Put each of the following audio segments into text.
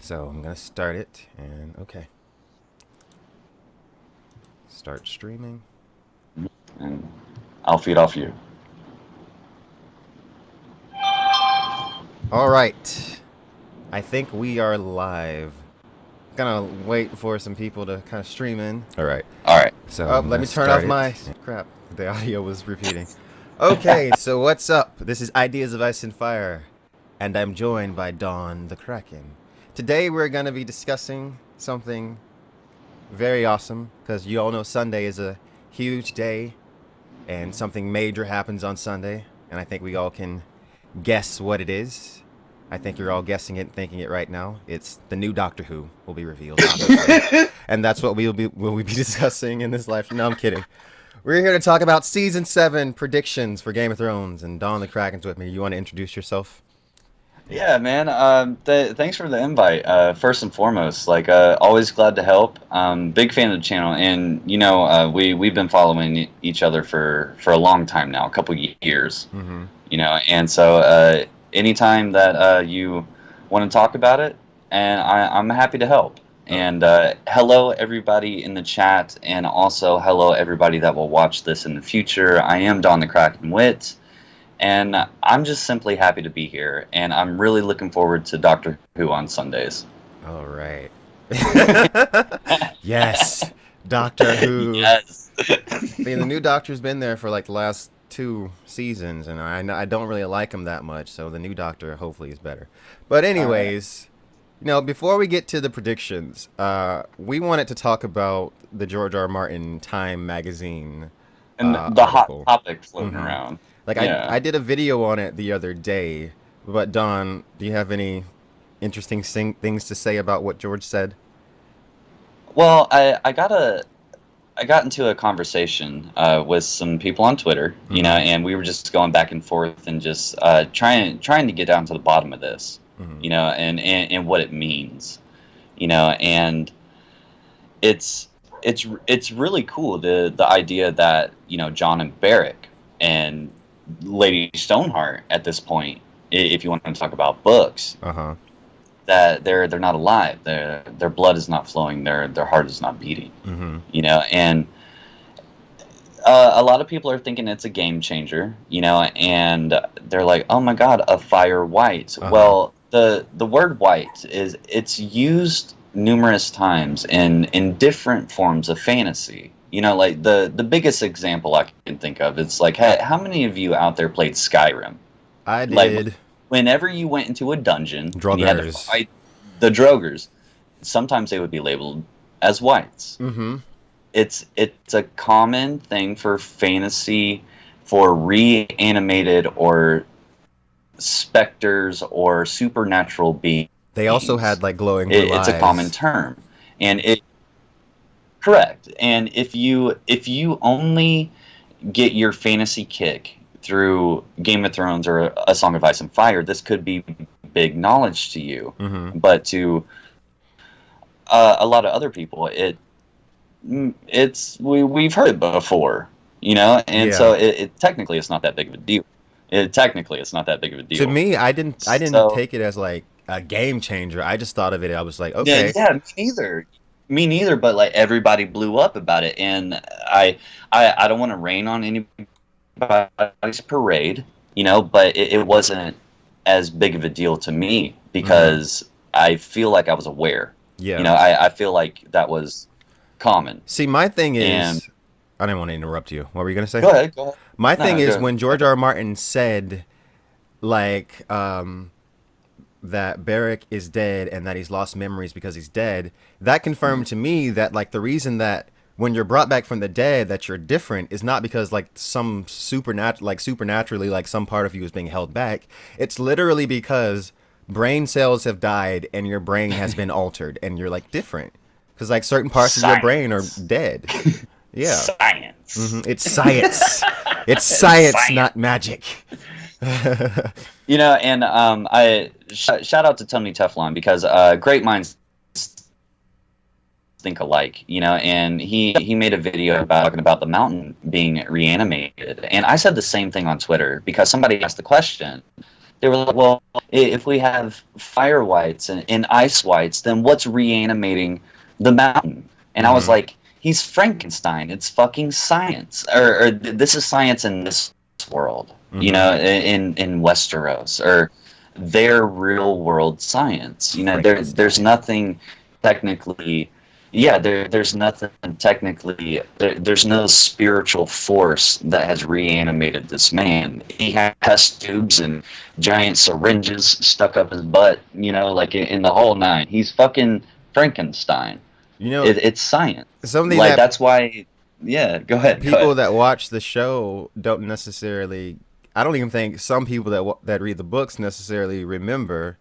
So I'm gonna start it, and okay, start streaming. And I'll feed off you. All right, I think we are live. Gonna wait for some people to kind of stream in. All right, All right. so oh, I'm let gonna me turn off start it. Start My crap. The audio was repeating. Okay, so what's up? This is Ideas of Ice and Fire, and I'm joined by Dawn the Kraken. Today we're gonna be discussing something very awesome because you all know Sunday is a huge day and something major happens on Sunday, and I think we all can guess what it is. I think you're all guessing it, thinking it right now. It's the new Doctor Who will be revealed, obviously, and that's what we'll be discussing in this live. No, I'm kidding. We're here to talk about season 7 predictions for Game of Thrones, and Dawn the Kraken's with me. You want to introduce yourself? Yeah, man. Thanks for the invite. First and foremost, always glad to help. Big fan of the channel, and we've been following each other for a long time now, a couple years. Mm-hmm. And so anytime that you want to talk about it, and I'm happy to help. Oh, And hello everybody in the chat, and also hello everybody that will watch this in the future. I am Don the Kraken Wit. And I'm just simply happy to be here, and I'm really looking forward to Doctor Who on Sundays. all right. Yes, Doctor Who. Yes. See, the new Doctor's been there for like the last 2 seasons, and I don't really like him that much. So the new Doctor hopefully is better. But All right. anyways, before we get to the predictions, we wanted to talk about the George R. R. Martin Time magazine And the hot article. topic floating hmm around. Like Yeah. I did a video on it the other day. But Don, do you have any interesting things to say about what George said? Well, I got into a conversation with some people on Twitter, Mm-hmm. and we were just going back and forth and just trying to get down to the bottom of this, Mm-hmm. and what it means, and it's really cool the idea that John and Barrick and Lady Stoneheart at this point, if you want to talk about books, Uh huh. that they're not alive, their blood is not flowing, their heart is not beating, Mm-hmm. and a lot of people are thinking it's a game changer, and they're like, oh my god, a fire white. Uh huh. Well, the word white it's used numerous times in different forms of fantasy. Like the biggest example I can think of, it's like, hey, how many of you out there played Skyrim? I Like, did. whenever you went into a dungeon and you had to Druggers. fight the Drogers, sometimes they would be labeled as whites. Mm-hmm. It's a common thing for fantasy, for reanimated or specters or supernatural beings. They also had like glowing blue It's a common eyes. term, and it correct. And if you only get your fantasy kick through Game of Thrones or A Song of Ice and Fire, this could be big knowledge to you. Mm-hmm. But to a lot of other people, we've heard it before, and Yeah. so it technically it's not that big of a deal. Technically it's not that big of a To deal. me, I didn't So take it as like a game changer. I just thought of it. I was like, yeah, okay. yeah, me neither. Me neither. But like everybody blew up about it, and I don't want to rain on anybody's parade, but it wasn't as big of a deal to me Mm-hmm. because I feel like I was aware. Yeah. I feel like that was common. See, my thing And is, I didn't want to interrupt you. What were you gonna say? go ahead, go ahead. My thing No, is go. when George R. R. Martin said like that Barrick is dead and that he's lost memories because he's dead, that confirmed to me that like the reason that when you're brought back from the dead that you're different is not because like supernaturally like some part of you is being held back. It's literally because brain cells have died and your brain has been altered and you're like different because like certain parts of your brain are Science. dead. Yeah. Science. It's science. It's science, Science. not magic. And I shout out to Tony Teflon because great minds think alike, and he made a video about talking about the mountain being reanimated, and I said the same thing on Twitter because somebody asked the question, They were like, well, if we have fire whites and ice whites, then what's reanimating the mountain? And I was Mm-hmm. like, he's Frankenstein. It's fucking science, or this is science in this world, Mm-hmm. in Westeros, or their real world science. There's Frankenstein. nothing technically. Yeah, there's nothing technically. There's no spiritual force that has reanimated this man. He has test tubes and giant syringes stuck up his butt. Like in the whole nine. He's fucking Frankenstein. You know, It's science. something Like that that's why. Yeah, go ahead. Go people ahead. that watch the show don't necessarily. I don't even think some people that read the books necessarily remember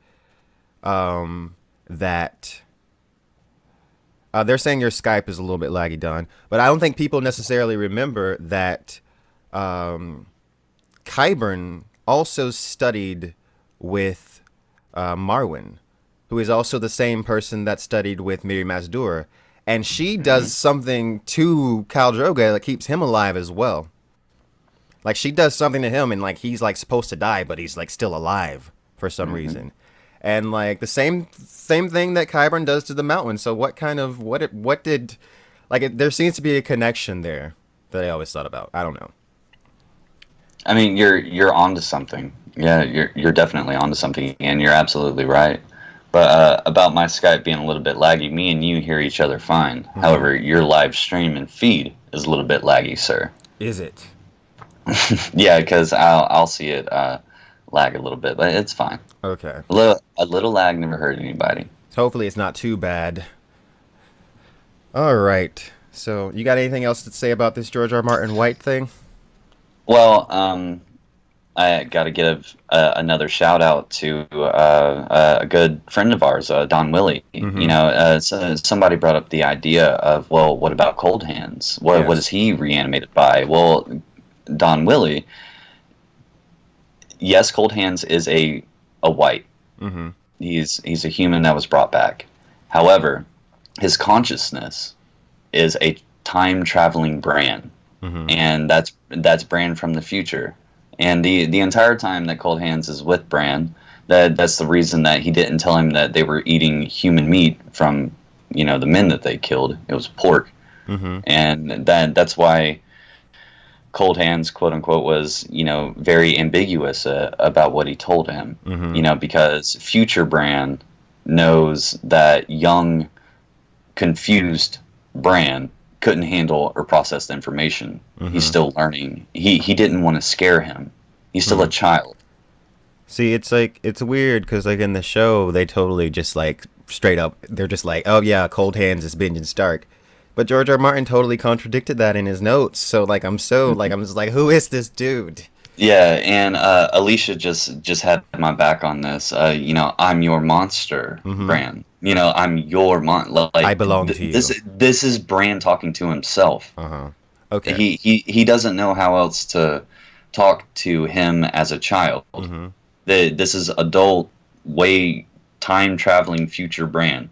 that. They're saying your Skype is a little bit laggy, Don, but I don't think people necessarily remember that Qyburn also studied with Marwyn, who is also the same person that studied with Miri Mazdur, and she Hmm. does something to Khal Drogo that keeps him alive as well. Like she does something to him, and like he's like supposed to die, but he's like still alive for some Hmm. reason. And like the same thing that Qyburn does to the mountain. So what kind of what did like there seems to be a connection there that I always thought about. I don't know. I mean, you're onto something. Yeah, you're definitely onto something, and you're absolutely right. But about my Skype being a little bit laggy, me and you hear each other fine. Mm-hmm. However, your live stream and feed is a little bit laggy, sir. Is it Yeah, because I'll see it lag a little bit, but it's fine. okay? A little lag never hurt anybody. So hopefully it's not too bad. All right. So you got anything else to say about this George R. Martin White thing? Well, I got to give another shout out to a good friend of ours, Don Willie. Mm-hmm. So somebody brought up the idea of, well, what about Cold Hands? What is Yes. he reanimated by? Well, Don Willie, yes, Cold Hands is a white. Mm-hmm. He's a human that was brought back. However, his consciousness is a time traveling Bran, Mm-hmm. and that's Bran from the future. And the entire time that Cold Hands is with Bran, that's the reason that he didn't tell him that they were eating human meat from the men that they killed. It was pork, Mm-hmm. and that's why Cold Hands, quote unquote, was very ambiguous about what he told him. Mm-hmm. Because future Bran knows that young, confused Bran couldn't handle or process the information. He's Mm-hmm. still learning. He didn't want to scare him. He's still a Mm-hmm. child. See, it's like it's weird because like in the show they totally just like straight up they're just like, oh yeah, Cold Hands is Benjen Stark, but George R. Martin totally contradicted that in his notes. So like I'm just like, who is this dude? Yeah, and Alicia just had my back on this. I'm your monster, Mm-hmm. Bran. I'm your I like belong to you. this is Bran talking to himself. Uh huh. Okay. He doesn't know how else to talk to him as a child. Mm-hmm. This is adult, way time traveling future Bran.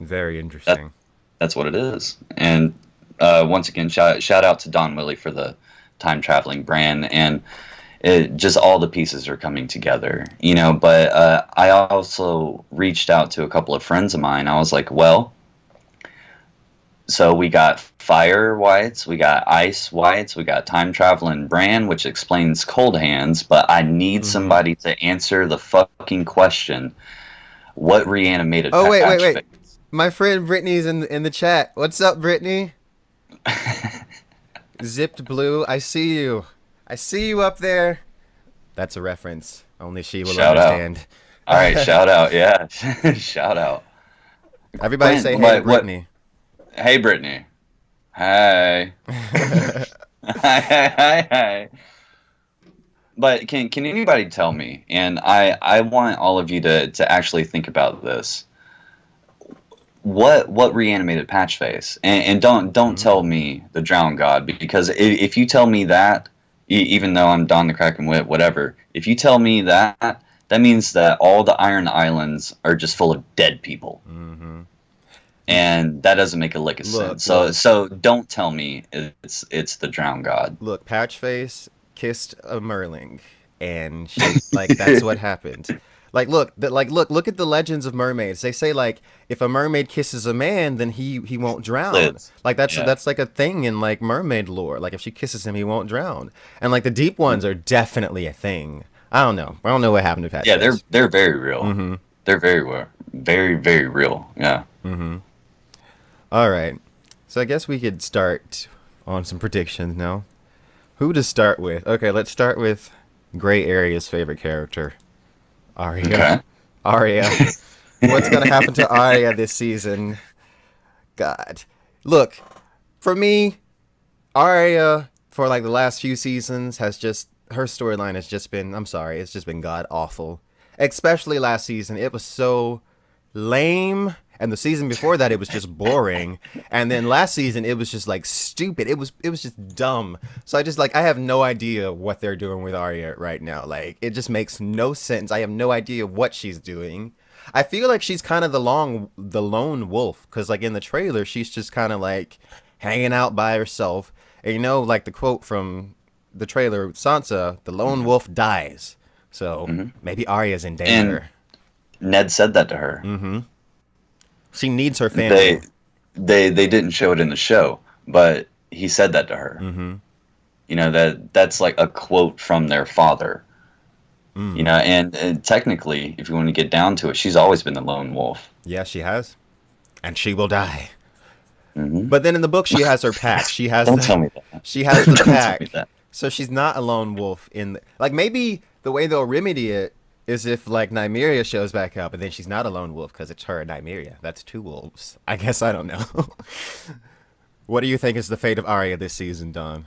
Very That interesting. that's what it is. And once again, shout out to Don Willie for the time traveling Bran, and just all the pieces are coming together. But I also reached out to a couple of friends of mine. I was like, well, so we got fire whites, we got ice whites, we got time traveling Bran, which explains Cold Hands. But I need Mm-hmm. somebody to answer the fucking question: what reanimated Oh wait, wait, Patch wait. My friend Brittany's in the chat. What's up, Brittany? Face? Zipped Blue. I see you. I see you up there. That's a reference. Only she will Shout out! understand. All right, shout out! Yeah, shout out! Everybody Quinn, say hey to what? Brittany. Hey, Brittany. Hey. Hi, hi, hi, hi. But can anybody tell me? And I want all of you to actually think about this. What reanimated Patchface? And don't tell Mm. me the Drowned God, because if you tell me that, even though I'm Don the Kraken Wit, whatever, if you tell me that, that means that all the Iron Islands are just full of dead people, Mm-hmm. and that doesn't make a lick of Look, sense. So look, so don't tell me it's the Drowned God. look. Patchface kissed a Merling. and she like that's what happened. Like look at the legends of mermaids. They say like if a mermaid kisses a man, then he won't drown. Lids. Like that's Yeah. that's like a thing in like mermaid lore. Like if she kisses him, he won't drown. And like the deep ones are definitely a thing. I don't know. I don't know what happened to Fat Yeah, Trace. they're very real. Mm-hmm. They're very real. Yeah. Mm-hmm. All right. So I guess we could start on some predictions now. Who to start with? Okay, let's start with Gray Area's favorite character, Arya. Okay. Arya. What's gonna happen to Arya this season? God. Look, for me, Arya for like the last few seasons has just her storyline has just been I'm sorry, it's just been god awful. Especially last season. It was so lame. And the season before that, it was just boring. And then last season, it was just like stupid. It was just dumb. So I just like I have no idea what they're doing with Arya right now. Like it just makes no sense. I have no idea what she's doing. I feel like she's kind of the lone wolf because like in the trailer, she's just kind of like hanging out by herself. And you know, like the quote from the trailer, Sansa, the lone wolf dies. So Hmm. maybe Arya's in And danger. Ned said that to her. Mm-hmm. She needs her They family. they didn't show it in the show, but he said that to her. Mm-hmm. You know that's like a quote from their father. You Mm. know, and technically, if you want to get down to it, she's always been the lone wolf. Yeah, she has. And she will die. Hmm. But then in the book she has her pack. Don't tell me that. She has the Don't tell me pack. that. So she's not a lone wolf in like maybe the way they'll remedy it is if like Nymeria shows back up and then she's not a lone wolf because it's her and Nymeria. That's two wolves. I guess I don't know. What do you think is the fate of Arya this season, Don?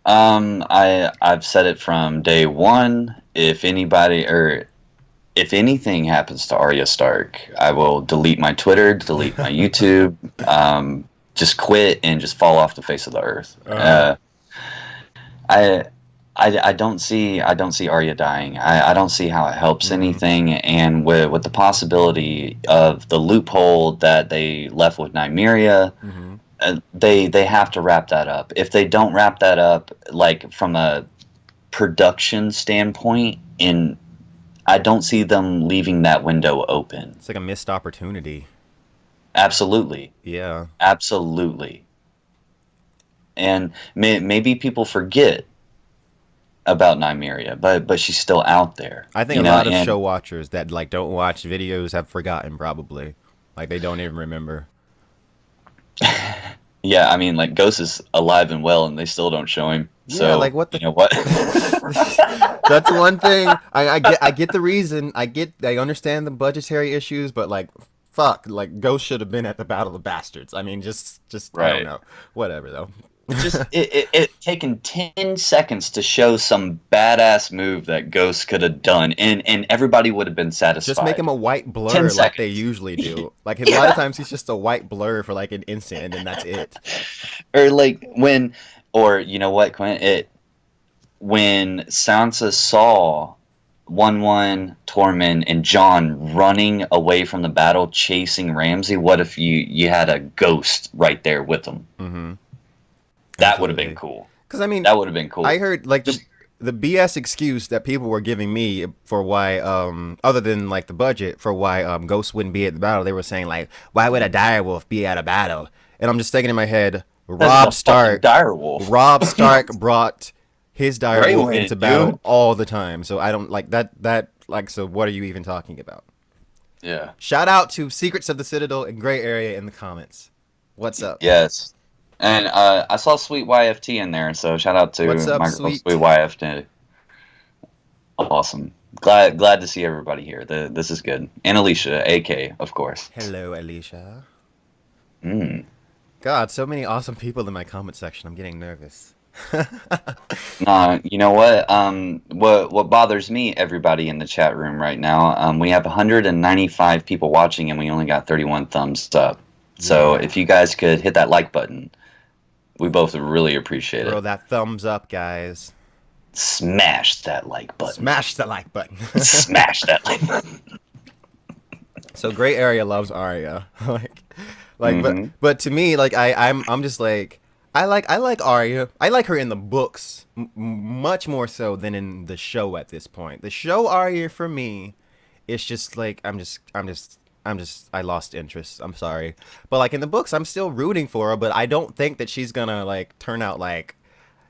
I've said it from day one. If anybody or if anything happens to Arya Stark, I will delete my Twitter, delete my YouTube, just quit and just fall off the face of the earth. I, I don't see Arya dying. I don't see how it helps Mm-hmm. anything. And with the possibility of the loophole that they left with Nymeria, Mm-hmm. they have to wrap that up. If they don't wrap that up, like from a production standpoint, in I don't see them leaving that window open. It's like a missed opportunity. Absolutely, Yeah. absolutely. And maybe people forget about Nymeria, but she's still out there, I think you a know. lot of And show watchers that like don't watch videos have forgotten probably. Like they don't even remember. yeah, I mean, like Ghost is alive and well, and they still don't show him. Yeah, So like what you the know what? That's one thing. I get the reason. I understand the budgetary issues, but like fuck, like Ghost should have been at the Battle of the Bastards. I mean, just I don't Right. know. Whatever though. Just it taken 10 seconds to show some badass move that Ghost could have done, and everybody would have been Just make satisfied. him a white ten blur like they seconds. usually do. Like a lot of Yeah. times he's just a white blur for like an instant and then that's it. Or like when, or you know what, Quinn? When Sansa saw 1-1 Tormund and Jon running away from the battle chasing Ramsay, what if you had a ghost right there with them? Mm-hmm. That would have been Absolutely. cool. Because I mean, That would have been I cool. heard like the Just the BS excuse that people were giving me for why other than like the budget for why Ghost wouldn't be at the battle, they were saying like why would a direwolf be at a battle? And I'm just thinking in my head, because it's a Rob fucking Stark dire wolf. Rob Stark brought his Grey direwolf Wind, into dude. battle all the time. So I don't like that like so what are you even talking about? Yeah. Shout out to Secrets of the Citadel and Gray Area in the comments. What's up? Yes. And I saw Sweet YFT in there, so shout out What's to up, my girl Sweet sweet? YFT. Awesome. Glad to see everybody here. This is good. And Alicia, AK, of course. Hello, Alicia. Mm. God, so many awesome people in my comment section. I'm getting nervous. Nah, you know what? What bothers me, everybody in the chat room right now, we have 195 people watching and we only got 31 thumbs up. So Yeah. if you guys could hit that like button, we both would really appreciate Throw it. that thumbs up, guys. Smash that like button. Smash the like button. Smash that like button. So Gray Area loves Arya. like Hmm. but to me, like I'm just like I like Arya. I like her in the books much more so than in the show at this point. The show Arya for me, it's just like I'm just I lost interest. I'm sorry, but like in the books, I'm still rooting for her. But I don't think that she's gonna like turn out like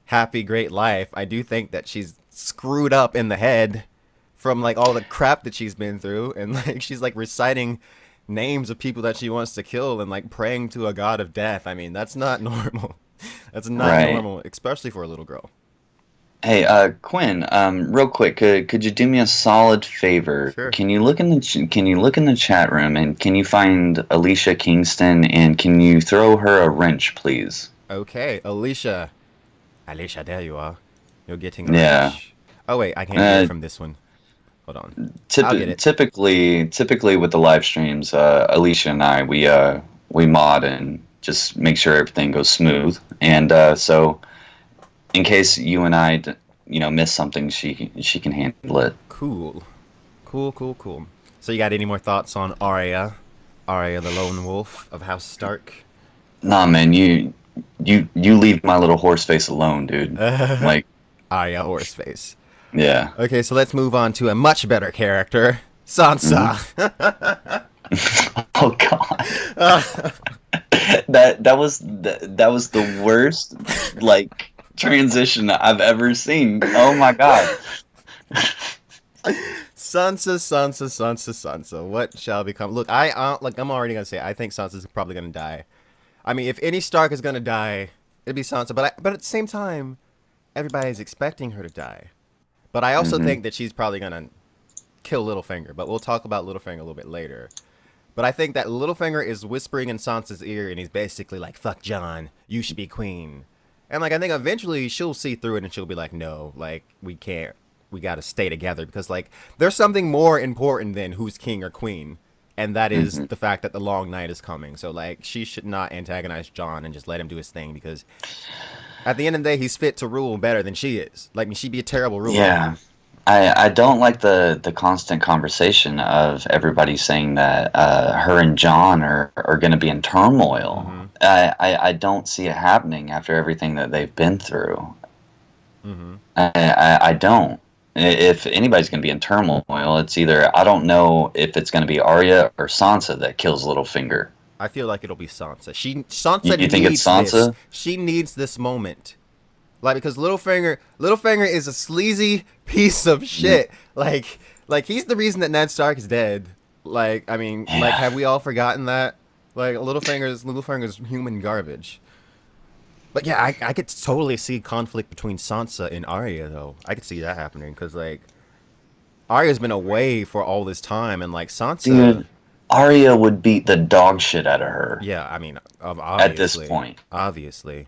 happy, great life. I do think that she's screwed up in the head from like all the crap that she's been through, and like she's like reciting names of people that she wants to kill and like praying to a god of death. I mean, that's not normal. That's not Right. normal, especially for a little girl. Hey, Quinn, real quick, could you do me a solid favor? Sure. Can you look in the chat room and can you find Alicia Kingston and can you throw her a wrench, please? Okay, Alicia. Alicia, there you are. You're getting a Yeah. wrench. Oh wait, I can't get it Uh, from this one. Hold on. I'll get it. typically with the live streams, Alicia and I we mod and just make sure everything goes smooth. And so in case you and I, miss something, she can handle it. Cool. Cool, cool, cool. So you got any more thoughts on Arya? Arya the Lone Wolf of House Stark? Nah, man, you leave my little horse face alone, dude. Like, Arya Horseface. yeah. Okay, so let's move on to a much better character, Sansa. Oh God, that was the worst like transition I've ever seen. Oh my God. Sansa. What shall become? Look, I'm already gonna say I think Sansa's probably gonna die. I mean, if any Stark is gonna die, it'd be Sansa. But at the same time, everybody's expecting her to die. But I also Hmm. think that she's probably gonna kill Littlefinger. But we'll talk about Littlefinger a little bit later. But I think that Littlefinger is whispering in Sansa's ear, and he's basically like, "Fuck John, you should be queen." And like I think eventually she'll see through it, and she'll be like, "No, like we can't. We got to stay together because like there's something more important than who's king or queen." And that is Hmm. the fact that the long night is coming. So like she should not antagonize John and just let him do his thing because at the end of the day he's fit to rule better than she is. Like she'd be a terrible ruler. Yeah. I don't like the constant conversation of everybody saying that her and John are going to be in turmoil. Mm-hmm. I don't see it happening after everything that they've been through. Mm-hmm. I don't. If anybody's going to be in turmoil, it's either I don't know if it's going to be Arya or Sansa that kills Littlefinger. I feel like it'll be Sansa. Sansa You think it's needs this. Sansa? She needs this moment. Like because Littlefinger is a sleazy piece of shit. Like he's the reason that Ned Stark is dead. Like I mean, like Yeah. have we all forgotten that? Like Littlefinger's human garbage. But yeah, I could totally see conflict between Sansa and Arya though. I could see that happening because like Arya's been away for all this time, and like Sansa, Dude, Arya would beat the dog shit out of her yeah, I mean, at this obviously, point. obviously.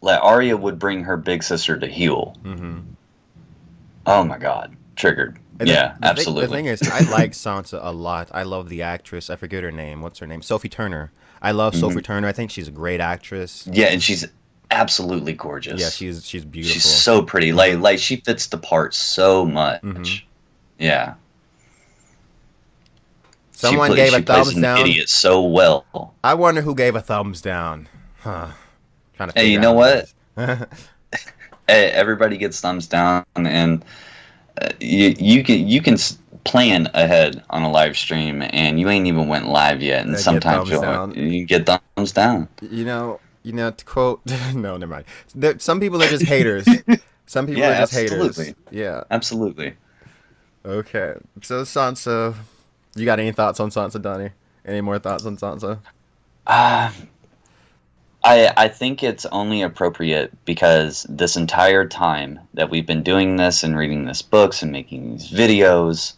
Like Arya would bring her big sister to heel. Mm-hmm. Oh my God, triggered. And Yeah, the absolutely. thing is, I like Sansa a lot. I love the actress. I forget her name. What's her name? Sophie Turner. I love Hmm. Sophie Turner. I think she's a great actress. Yeah, and she's absolutely Yeah, gorgeous. she's She's beautiful. so pretty. Mm-hmm. Like she fits the part so Mm-hmm. much. Yeah, Someone gave a she plays thumbs an down. idiot so well. I wonder who gave a thumbs down. Huh. Trying to Hey, you figure know out who what? it is. Everybody gets thumbs down, and you can plan ahead on a live stream, and you ain't even went live yet, and They get sometimes thumbs down. you get thumbs down. To quote, no, never mind. Some people are just haters. Some people Yeah, are just haters. absolutely, Yeah. absolutely. Okay. So Sansa, you got any thoughts on Sansa, Donnie? Any more thoughts on Sansa? Uh, I think it's only appropriate because this entire time that we've been doing this and reading these books and making these videos,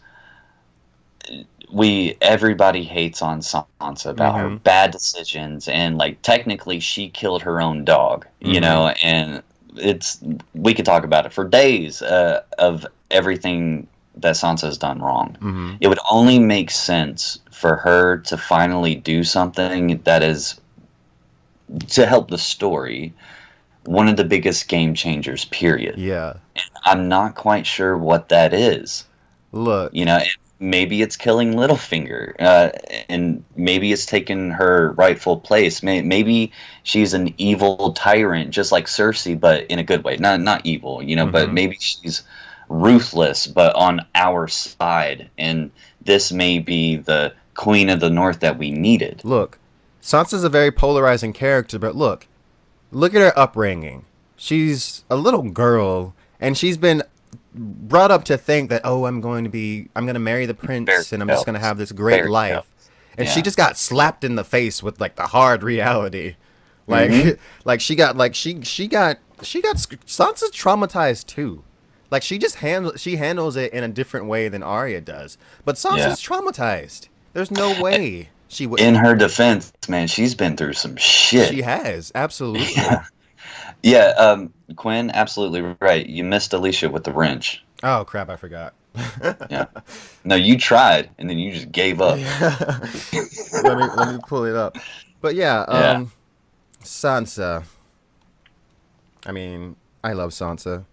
everybody hates on Sansa about her Mm-hmm. bad decisions and like technically she killed her own dog, Mm-hmm. and it's we could talk about it for days of everything that Sansa's done wrong. Mm-hmm. It would only make sense for her to finally do something that is to help the story, one of the biggest game changers, period. Yeah. I'm not quite sure what that is. Look. You know, maybe it's killing Littlefinger, and maybe it's taking her rightful place. Maybe she's an evil tyrant, just like Cersei, but in a good way. Not evil, but Mm-hmm. maybe she's ruthless, but on our side. And this may be the Queen of the North that we needed. Look, Sansa's a very polarizing character, but look at her upbringing. She's a little girl, and she's been brought up to think that, oh, I'm going to marry the Fairy prince, and I'm just going to tales. have this great Fairy life. tales. And she Yeah. just got slapped in the face with like the hard reality. Hmm. Like, like she got Sansa's traumatized too. Like she handles it in a different way than Arya does. But Yeah. Sansa's traumatized. There's no way she In wouldn't. her defense, man, she's been through some shit. She has absolutely. Yeah. Yeah, Quinn, absolutely right. You missed Alicia with the wrench. Oh crap! I forgot. Yeah. No, you tried, and then you just gave up. Yeah. Let me pull it up. But yeah, Yeah, Sansa. I mean, I love Sansa.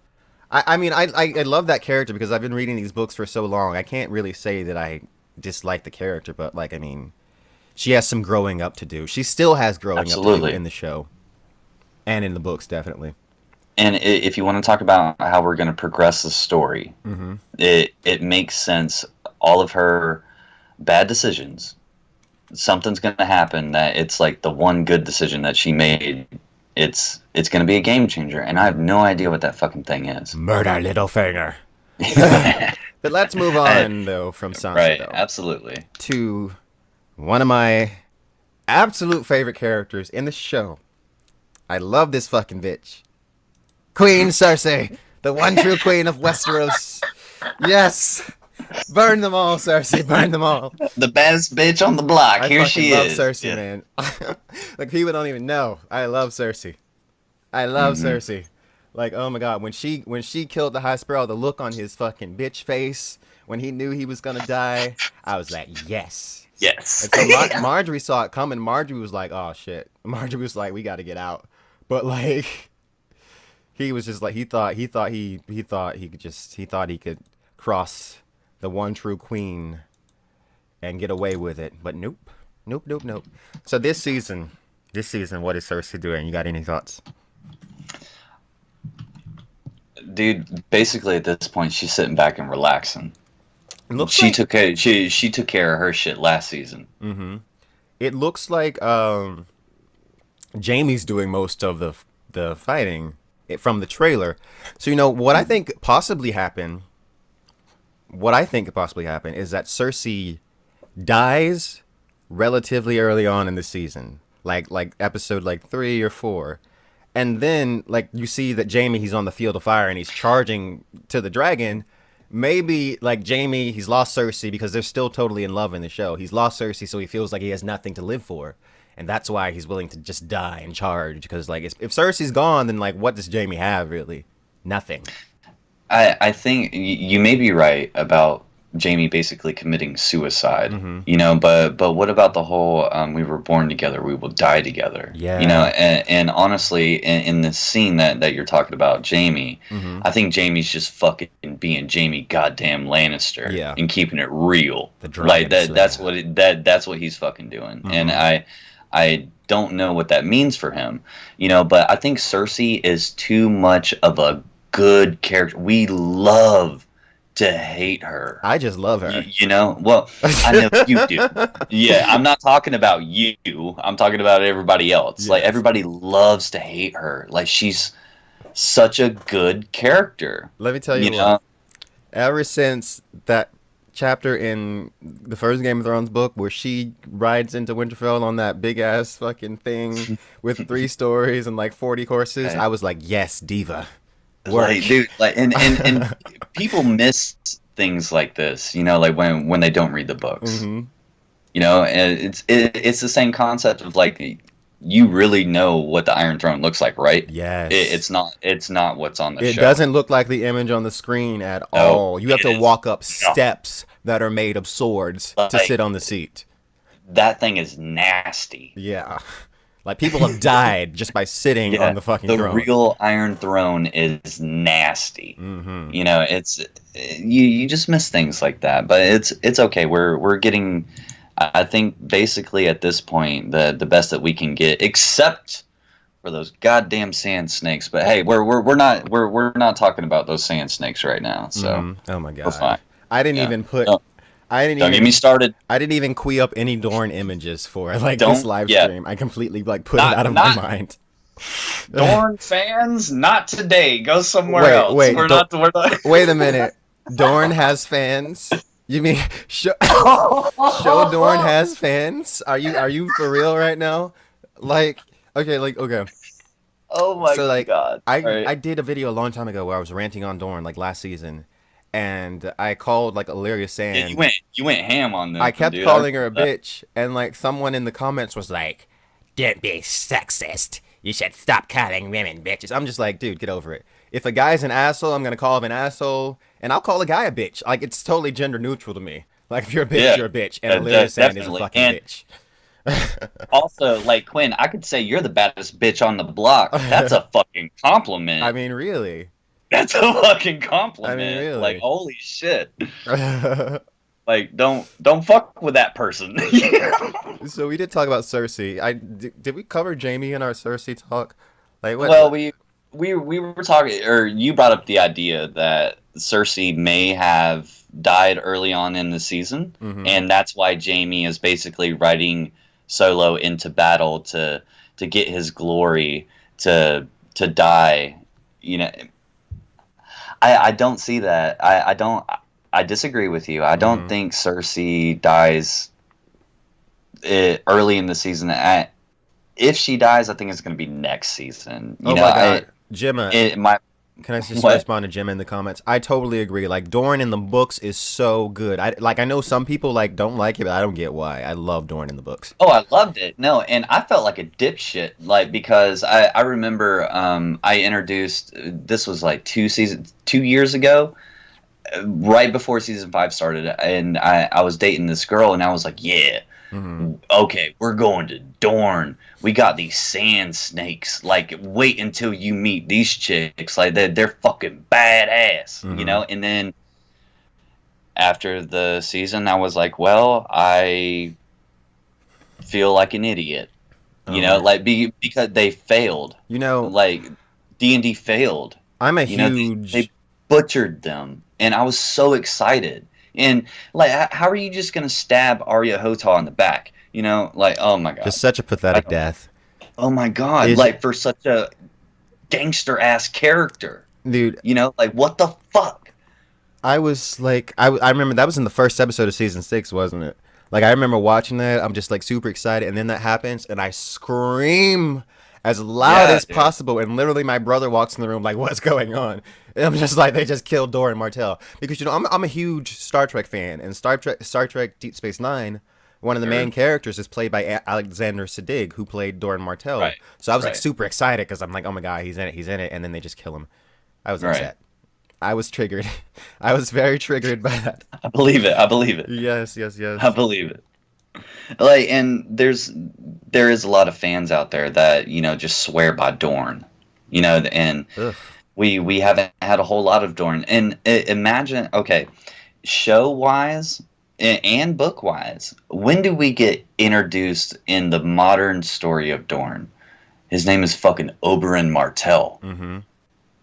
I love that character because I've been reading these books for so long. I can't really say that I dislike the character, but like, I mean, she has some growing up to do. She still has growing up to do absolutely. in the show and in the books, definitely. And if you want to talk about how we're going to progress the story, Mm-hmm. it makes sense. All of her bad decisions, something's going to happen that it's like the one good decision that she made. It's going to be a game changer, and I have no idea what that fucking thing is. Murder Littlefinger. But let's move I- on though from Sansa right, though absolutely. to one of my absolute favorite characters in the show. I love this fucking bitch. Queen Cersei, the one true queen of Westeros. Yes! Burn them all, Cersei, burn them all. The baddest bitch on the block. I Here fucking she love is. Cersei, Yeah. man. Like, people don't even know. I love Cersei. I love Hmm. Cersei. Like, oh my god, when she killed the High Sparrow, the look on his fucking bitch face when he knew he was gonna die, I was like, yes. Yes. And so Marjorie saw it coming. Marjorie was like, "Oh shit." Marjorie was like, "We got to get out." But like, he was just like, he thought he could cross the one true queen and get away with it. But nope, nope, nope, nope. So this season, what is Cersei doing? You got any thoughts? Dude, basically at this point she's sitting back and relaxing. It looks She like, took care she took care of her shit last season. mm-hmm. It looks like Jamie's doing most of the fighting from the trailer. So what I think possibly happened. What I think could possibly happen is that Cersei dies relatively early on in the season, like episode like 3 or 4, and then like you see that Jamie, he's on the field of fire and he's charging to the dragon. Maybe like Jamie, he's lost Cersei because they're still totally in love in the show. He's lost Cersei, so he feels like he has nothing to live for, and that's why he's willing to just die and charge. Because like if Cersei's gone, then like what does Jamie have really? Nothing. I think you may be right about Jamie basically committing suicide, Mm-hmm. but what about the whole we were born together, we will die together, Yeah. and honestly, in this scene that you're talking about, Jamie, Mm-hmm. I think Jamie's just fucking being Jamie goddamn Lannister Yeah. and keeping it real, The like Dragon that. That's Slayer. what that's what he's fucking doing, and Mm-hmm. I don't know what that means for him, but I think Cersei is too much of a good character. We love to hate her. I just love her. Well, I know you do. Yeah, I'm not talking about you. I'm talking about everybody else. Like Yes. everybody loves to hate her. Like she's such a good character. Let me tell you You what. know? Ever since that chapter in the first Game of Thrones book where she rides into Winterfell on that big ass fucking thing with 3 stories and like 40 horses, I Right. was like, yes, diva, work. Like, dude, like, and people miss things like this. Like when they don't read the books. Hmm. And it's the same concept of like you really know what the Iron Throne looks like, right? Yes. It's not what's on the It show. doesn't look like the image on the screen at No, all. You have it to is walk up not. steps that are made of swords to Like sit on the seat. that thing is nasty. Yeah. Like people have died just by sitting on Yeah, the fucking the throne. real Iron Throne is nasty. Mm-hmm. It's you just miss things like that, but it's okay. We're getting, I think, basically at this point the best that we can get, except for those goddamn sand snakes. But hey, we're not talking about those sand snakes right now, so Mm-hmm. Oh my we're fine. god. I didn't Yeah, even put. don't I didn't don't get even. me started. I didn't even queue up any Dorn images for like this Don't live yeah, stream. I completely like put it not out of my not mind. Dorn fans, not today. Go somewhere Wait, else. wait, We're not. We're not. wait a minute. Dorn has fans. You mean show Dorn has fans? Are you for real right now? Like, okay. Oh my So like god! All right. I did a video a long time ago where I was ranting on Dorn like last season, and I called like Illyria Yeah, Sand. you went ham on them, I kept dude. I calling her remember a that. bitch, and like someone in the comments was like, "Don't be sexist. You should stop calling women bitches." I'm just like, dude, get over it. If a guy's an asshole, I'm gonna call him an asshole, and I'll call a guy a bitch. Like it's totally gender neutral to me. Like if you're a bitch, Yeah, you're a bitch, and Illyria Sand is a definitely. fucking And bitch. also, like Quinn, I could say you're the baddest bitch on the block. That's a fucking I compliment. mean, really. That's a fucking I mean, compliment. Like, really. holy shit. Like, don't fuck with that person. So we did talk about Cersei. Did we cover Jamie in our Cersei talk? Like what? Well, we were talking, or you brought up the idea that Cersei may have died early on in the season, Mm-hmm. and that's why Jamie is basically riding solo into battle to get his glory to die. You know, I don't see that. I don't. I disagree with you. I don't Mm-hmm. think Cersei dies early in the season. If she dies, I think it's going to be next season. Oh my God, Gemma. It my Can I just what? respond to Gemma in the comments? I totally agree. Like Dorne in the books is so good. I know some people like don't like it, but I don't get why. I love Dorne in the books. Oh, I loved it. No, and I felt like a dipshit, like because I remember I introduced this was like 2 years ago, right before season 5 started, and I was dating this girl, and I was like, yeah, Mm-hmm. okay, we're going to Dorne. We got these sand snakes. Like, wait until you meet these chicks. Like, they're fucking badass, you Mm-hmm. know. And then after the season, I was like, well, I feel like an idiot, Oh my. like because they failed. You know, Like D&D failed. I'm a They huge, butchered them, and I was so excited. And like, how are you just gonna stab Arya Hotah in the back? Like, oh my god, just such a I pathetic don't. death. Oh my god, Is like for such a gangster ass character. dude. Like what the fuck? I was like, I remember that was in the first episode of season 6, wasn't it? Like I remember watching that. I'm just like super excited, and then that happens, and I scream as loud Yeah, as dude. possible, and literally my brother walks in the room like, "What's going on?" And I'm just like, they just killed Doran Martell because I'm a huge Star Trek fan, and Star Trek Deep Space Nine. One of the main Nerd. characters is played by Alexander Siddig, who played Doran Martell. Right. So I was like Right. super excited because I'm like, oh my god, he's in it, and then they just kill him. I was Right. upset. I was triggered. I was very triggered by that. I believe it. I believe it. Yes, yes, I yes. believe it. Like, and there is a lot of fans out there that just swear by Dorn. And Ugh. we haven't had a whole lot of Dorn. And imagine, okay, show wise and book wise, when do we get introduced in the modern story of Dorn? His name is fucking Oberyn Martell. Mm-hmm.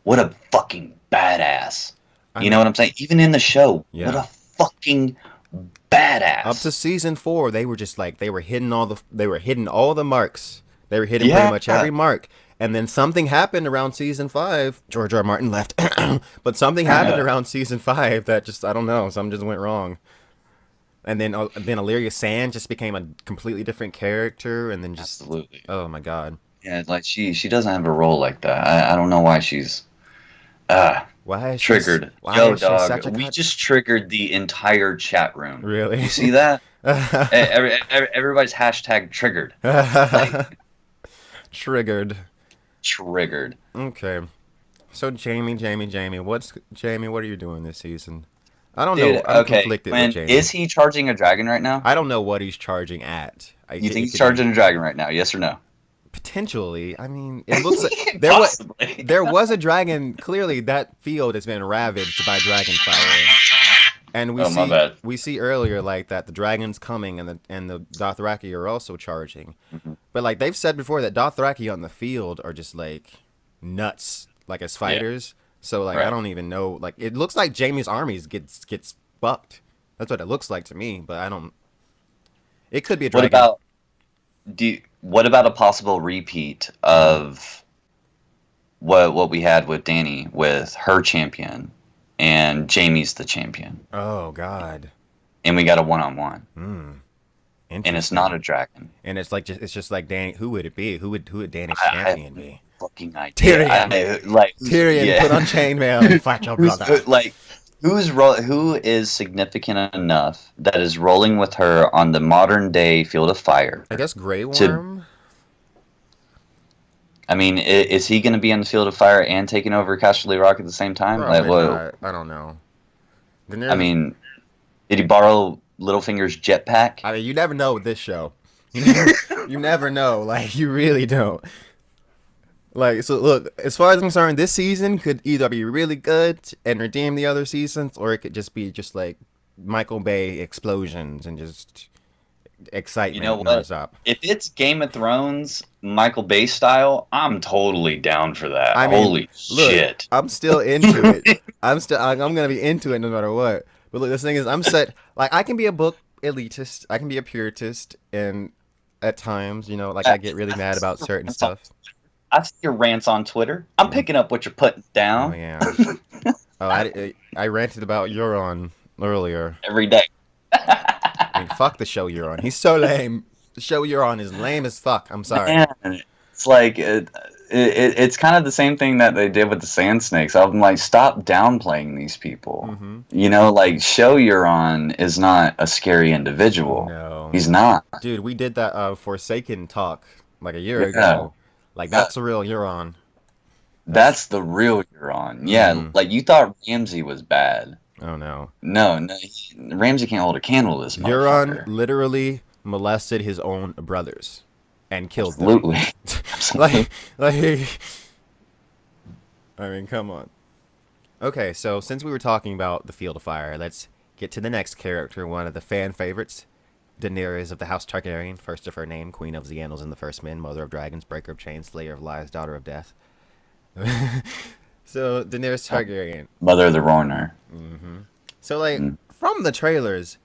What a fucking badass. I You know mean, what I'm saying? Even in the show, what yeah. a fucking Up to badass. season 4, they were just like they were hitting all the marks. They were hitting pretty Yeah. much every mark. And then something happened around season 5. George R. R. Martin left, but something happened around season 5 that just I don't know, something just went wrong. And then Illyria Sand just became a completely different character, and then just Absolutely. oh my god, Yeah, like she doesn't have a role like that. I don't know why she's uh triggered. why Yo, is she dog, such a we cut? just triggered the entire chat room. Really? You see that? Everybody's hashtag triggered. Like Triggered. triggered. Okay. So Jamie, Jamie? What are you doing this season? I don't know. Dude, I'm okay. conflicted with When Jamie. is he charging a dragon right now? I don't know what he's charging at. You think It he's could be. charging a dragon right now? Yes or no? Potentially, I mean, it looks like Possibly. there was a dragon. Clearly, that field has been ravaged by dragon fire, and Oh, my bad. we see earlier like that the dragon's coming, and the Dothraki are also charging. Hmm. But like they've said before, that Dothraki on the field are just like nuts, like as Yeah. fighters. So like I Right. don't even know. Like it looks like Jaime's armies gets fucked. That's what it looks like to me. But I don't. It could be a What dragon. about what about a possible repeat of what we had with Dany with her champion and Jamie's the champion, Oh God. and we got a one-on-one, Hmm. and it's not Interesting. a dragon. And it's just like Danny. Who would it be? Who would Danny's I have champion be? fucking idea. Tyrion. Like Tyrion, yeah. put on chainmail and fight your Who's brother. like who is significant enough that is rolling with her on the modern day field of fire I guess Grey to Worm. I mean, is he going to be in the field of fire and taking over Casterly Rock at the same time? Like, Probably what? not. I don't know. I Daenerys. mean, did he borrow Littlefinger's jetpack? I mean, you never know with this show. You never know. Like you really don't. Like so, look. As far as I'm concerned, this season could either be really good and redeem the other seasons, or it could just be just like Michael Bay explosions and just You know excitement what? nonstop. If it's Game of Thrones, Michael Bay style, I'm totally down for that. I mean, Holy look, shit! I'm still into it. I'm gonna be into it no matter what. But look, this thing is, I'm set. Like I can be a book elitist, I can be a puritist, and at times, like I get really mad about certain stuff. I see your rants on Twitter. I'm Mm. picking up what you're putting Oh down yeah. Oh, I ranted about Euron earlier. every day. I mean, fuck the show Euron. He's so lame. The show Euron is lame as fuck. I'm sorry. Man, it's like it's kind of the same thing that they did with the Sand Snakes. I'm like, stop downplaying these people. Mm-hmm. Like Show Euron is not a scary individual. No, He's not. dude, we did that Forsaken talk like a year Yeah. ago. Like that's a real Euron. That's the real Euron. Yeah, Mhm. like you thought Ramsay was bad. Oh no. No, Ramsay can't hold a candle to this Euron motherfucker. literally molested his own brothers and killed them. Absolutely. Absolutely. like, I mean, come on. Okay, so since we were talking about the Field of Fire, let's get to the next character, one of the fan favorites, Daenerys of the House Targaryen, first of her name, Queen of the Annals and the First Men, Mother of Dragons, Breaker of Chains, Slayer of Lies, Daughter of Death. So, Daenerys Targaryen. Mother of the Rorner. So, like, Mm. from the trailers,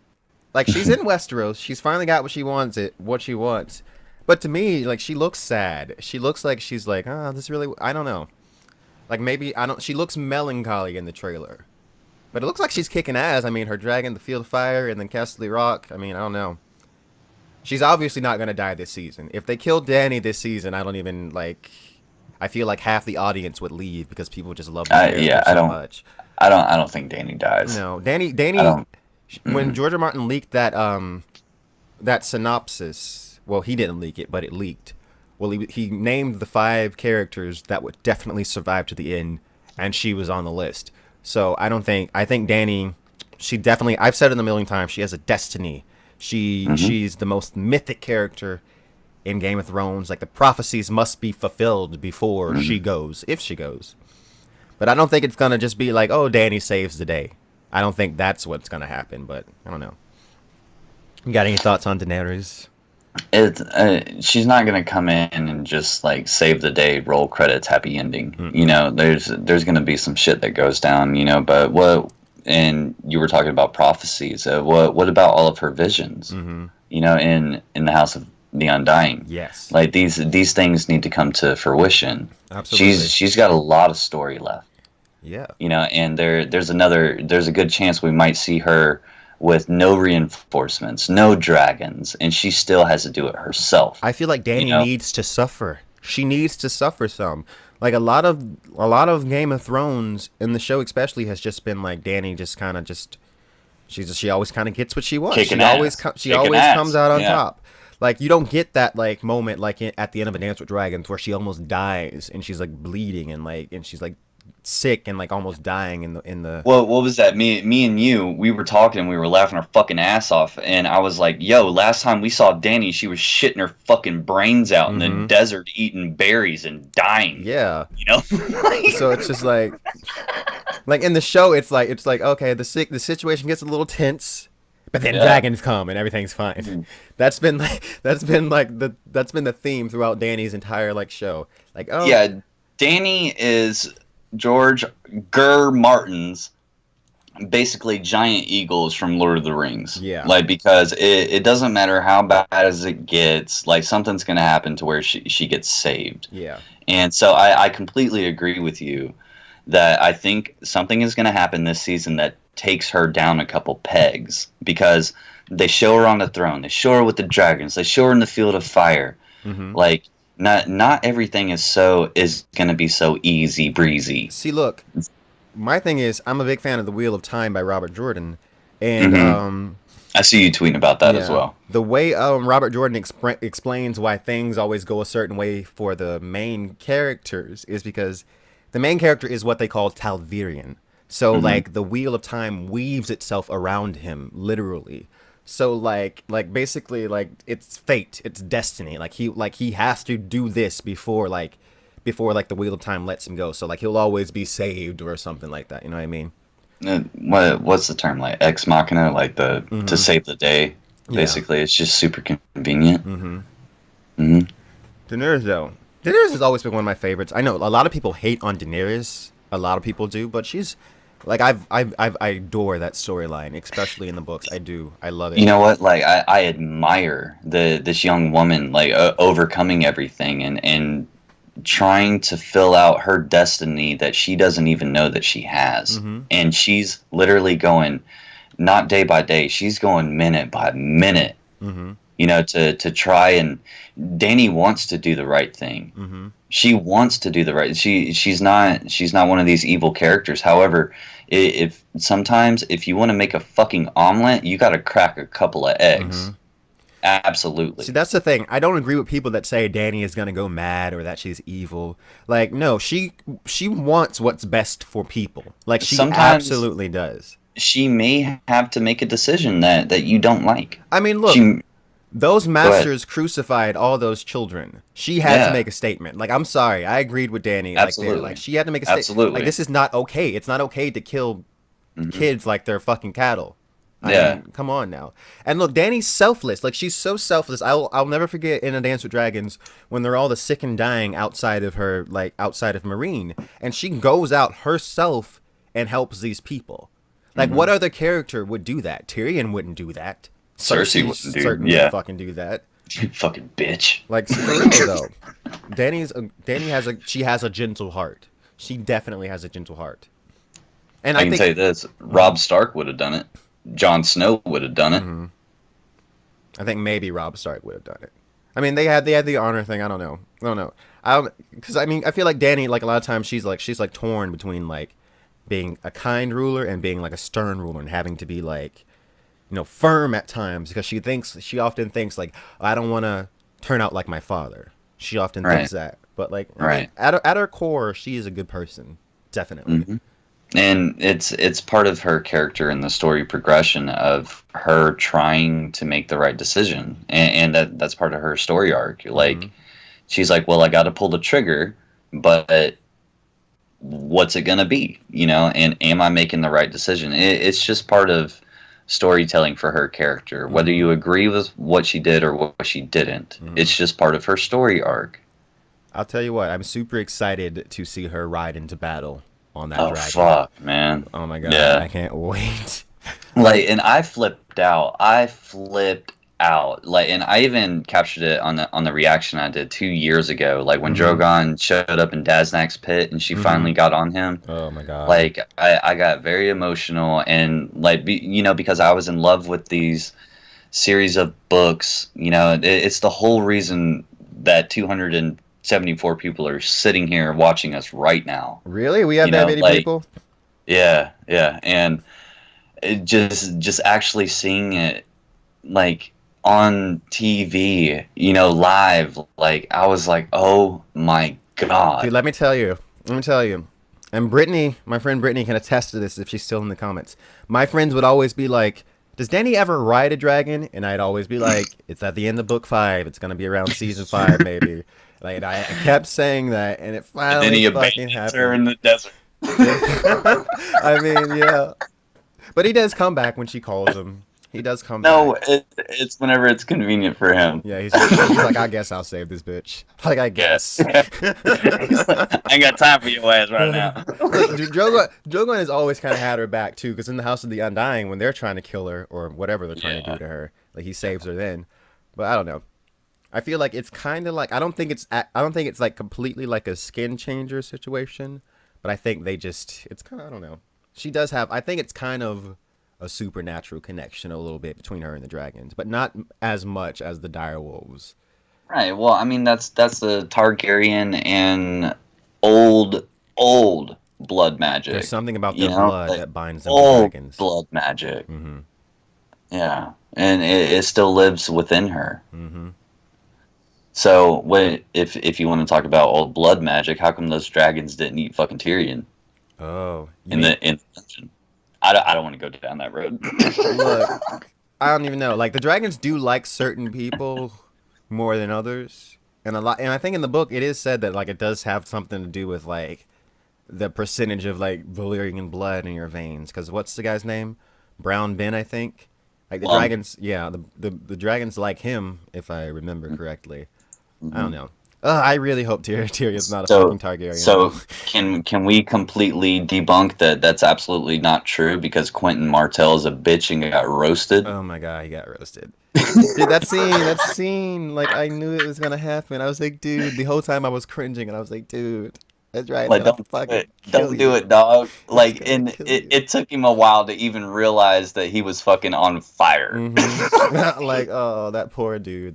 like, she's in Westeros. She's finally got what she wants. But to me, like, she looks sad. She looks like she's like, this really, I don't know. Like, maybe, I don't, she looks melancholy in the trailer. But it looks like she's kicking ass. I mean, her dragon, the Field of Fire, and then Casterly Rock. I mean, I don't know. She's obviously not going to die this season. If they killed Dany this season, I don't even, like, I feel like half the audience would leave because people just love the character Yeah, so much. I don't think Dany dies. No, I Danny, don't. when George R. Martin leaked that synopsis, well, he didn't leak it, but it leaked. Well, he named the 5 characters that would definitely survive to the end, and she was on the list. So I think Dany, she definitely, I've said it a million times, she has a destiny. She's the most mythic character in Game of Thrones. Like the prophecies must be fulfilled before she goes, if she goes. But I don't think it's gonna just be like, oh, Dany saves the day. I don't think that's what's gonna happen. But I don't know. You got any thoughts on Daenerys? She's not gonna come in and just like save the day, roll credits, happy ending. There's gonna be some shit that goes down. But what? And you were talking about prophecies. What about all of her visions? Mm-hmm. In the House of the Undying. Yes. Like these things need to come to fruition. Absolutely. She's got a lot of story left. Yeah. And there's a good chance we might see her with no reinforcements, no dragons, and she still has to do it herself. I feel like Dany needs to suffer. She needs to suffer some. Like a lot of Game of Thrones in the show especially has just been like Dany just kind of just she always kind of gets what she wants. Kicking She always Kicking ass. comes out on Yeah. top. Like you don't get that like moment like at the end of A Dance with Dragons where she almost dies and she's like bleeding and she's like sick and like almost dying in the. Well, what was that? Me and you, we were talking and we were laughing our fucking ass off. And I was like, yo, last time we saw Dany, she was shitting her fucking brains out in the Mm-hmm. desert eating berries and dying. Yeah. You know? So it's just like in the show, it's like okay, the situation gets a little tense, but then Yeah. dragons come and everything's fine. Mhm. That's been the theme throughout Danny's entire like show. Like oh Yeah, Dany is George Ger Martin's basically giant eagles from Lord of the Rings. yeah Like because it doesn't matter how bad as it gets, like something's gonna happen to where she gets saved. yeah And so I completely agree with you that I think something is gonna happen this season that takes her down a couple pegs because they show her on the throne, they show her with the dragons, they show her in the field of fire. mm-hmm. Like not everything is gonna be so easy breezy. See, look, my thing is I'm a big fan of The Wheel of Time by Robert Jordan, and Hmm. I see you tweeting about that as yeah, well. the way Robert Jordan explains why things always go a certain way for the main characters is because the main character is what they call Talvirian. So Hmm. like the wheel of time weaves itself around him literally. So like basically like it's fate, it's destiny. Like he has to do this before the wheel of time lets him go. So like he'll always be saved or something like that. You know what I mean? What's the term, like ex machina, like the to Mm-hmm. save the day? Yeah. Basically, it's just super convenient. Mm-hmm. Hmm. Daenerys though. Daenerys has always been one of my favorites. I know a lot of people hate on Daenerys. A lot of people do, but she's like I adore that storyline, especially in the books. I do. I love it. You know what? Like I admire this young woman like overcoming everything and trying to fill out her destiny that she doesn't even know that she has. Mm-hmm. And she's literally going not day by day, she's going minute by minute, Mm-hmm. to try and Dany wants to do the right thing. Mm-hmm. She wants to do the right. She's not one of these evil characters. However, if sometimes if you want to make a fucking omelet, you got to crack a couple of eggs. Mm-hmm. Absolutely. See, that's the thing. I don't agree with people that say Dany is gonna go mad or that she's evil. Like, no, she wants what's best for people. Like, she Sometimes absolutely does. she may have to make a decision that you don't like. I mean, look, She those Go ahead. masters crucified all those children. She had to Yeah, make a statement. Like, I'm sorry, I agreed with Dany. Like, there, like absolutely, she had to make a statement. Like, absolutely. this is not okay. It's not okay to kill Hmm. kids like they're fucking cattle. I Yeah. mean, come on now. And look, Dany's selfless. Like she's so selfless. I'll never forget in A Dance with Dragons when they're all the sick and dying outside of her, like outside of Marine, and she goes out herself and helps these people. Like Hmm. what other character would do that? Tyrion wouldn't do that. Cersei Cersei wouldn't do. certainly Yeah, fucking do that. fucking bitch. Like for real though, Dany has a gentle heart. She definitely has a gentle heart, and I I can think. tell you this: Mhm, Robb Stark would have done it. Jon Snow would have done it. mhm. I think maybe Robb Stark would have done it. I mean, they had the honor thing. I don't know. I don't know. Because I mean, I feel like Dany, like a lot of times, she's like torn between like being a kind ruler and being like a stern ruler and having to be like, firm at times because she often thinks like I don't want to turn out like my father. She often thinks Right, that, but like I mean, right. at her core, she is a good person, definitely. Hmm. And it's part of her character in the story progression of her trying to make the right decision, and that's part of her story arc. Hmm. Like she's like, well, I got to pull the trigger, but what's it gonna be? And am I making the right decision? It's just part of storytelling for her character. Whether Hmm. you agree with what she did or what she didn't, Hmm. it's just part of her story arc. I'll tell you what, I'm super excited to see her ride into battle on that Oh dragon. fuck, man. Oh my god, Yeah. I can't wait. Like, and I flipped out. I flipped out. Like, and I even captured it on the reaction I did 2 years ago. Like when Hmm. Drogon showed up in Daznak's pit and she Hmm. finally got on him. Oh my god. Like I got very emotional and like because I was in love with these series of books. It's the whole reason that 274 people are sitting here watching us right now. Really? We have that many Like people? yeah, yeah, and it just actually seeing it like on TV, live, like I was like, oh my Dude, god. let me tell you. Let me tell you. And Brittany, my friend Brittany, can attest to this if she's still in the comments. My friends would always be like, "Does Danny ever ride a dragon?" And I'd always be like, "It's at the end of book 5. It's gonna be around season 5, maybe." Like I kept saying that, and it And then finally he fucking abandons her happened. in the desert. I mean, yeah, but he does come back when she calls him. He does come back. No, it's whenever it's convenient for him. Yeah, he's like, I guess I'll save this bitch. Like, I Yeah. guess. He's like, I ain't got time for your ass right now. Look, Drogon has always kind of had her back too, because in the House of the Undying, when they're trying to kill her or whatever they're trying to do to her, like he saves her then. But I don't know. I feel like it's kind of like I don't think it's like completely like a skin changer situation, but I think it's kind of I don't know. She does have I think it's kind of a supernatural connection a little bit between her and the dragons, but not as much as the dire wolves. Right. Well, I mean that's the Targaryen and old blood There's magic. something about You their know, blood like that binds them to old dragons. blood magic. Mm-hmm. Yeah, and it still lives within her. Mm-hmm. So, if you want to talk about old blood magic, how come those dragons didn't eat fucking Tyrion Oh, you in mean the dungeon? I don't want to go down that road. look? I don't even know. Like the dragons do like certain people more than others, and a lot. And I think in the book it is said that like it does have something to do with like the percentage of like Valyrian blood in your veins. Because what's the guy's name? Brown Ben, I think. Like the Well, dragons, yeah, the dragons like him, if I remember correctly. I don't mhm. know. I really hope Tyrion's not a so fucking Targaryen though. so can we completely debunk that that's absolutely not true because Quentin Martell is a bitch and got roasted? Oh my god, he got roasted. Dude, that scene, like I knew it was gonna happen. I was like, dude, the whole time I was cringing, and I was like, dude, that's right, it's Like, gonna don't do fucking it. kill Don't do you. it, dog. It's Like, gonna and kill it, you. it took him a while to even realize that he was fucking on fire. Mm-hmm. Like, oh, that poor dude,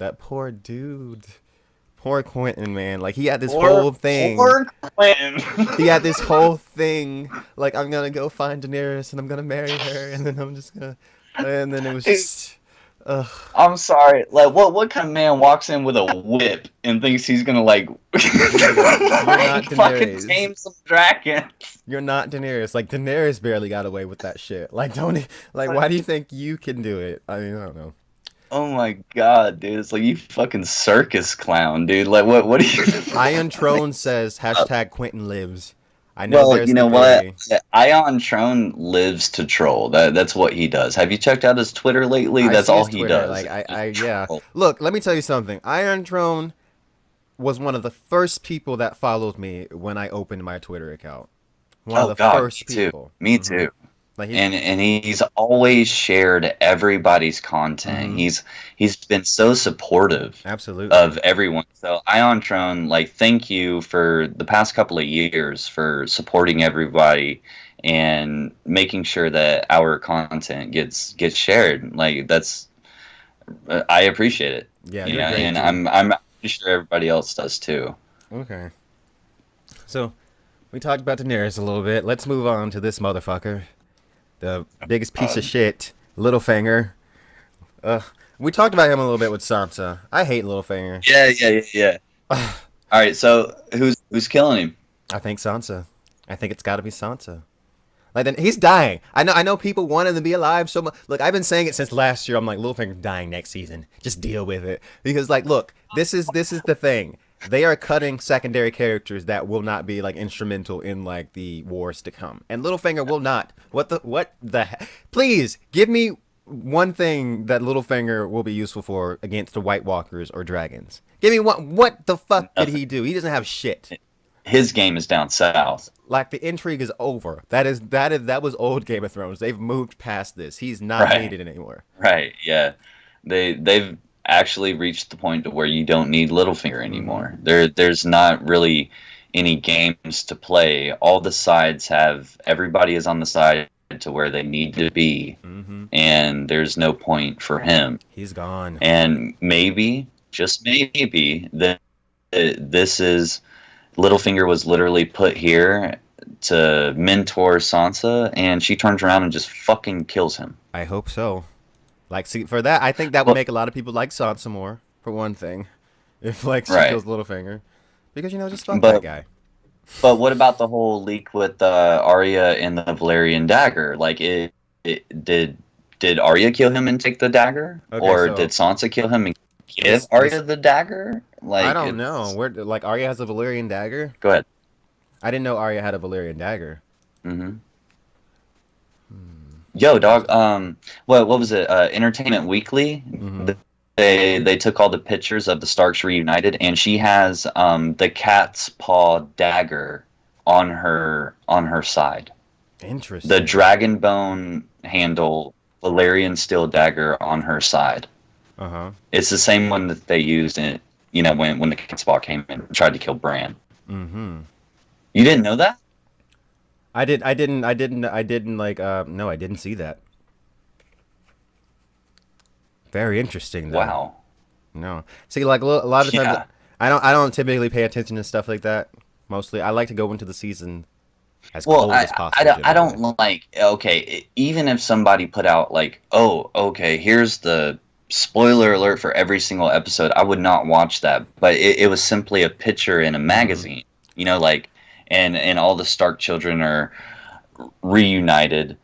poor Quentin, man. Like he had this Poor, whole thing. poor Quentin. He had this whole thing. Like I'm gonna go find Daenerys and I'm gonna marry her, and then I'm just gonna, and then it was Dude, just, ugh. I'm sorry. Like, what kind of man walks in with a whip and thinks he's gonna like, You're like not fucking Daenerys. tame some dragon? You're not Daenerys. Like Daenerys barely got away with that shit. Like don't like why do you think you can do it? I mean I don't know. Oh my god, dude! It's like you fucking circus clown, dude. Like, what are you? Iron Throne says hashtag Quentin lives. I know Well, there's you the know what? theory. Ion Trone lives to troll. That's what he does. Have you checked out his Twitter lately? I That's see all his he Twitter. does. Like Is just yeah. troll. Look, let me tell you something. Iron Throne was one of the first people that followed me when I opened my Twitter account. One of Oh the God, me first too. people. Me too. Like he's. And he's always shared everybody's content. Mm-hmm. He's been so supportive Absolutely. of everyone. So Ion Trone, like, thank you for the past couple of years for supporting everybody and making sure that our content gets shared. Like, that's I appreciate it. Yeah, You you're know, great, and dude. I'm pretty sure everybody else does too. Okay. So we talked about Daenerys a little bit. Let's move on to this motherfucker, the biggest piece of shit, Littlefinger. Uh, we talked about him a little bit with Sansa. I hate Littlefinger. Yeah. All right, so who's killing him? I think Sansa. I think it's got to be Sansa. Like then he's dying. I know people want him to be alive so much. Look, I've been saying it since last year. I'm like Littlefinger's dying next season. Just deal with it because like look, this is the thing. They are cutting secondary characters that will not be like instrumental in like the wars to come. And Littlefinger will not. Please give me one thing that Littlefinger will be useful for against the White Walkers or dragons. Give me one. What the fuck did Nothing. he do? He doesn't have shit. His game is down south. Like the intrigue is over. That was old Game of Thrones. They've moved past this. He's not Right. needed anymore. Right. Yeah. They've actually reached the point to where you don't need Littlefinger Mm-hmm. anymore. There's not really any games to play. All the sides have everybody is on the side to where they need to be, Mm-hmm. and there's no point for him. He's gone. And maybe, just maybe, that this is Littlefinger was literally put here to mentor Sansa, and she turns around and just fucking kills him. I hope so. Like, see, for that, I think that would Well, make a lot of people like Sansa more. For one thing, if like she right. kills Littlefinger, because just fuck that But guy. But what about the whole leak with Arya and the Valerian dagger? Like, did Arya kill him and take the dagger, Okay, or did so Sansa kill him and give this Arya the dagger? I Like, don't know. it's Where like Arya has a Valyrian dagger? go ahead. I didn't know Arya had a Valyrian dagger. Hmm. Yo, dog. Interesting. What was it? Entertainment Weekly. Mm-hmm. They took all the pictures of the Starks reunited, and she has the cat's paw dagger on her side. The Interesting. dragon bone handle Valerian steel dagger on her side. Uh-huh. It's the same one that they used in when the cat's paw came in and tried to kill Bran. Mm-hmm. You didn't know that? I didn't like no, I didn't see that. Very interesting though. Wow. No. See, like a lot of times Yeah. I don't typically pay attention to stuff like that. Mostly I like to go into the season as Well, cold as possible I generally. don't like, okay, even if somebody put out, like, oh, okay, here's the spoiler alert for every single episode, I would not watch that. But it was simply a picture in a Mm-hmm. magazine, like, and all the Stark children are reunited,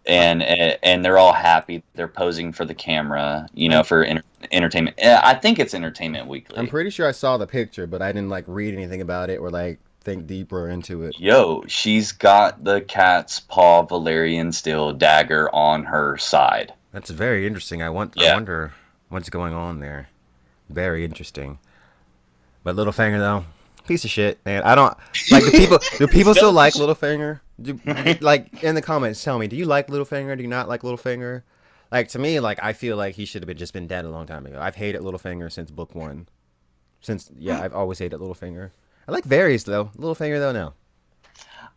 and they're all happy. They're posing for the camera, I'm for entertainment. I think it's Entertainment I'm Weekly. pretty sure I saw the picture, but I didn't like read anything about it or like think deeper into it. Yo, she's got the cat's paw Valerian steel dagger on her side. That's very interesting. I Yeah. wonder what's going on there. Very interesting. But Littlefinger though, piece of shit, man. I don't like the people. Do people still like Selfish. Littlefinger? Like in the comments, tell me. Do you like Littlefinger? Do you not like Littlefinger? Like to me, like I feel like he should have just been dead a long time ago. I've hated Littlefinger since book one. Since yeah, I've always hated Littlefinger. I like Varys though. Littlefinger though, no.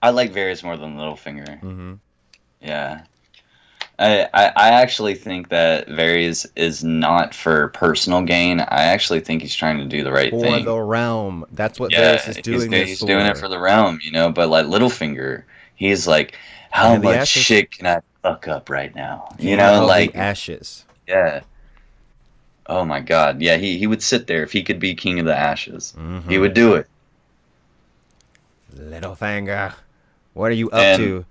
I like Varys more than Littlefinger. Mm-hmm. Yeah. I actually think that Varys is not for personal gain. I actually think he's trying to do the right For thing. the realm, that's what Varys is Yeah, doing this he's doing it for. for the realm, But like Littlefinger, he's like, King how of the much Ashes. shit can I fuck up right now? King of the Like, Ashes. yeah. Oh my God, yeah. He would sit there if he could be King of the Ashes. He Mm-hmm. would do it. Littlefinger, what are you up And to?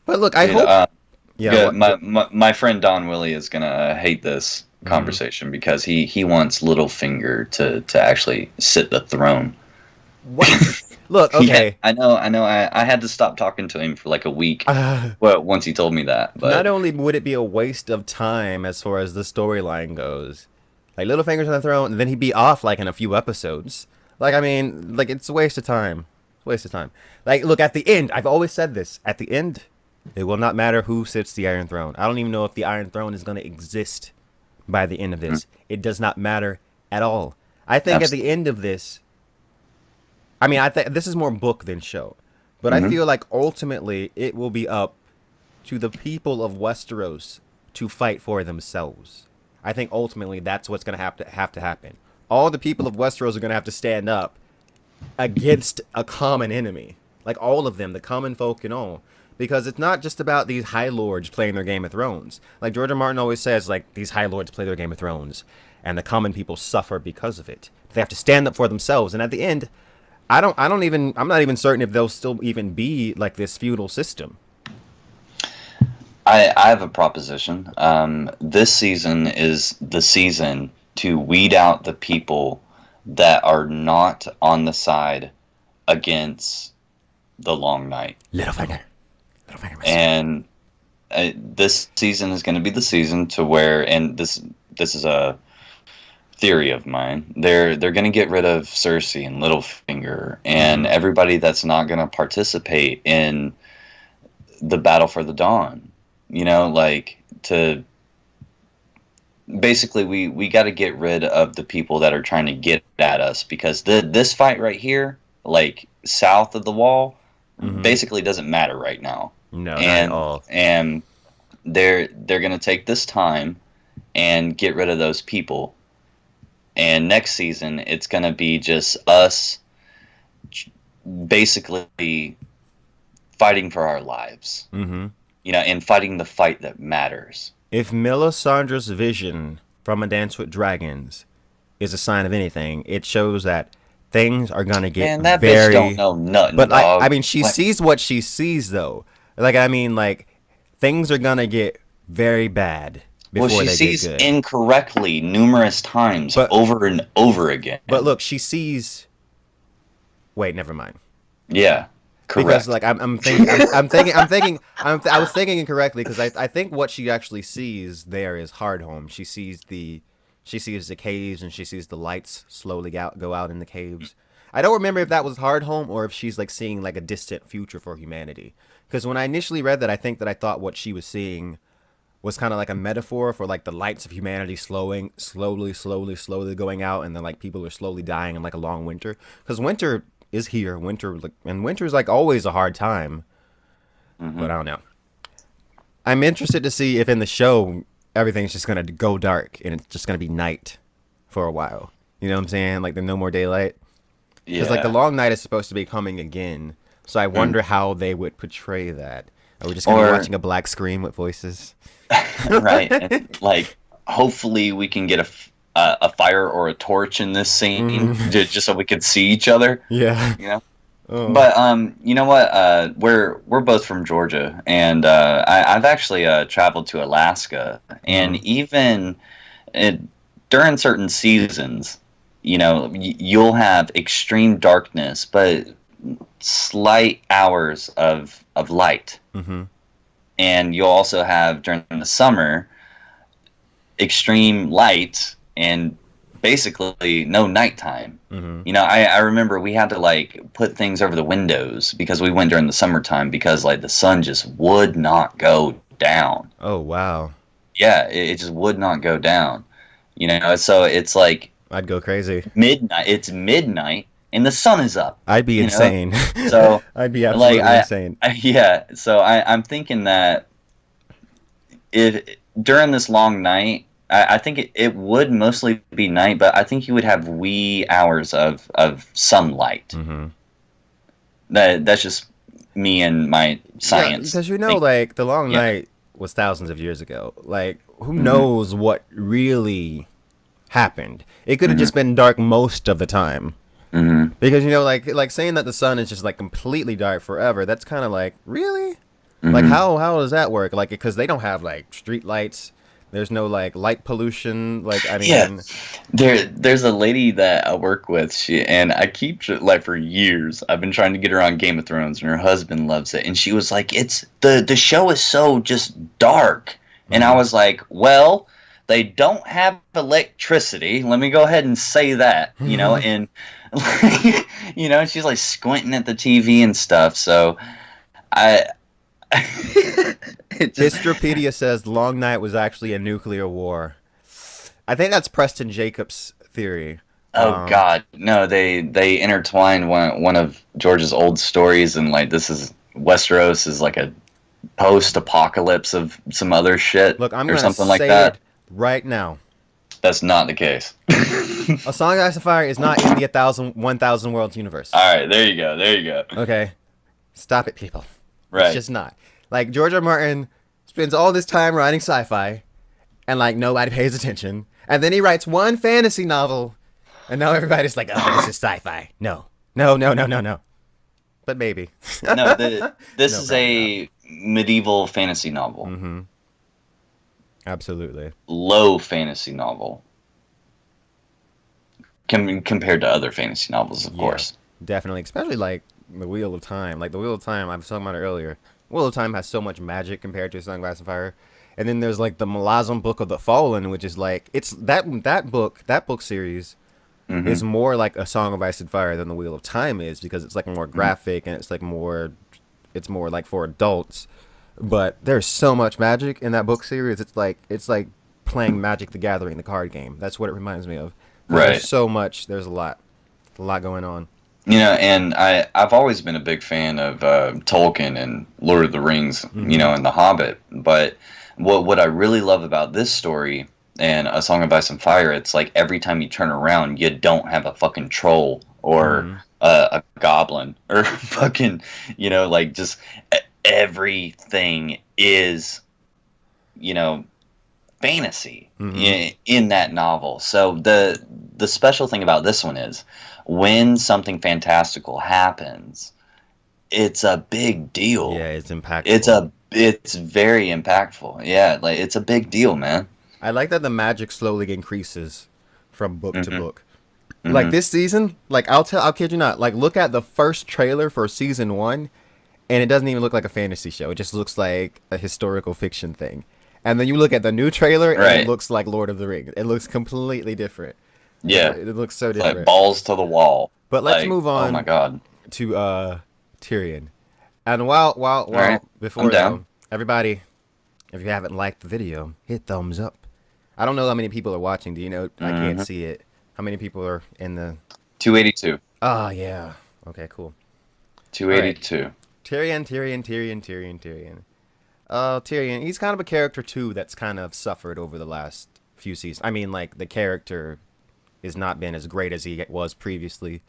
But look, I dude, hope. Yeah. good. What? My friend Don Willie is gonna hate this Mm-hmm. conversation because he wants Littlefinger to actually sit the throne. What? Look. Yeah, Okay. I know. I had to stop talking to him for like a week. Well, once he told me that, Not but only would it be a waste of time as far as the storyline goes, like Littlefinger's on the throne, and then he'd be off like in a few episodes. Like I mean, like it's a waste of time. Waste of time. Like look at the end. I've always said this. At the end, it will not matter who sits the Iron Throne. I don't even know if the Iron Throne is going to exist by the end of mm, this. It does not matter at all. I think at abs- the end of this, I mean, I think this is more book than show, but I mhm. feel like ultimately it will be up to the people of Westeros to fight for themselves. I think ultimately that's what's going to have to happen. All the people of Westeros are going to have to stand up against a common enemy, like all of them, the common folk and all, because it's not just about these high lords playing their Game of Thrones. Like George R. Martin always says, like these high lords play their Game of Thrones, and the common people suffer because of it. They have to stand up for themselves, and at the end, I'm not even certain if they'll still even be like this feudal system. I have a proposition. This season is the season to weed out the people that are not on the side against the Long Night, Littlefinger, Littlefinger, my son. and this season is going to be the season to where, and this is a theory of mine. They're going to get rid of Cersei and Littlefinger and Mm-hmm. everybody that's not going to participate in the battle for the Dawn. Like, to basically, we got to get rid of the people that are trying to get at us, because this fight right here, like south of the wall, Mm-hmm. basically doesn't matter right now. No, not at And all. they're going to take this time and get rid of those people. And next season, it's going to be just us basically fighting for our lives, Mm-hmm. and fighting the fight that matters. If Melisandre's vision from A Dance with Dragons is a sign of anything, it shows that things are gonna get Man, that bitch don't very. know nothing, But I dog. mean, she Like, sees what she sees though. Like I mean, like things are gonna get very bad well, before she they get sees good. incorrectly numerous times But over and over but again. look, she sees. Wait, never mind. Yeah, Because correct. like I was thinking incorrectly because I think what she actually sees there is Hardhome. She sees the caves and she sees the lights slowly go out in the caves. I don't remember if that was Hardhome or if she's like seeing like a distant future for humanity. Because when I initially read that, I thought what she was seeing was kind of like a metaphor for like the lights of humanity slowly going out, and then like people are slowly dying in like a long winter. Because winter is here, winter like, and winter's like always a hard time. Hmm. But I don't know. I'm interested to see if in the show everything's just gonna go dark and it's just gonna be night for a while. You know what I'm saying? Like there's no more daylight. Because like the Yeah. long night is supposed to be coming again. So I Mm. wonder how they would portray that. Are we just gonna be Or watching a black screen with voices? right, and like hopefully we can get a fire or a torch in this scene Hmm. just so we can see each other. Yeah. You know. Oh. But you know what? We're both from Georgia, and I've actually traveled to Alaska, and Hmm. even it, during certain seasons, you'll have extreme darkness, but slight hours of light, Hmm. and you'll also have during the summer extreme light and basically no nighttime. Hmm. I remember we had to like put things over the windows because we went during the summertime because like the sun just would not go down. Oh wow. Yeah, it just would not go down. So it's like I'd go crazy. midnight. It's midnight and the sun is up. I'd be You know, insane. so I'd be like absolutely insane. yeah. So I'm thinking that if during this long night, I think it would mostly be night, but I think you would have wee hours of sunlight. Hmm. That's just me and my Yeah, science because thing. like the long Yeah. night was thousands of years ago. Like who Hmm. knows what really happened? It could have Hmm. just been dark most of the time. Hmm. Because like saying that the sun is just like completely dark forever. That's kind of like really. Like Hmm. how does that work? Like because they don't have like street lights. There's no like light pollution. Like I Yeah. mean, There's a lady that I work with. And I keep like for years. I've been trying to get her on Game of Thrones, and her husband loves it. And she was like, "It's the show is so just dark," and I hmm. was like, "Well, they don't have electricity. Let me go ahead and say that, and like, and she's like squinting at the TV and stuff. So I, it just Histropedia says the Long Night was actually a nuclear war. I think that's Preston Jacobs' theory. Oh Um, God, no! They intertwined one of George's old stories, and like this is Westeros is like a post-apocalypse of some other shit Look, I'm or gonna something like say that. it right now. That's not the case. A Song of Ice and Fire is not in the 1,000 Worlds universe. All right, there you go, there you go. Okay, stop it, people. It's Right. just not. Like George R. R. Martin spends all this time writing sci-fi, and like nobody pays attention, and then he writes one fantasy novel, and now everybody's like, "Oh, this is sci-fi." No, no, no, no, no, no. But maybe. No, this No, is probably not. a medieval fantasy novel, Mm-hmm. Absolutely. low fantasy novel, compared to other fantasy novels, of Yeah, course. definitely. Especially like the Wheel of Time. Like the Wheel of Time, I was talking about it earlier. Wheel of Time has so much magic compared to Song of Ice and Fire. And then there's like the Malazan Book of the Fallen, which is like it's that book series Mm-hmm. is more like a Song of Ice and Fire than the Wheel of Time is because it's like more Mm-hmm. graphic and it's more like for adults. But there's so much magic in that book series. It's like playing Magic the Gathering, the card game. That's what it reminds me of. Because there's Right. so much. There's a lot going on. And I've always been a big fan of Tolkien and Lord of the Rings, Mm-hmm. and The Hobbit. But what I really love about this story and A Song of Ice and Fire, it's like every time you turn around, you don't have a fucking troll or Mm-hmm. a goblin or fucking, like just everything is, you know, fantasy Mm-hmm. in that novel. So the special thing about this one is when something fantastical happens, it's a big deal. Yeah, it's impactful. It's very impactful. Yeah, like it's a big deal, man. I like that the magic slowly increases from book to Hmm. book. Like Hmm. this season, like I'll kid you not. Like look at the first trailer for season 1, and it doesn't even look like a fantasy show. It just looks like a historical fiction thing. And then you look at the new trailer, and it Right. looks like Lord of the Rings. It looks completely different. Yeah. It looks so It's like different. balls to the wall. But let's Like, move oh my on god. to Tyrion. And while All right. I'm before down. though, everybody, if you haven't liked the video, hit thumbs up. I don't know how many people are watching. Do you know? I can't Hmm. see it. How many people are in the? 282. Oh yeah. Okay, cool. All right. 282. Tyrion. Tyrion. He's kind of a character too that's kind of suffered over the last few seasons. I mean, like the character has not been as great as he was previously.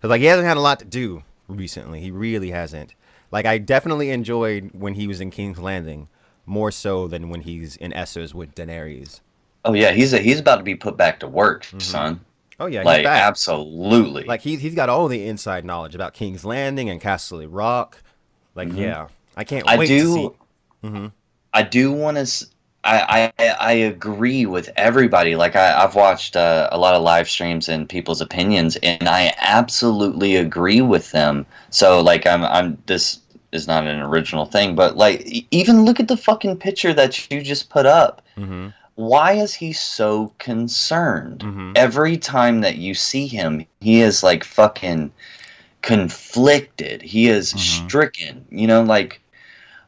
Cause like he hasn't had a lot to do recently. He really hasn't. Like I definitely enjoyed when he was in King's Landing more so than when he's in Essos with Daenerys. Oh yeah, he's about to be put back to work, Hmm. son. Oh yeah, he's Like back. absolutely. Like he's got all the inside knowledge about King's Landing and Castle Rock. Like Hmm. yeah, I can't I wait to see. do Hmm. I do want to. I agree with everybody. Like I've watched a lot of live streams and people's opinions, and I absolutely agree with them. So like I'm this is not an original thing, but like even look at the fucking picture that you just put up. Hmm. Why is he so concerned? Hmm. Every time that you see him, he is like fucking conflicted. He is Hmm. stricken. Like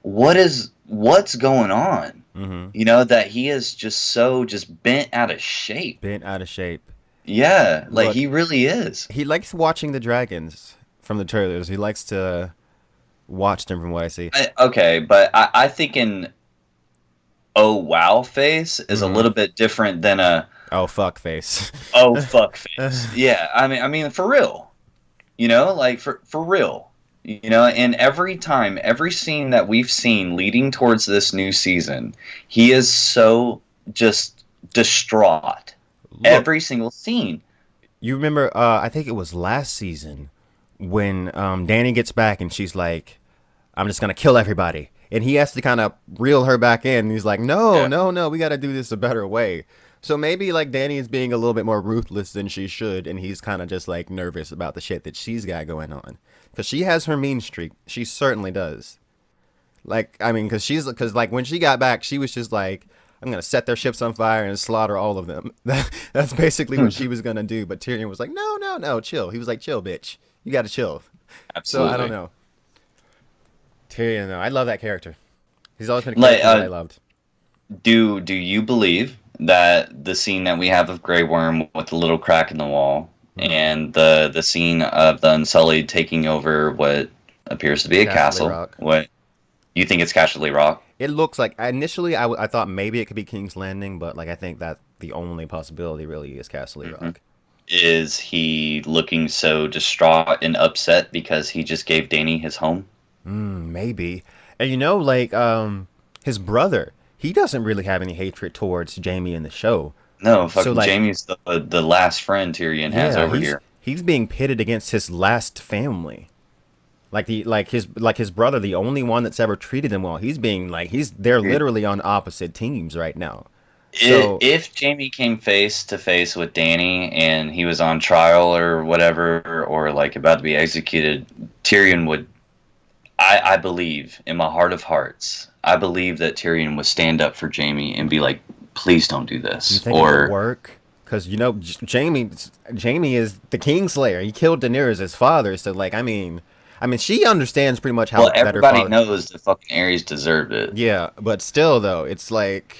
what's going on? Hmm. That he is just so just bent out of shape. Bent out of shape. Yeah, like Look, he really is. he likes watching the dragons from the trailers. He likes to watch them from what I see. Okay, but I think an oh wow face is a Hmm. little bit different than a Oh fuck face. oh fuck face. Yeah, I mean for real. Like for real. And every time, every scene that we've seen leading towards this new season, he is so just distraught. Look, Every single scene. you remember? I think it was last season when Danny gets back and she's like, "I'm just gonna kill everybody," and he has to kind of reel her back in. And he's like, "No, Yeah. no, no, we got to do this a better way." So maybe like Danny is being a little bit more ruthless than she should, and he's kind of just like nervous about the shit that she's got going on because she has her mean streak. She certainly does. Like, I mean, because like when she got back, she was just like, I'm gonna set their ships on fire and slaughter all of them. That's basically what she was gonna do. But Tyrion was like, no, no, no, chill. He was like, chill, bitch. You gotta chill. So I don't Absolutely. know. Tyrion, though, I love that character. He's always been a Like, character that I loved. do you believe that the scene that we have of Grey Worm with the little crack in the wall, Hmm. and the scene of the Unsullied taking over what appears to be a Casterly castle, Rock. what you think it's Casterly Rock, It looks like initially I thought maybe it could be King's Landing, but like I think that the only possibility really is Casterly hmm Rock. is he looking so distraught and upset because he just gave Danny his home? Maybe. And like his brother, he doesn't really have any hatred towards Jamie in the show. No, So fucking like Jamie's the last friend Tyrion has yeah, over he's here. he's being pitted against his last family. Like his brother, the only one that's ever treated him well. He's being like they're literally on opposite teams right now. So If Jamie came face to face with Danny and he was on trial or whatever, or like about to be executed, Tyrion would. I believe in my heart of hearts, I believe that Tyrion would stand up for Jamie and be like, "Please don't do do you this." think it would Or work? Because Jamie is the Kingslayer. He killed Daenerys' father. So like I mean she understands pretty much well, how that her everybody father. knows that fucking Ares deserved it. Yeah, but still though, it's like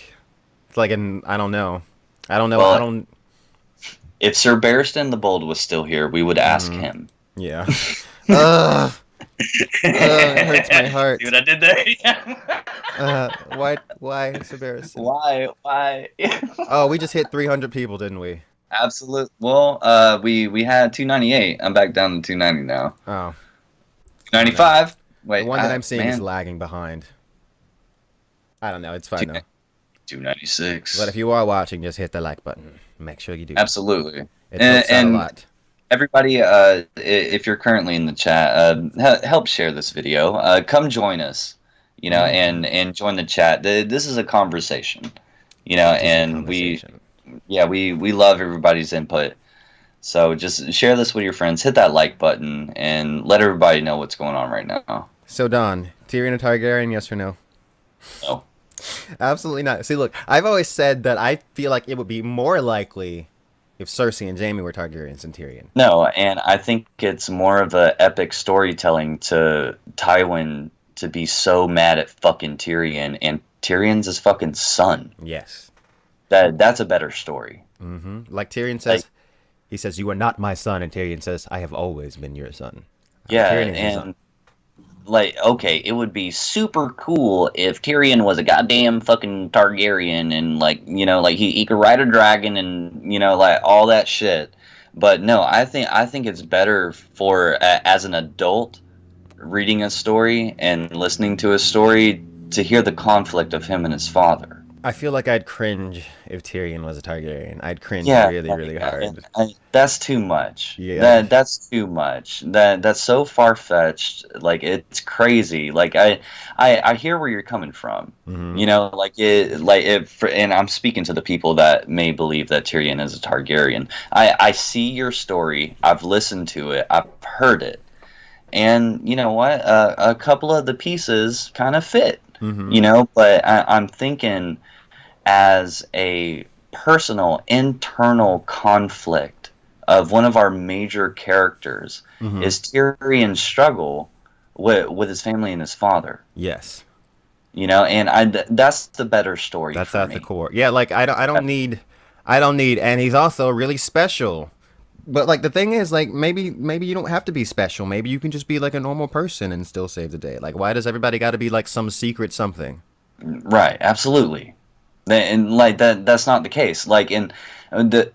an I don't know. I don't know. I Well, don't. if Sir Barristan the Bold was still here, we would ask Mm, him. yeah. Ugh. It hurts my See heart. what I did there? Why is embarrassing? Why? Why? Oh, we just hit 300 people, didn't we? Absolute. Well, we had 298. I'm back down to 290 now. Oh, I don't know. 95. The Wait, one that I'm seeing is man, lagging behind. I don't know. It's fine though. 296. But if you are watching, just hit the like button. Make sure you do. Absolutely. It helps out a And lot. everybody, if you're currently in the chat, help share this video. Come join us, Mhm. and join the chat. This is a conversation, It is a and conversation. we love everybody's input. So just share this with your friends, hit that like button, and let everybody know what's going on right now. So Don, Tyrion a Targaryen, yes or no? No, Absolutely not. See, look, I've always said that I feel like it would be more likely if Cersei and Jaime were Targaryens than Tyrion. no, and I think it's more of a epic storytelling to Tywin to be so mad at fucking Tyrion, and Tyrion's his fucking son. Yes. That's a better story. Like Tyrion Like, says, he says, "You are not my son," and Tyrion says, "I have always been your son." yeah, Tyrion is his son. and like, okay, it would be super cool if Tyrion was a goddamn fucking Targaryen, and like, like he could ride a dragon, and like all that shit. But no, I think it's better for as an adult reading a story and listening to a story to hear the conflict of him and his father. I feel like I'd cringe if Tyrion was a Targaryen. I'd cringe Yeah, really, really hard. that's too much. Yeah, That's too much. That's so far fetched. Like it's crazy. Like I hear where you're coming from. And I'm speaking to the people that may believe that Tyrion is a Targaryen. I see your story. I've listened to it. I've heard it. And you know what? A couple of the pieces kind of fit. But I'm thinking as a personal internal conflict of one of our major characters is Tyrion's struggle with his family and his father. yes. And that's the better story That's for at the me. core. Yeah, like I don't need, and he's also really special. But like the thing is, like maybe you don't have to be special. Maybe you can just be like a normal person and still save the day. Like why does everybody got to be like some secret something? Right, absolutely. And like that's not the case. Like in the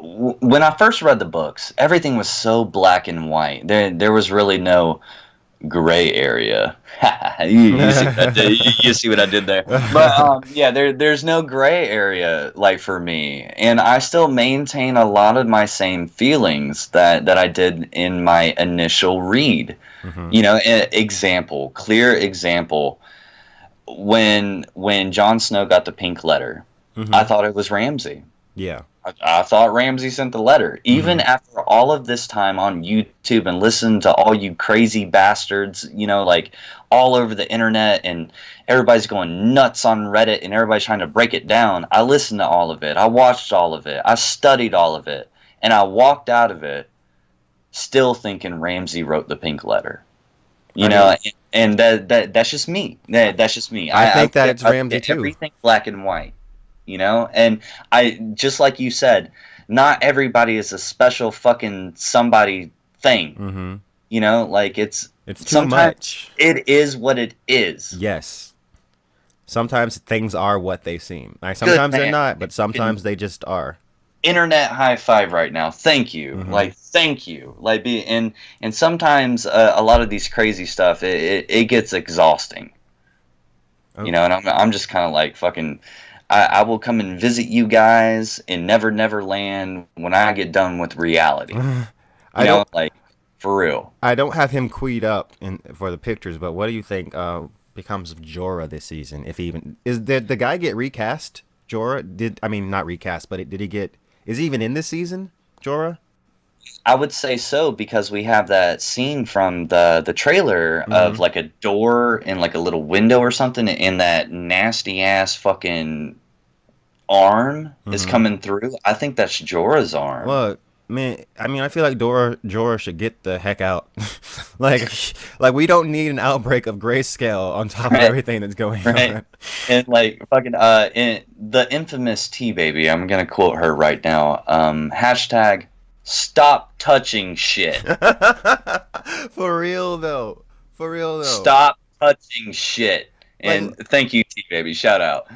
when I first read the books, everything was so black and white. There was really no gray area. You see what I did? You see what I did there? But yeah, there's no gray area like for me, and I still maintain a lot of my same feelings that I did in my initial read. Clear example. When Jon Snow got the pink letter, I thought it was Ramsay. Yeah. I thought Ramsey sent the letter. Even after all of this time on YouTube and listened to all you crazy bastards, like all over the internet, and everybody's going nuts on Reddit and everybody's trying to break it down, I listened to all of it. I watched all of it. I studied all of it. And I walked out of it still thinking Ramsey wrote the pink letter. I mean, And that's just me. That's just me. I I think that look it's at, I look Ramsey at too. everything black and white. And I just like you said, not everybody is a special fucking somebody thing. Like it's It's too sometimes much. it is what it is. Yes. Sometimes things are what they seem. Like Good sometimes they're man. not, but Fucking sometimes they just are. internet high five right now. Thank you. Like thank you. Like and sometimes a lot of these crazy stuff it gets exhausting. Oh. And I'm just kind of like fucking. I will come and visit you guys in Never Never Land when I get done with reality. I don't Like for real. I don't have him queued up for the pictures, but what do you think becomes of Jorah this season? If he even did the guy get recast? Jorah did I mean not recast, but did he get? Is he even in this season? Jorah? I would say so because we have that scene from the trailer of like a door and like a little window or something, and that nasty ass fucking arm is coming through. I think that's Jorah's arm. Well, man, I mean, I feel like Jorah should get the heck out. like, like we don't need an outbreak of grayscale on top of Right, everything that's going right. on. And like fucking the infamous T baby, I'm gonna quote her right now. Hashtag stop touching shit. For real though. For real though. Stop touching shit. Like And thank you, T baby. Shout out.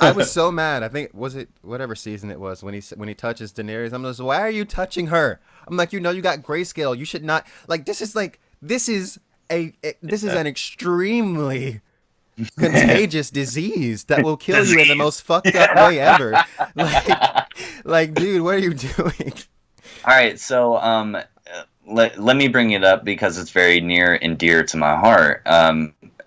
I was so mad. I think was it whatever season it was when he touches Daenerys. I'm just, why are you touching her? I'm like, you got grayscale. You should not like. This is like this is this is an extremely contagious disease that will kill you in the Disease. most fucked up way ever. Like, dude, what are you doing? All right, so let me bring it up because it's very near and dear to my heart.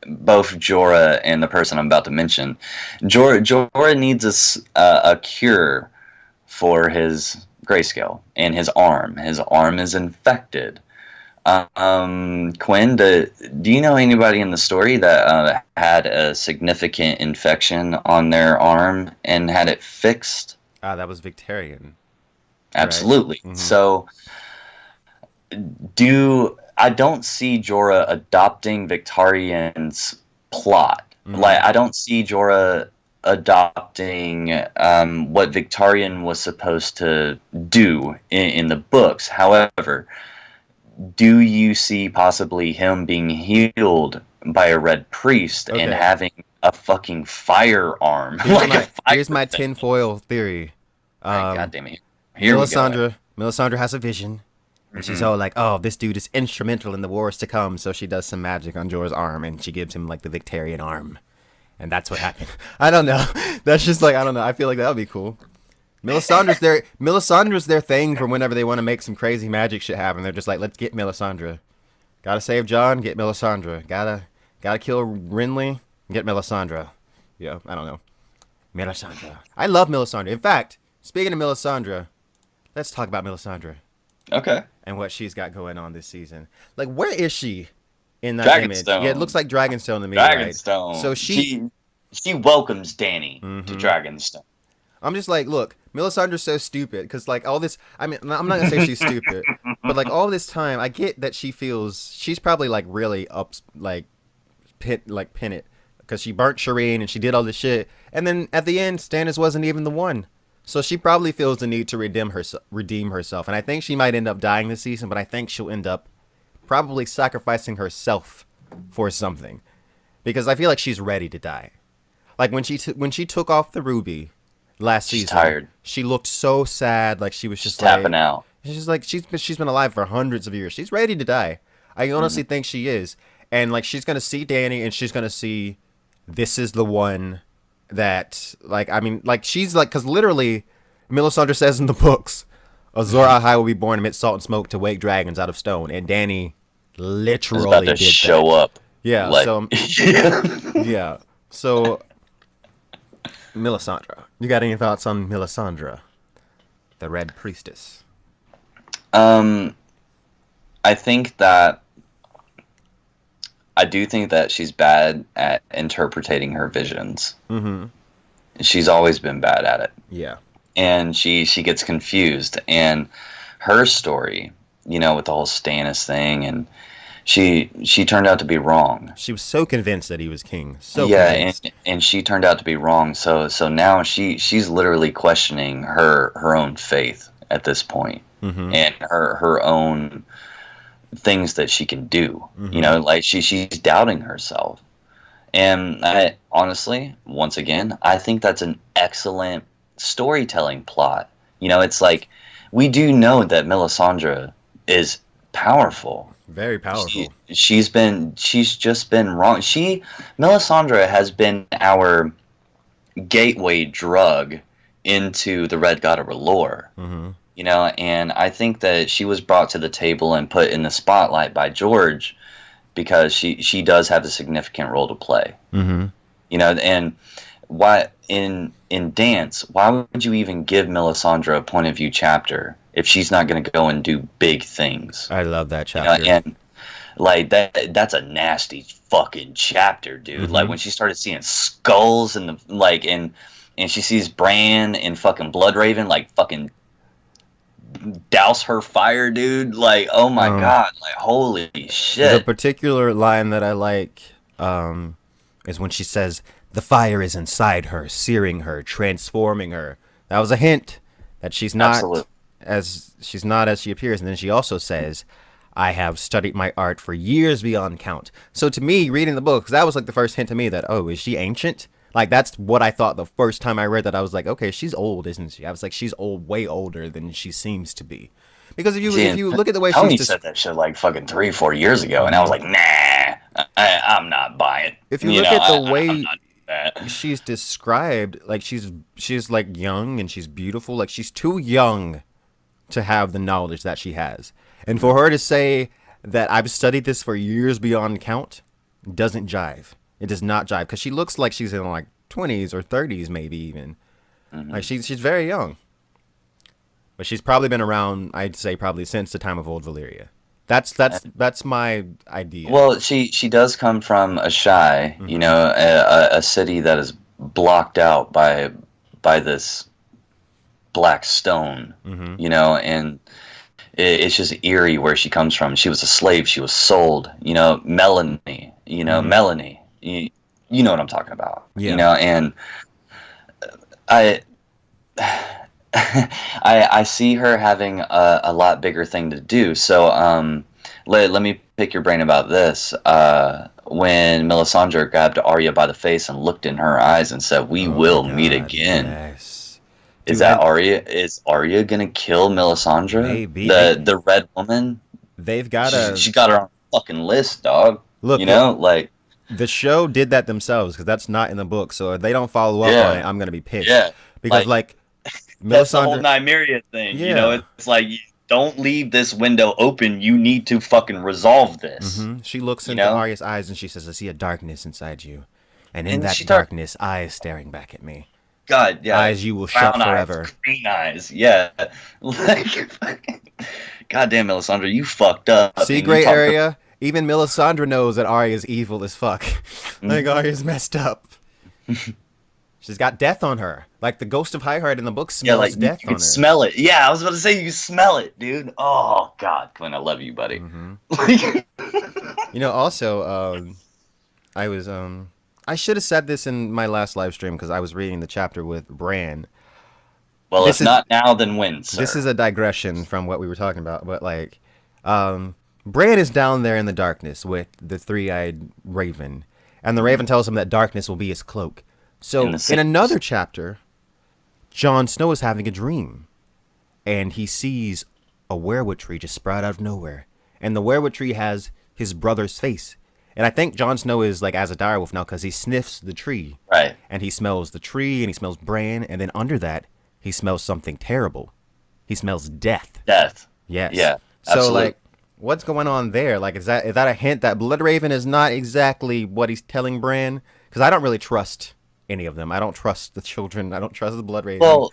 Both Jorah and the person I'm about to mention. Jorah needs a cure for his grayscale and his arm. His arm is infected. Quinn, do you know anybody in the story that had a significant infection on their arm and had it fixed? Ah, that was Victorian, right? Absolutely. Mm-hmm. So, I don't see Jorah adopting Victarion's plot. Mm-hmm. Like, I don't see Jorah adopting what Victarion was supposed to do in the books. However, do you see possibly him being healed by a red priest and Okay. having a fucking firearm, Here's like a my here's fire my thing? tinfoil theory. All right, Um, goddamn it, here we go. Melisandre has a vision, and she's Hmm. all like, "Oh, this dude is instrumental in the wars to come." So she does some magic on Jorah's arm, and she gives him like the Victorian arm, and that's what happened. I don't know. That's just like I don't know. I feel like that would be cool. Melisandre's their thing for whenever they want to make some crazy magic shit happen. They're just like, let's get Melisandre. Gotta save John, get Melisandre. Gotta kill Renly, get Melisandre. Yeah, I don't know. Melisandre. I love Melisandre. In fact, speaking of Melisandre, let's talk about Melisandre Okay. and what she's got going on this season. Like, where is she in that image? Yeah, it looks Dragonstone. like Dragonstone to me, right? So Dragonstone. She welcomes Danny to mm-hmm. Dragonstone. I'm just like, look, Melisandre's so stupid because like all this. I mean, I'm not gonna say she's stupid, but like all this time, I get that she feels she's probably like really up, pin it because she burnt Shireen and she did all this shit, and then at the end, Stannis wasn't even the one. So she probably feels the need to redeem herself, and I think she might end up dying this season. But I think she'll end up probably sacrificing herself for something because I feel like she's ready to die. Like when she took off the ruby last She's season, tired. she looked so sad. Like she was She's just like tapping out. she's been alive for hundreds of years. She's ready to die. I Hmm. honestly think she is, and like she's gonna see Danny, and she's gonna see this is the one that like I mean like she's like because literally Melisandre says in the books, Azor Ahai will be born amidst salt and smoke to wake dragons out of stone, and Danny Is about literally to did that. show up. Yeah. Like, So yeah. So Melisandre, you got any thoughts on Melisandre, the Red Priestess? um, I think that I do think that she's bad at interpreting her visions. Mm-hmm. She's always been bad at it, Yeah. and she gets confused. And her story, with the whole Stannis thing, and she turned out to be wrong. She was so convinced that he was king. So Yeah, convinced. and she turned out to be wrong. So now she's literally questioning her own faith at this point, Mm-hmm. and her own things that she can do. Mm-hmm. Like she's doubting herself. And I honestly, once again, I think that's an excellent storytelling plot. It's like we do know that Melisandre is powerful. Very powerful. She's just been wrong. Melisandre has been our gateway drug into the Red God of lore. Mm-hmm. And I think that she was brought to the table and put in the spotlight by George because she does have a significant role to play. Mm-hmm. And why in dance, why would you even give Melisandre a point of view chapter if she's not going to go and do big things? I love that chapter. And like that's a nasty fucking chapter, dude. Mm-hmm. Like when she started seeing skulls and and she sees Bran and fucking Bloodraven like fucking douse her fire, dude. Like, oh my god, like holy The shit. particular line that I like is when she says, "The fire is inside her, searing her, transforming her." That was a hint that Absolutely. she's not as she appears. And then she also says, "I have studied my art for years beyond count." So to me, reading the book, 'cause that was like the first hint to me that, oh, is she ancient? Like that's what I thought the first time I read that. I was like, okay, she's old, isn't she? I was like, she's old, way older than she seems to be. Because if you See, if and you look at the way she's Tony said that shit like fucking 3-4 years ago, and I was Mhm. like, nah, I'm not buying. if you You look know, at the I'm way not doing that. she's described, like she's like young and she's beautiful, like she's too young to have the knowledge that she has. And for her to say that I've studied this for years beyond count doesn't jive. It does not jive because she looks like she's in like 20s or 30s, maybe even. Like Hmm. she's very young, but she's probably been around. I'd say probably since the time of Old Valyria. That's my idea. Well, she does come from a shy, you Mm-hmm. know, a city that is blocked out by this black stone, Mm-hmm. you know, and it's just eerie where she comes from. She was a slave. She was sold. You know, Melanie. You know, Mm-hmm. Melanie. You know what I'm talking about. You Yeah. know, and I I see her having a lot bigger thing to do. So let me pick your brain about this. When Melisandre grabbed Arya by the face and looked in her eyes and said, "We Oh my will meet God. again." Yes. Is Dude, that Arya? Is Arya gonna kill Melisandre? maybe The red woman? they've got She to she got her on the fucking list, dog. look. You know, like The show did that themselves because that's not in the book. So if they don't follow up on it, yeah, I'm gonna be pissed yeah. because Like like that's the whole Melisandre, Nymeria thing. You know, yeah, it's like you don't leave this window open. You need to fucking resolve this. she looks You into know, Arya's eyes and she says, "I see a darkness inside you, and in and she that started. darkness, eyes staring back at me, God, yeah, eyes you will shut brown eyes, forever." green eyes, yeah. Like fucking, goddamn, Melisandre, you fucked up, See, and you gray talked. area. Even Melisandre knows that Arya is evil as fuck. Like Mhm. Arya's messed up. She's got death on her. Like the ghost of Highheart in the book Yeah, smells like you death could on her. smell it. Yeah, I was about to say you smell it, dude. Oh God, Clint, I love you, buddy. Like, Also, I was I should have said this in my last live stream because I was reading the chapter with Bran. well, This if is not now, then when, this is sir? a digression from what we were talking about, but like, Bran is down there in the darkness with the three-eyed Raven, and the Mhm. Raven tells him that darkness will be his cloak. In So the in another cities. chapter, Jon Snow is having a dream, and he sees a werewood tree just sprout out of nowhere, and the werewood tree has his brother's face. And I think Jon Snow is like as a direwolf now because he sniffs the tree, Right. and he smells the tree, and he smells Bran, and then under that he smells something terrible. He smells death. Death. Yes. Yeah, So absolutely. like, what's going on there? Like, is that a hint that Bloodraven is not exactly what he's telling Bran? Because I don't really trust any of them. I don't trust the children. I don't trust the Bloodraven. Well,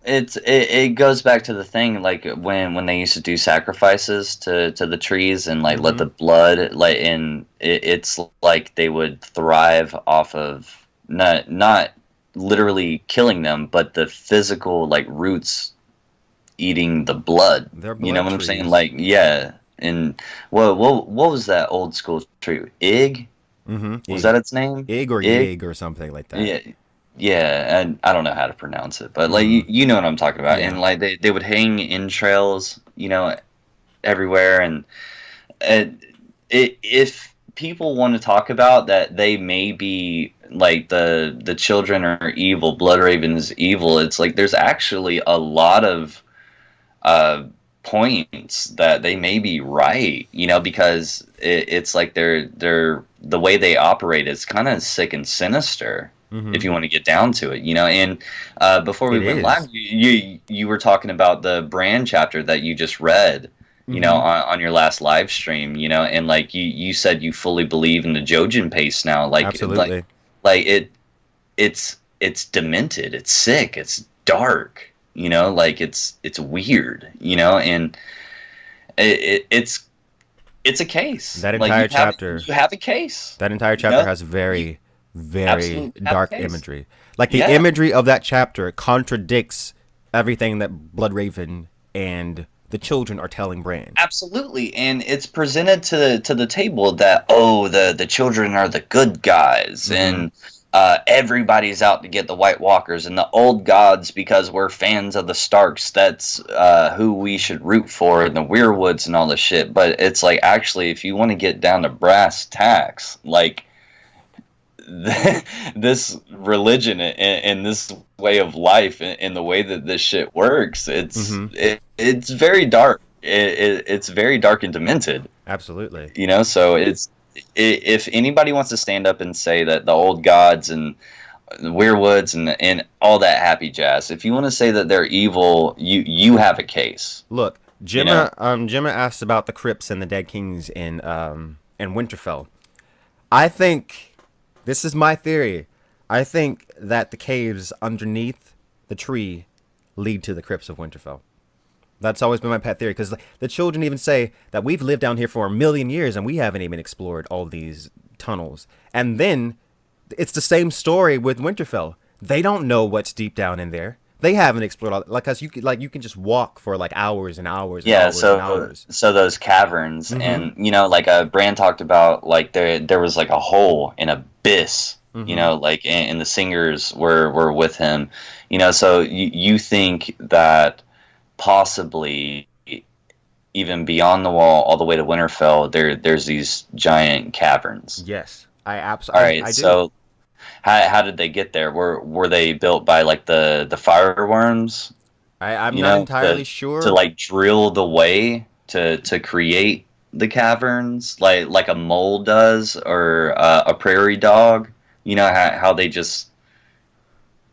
it goes back to the thing like when they used to do sacrifices to the trees and like let Mm-hmm. the blood like in it's like they would thrive off of not literally killing them, but the physical like roots eating the blood. They're You know blood what I'm saying? trees. Like yeah. And what was that old school tree? Ig? Mm-hmm. Was Ig, that its name? Ig or Ig? Yig or something like that. Yeah, yeah, and I don't know how to pronounce it, but like Mm-hmm. you know what I'm talking about. Yeah. And like they would hang entrails, you know, everywhere. And if people want to talk about that, they may be like the children are evil, Bloodraven is evil. It's like there's actually a lot of uh, points that they may be right, you know, because it's like they're the way they operate is kind of sick and sinister. Mm-hmm. If you want to get down to it, you know, and before we It went live, is. you were talking about the brand chapter that you just read, you know, Mm-hmm. on your last live stream, you know, and like you said you fully believe in the Jojen pace now, Absolutely. like it's demented, it's sick, it's dark, you know, like it's weird, you know, and it's a case. That Like entire chapter. you have a case, That entire you chapter know, has you very, very absolutely have a dark case. imagery. Like the Yeah, imagery of that chapter contradicts everything that Bloodraven and the children are telling Bran. absolutely, and it's presented to the table that oh the children are the good guys Mm-hmm. and everybody's out to get the White Walkers and the old gods because we're fans of the Starks. That's who we should root for and the Weirwoods and all this shit. But it's like actually, if you want to get down to brass tacks, like this religion and this way of life and the way that this shit works, Mm-hmm. it's very dark. it's very dark and demented. Absolutely. So if anybody wants to stand up and say that the old gods and the weirwoods and all that happy jazz, if you want to say that they're evil, you have a case. Look, You know, Gemma asked about the crypts and the dead kings in Winterfell. I think this is my theory. I think that the caves underneath the tree lead to the crypts of Winterfell. That's always been my pet theory because the children even say that we've lived down here for a million years and we haven't even explored all these tunnels. And then it's the same story with Winterfell. They don't know what's deep down in there. They haven't explored all like cause you can just walk for like hours and hours and yeah. hours and So hours. so those caverns, Mm-hmm. and like Bran talked about, like there was like a hole, an abyss. Mm-hmm. Like and the singers were with him. So you think that possibly even beyond the wall, all the way to Winterfell, there's these giant caverns. Yes, All right, I do. so how did they get there? Were they built by like the fireworms? I'm not entirely To sure. like drill the way to create the caverns, like a mole does, or a prairie dog. How they just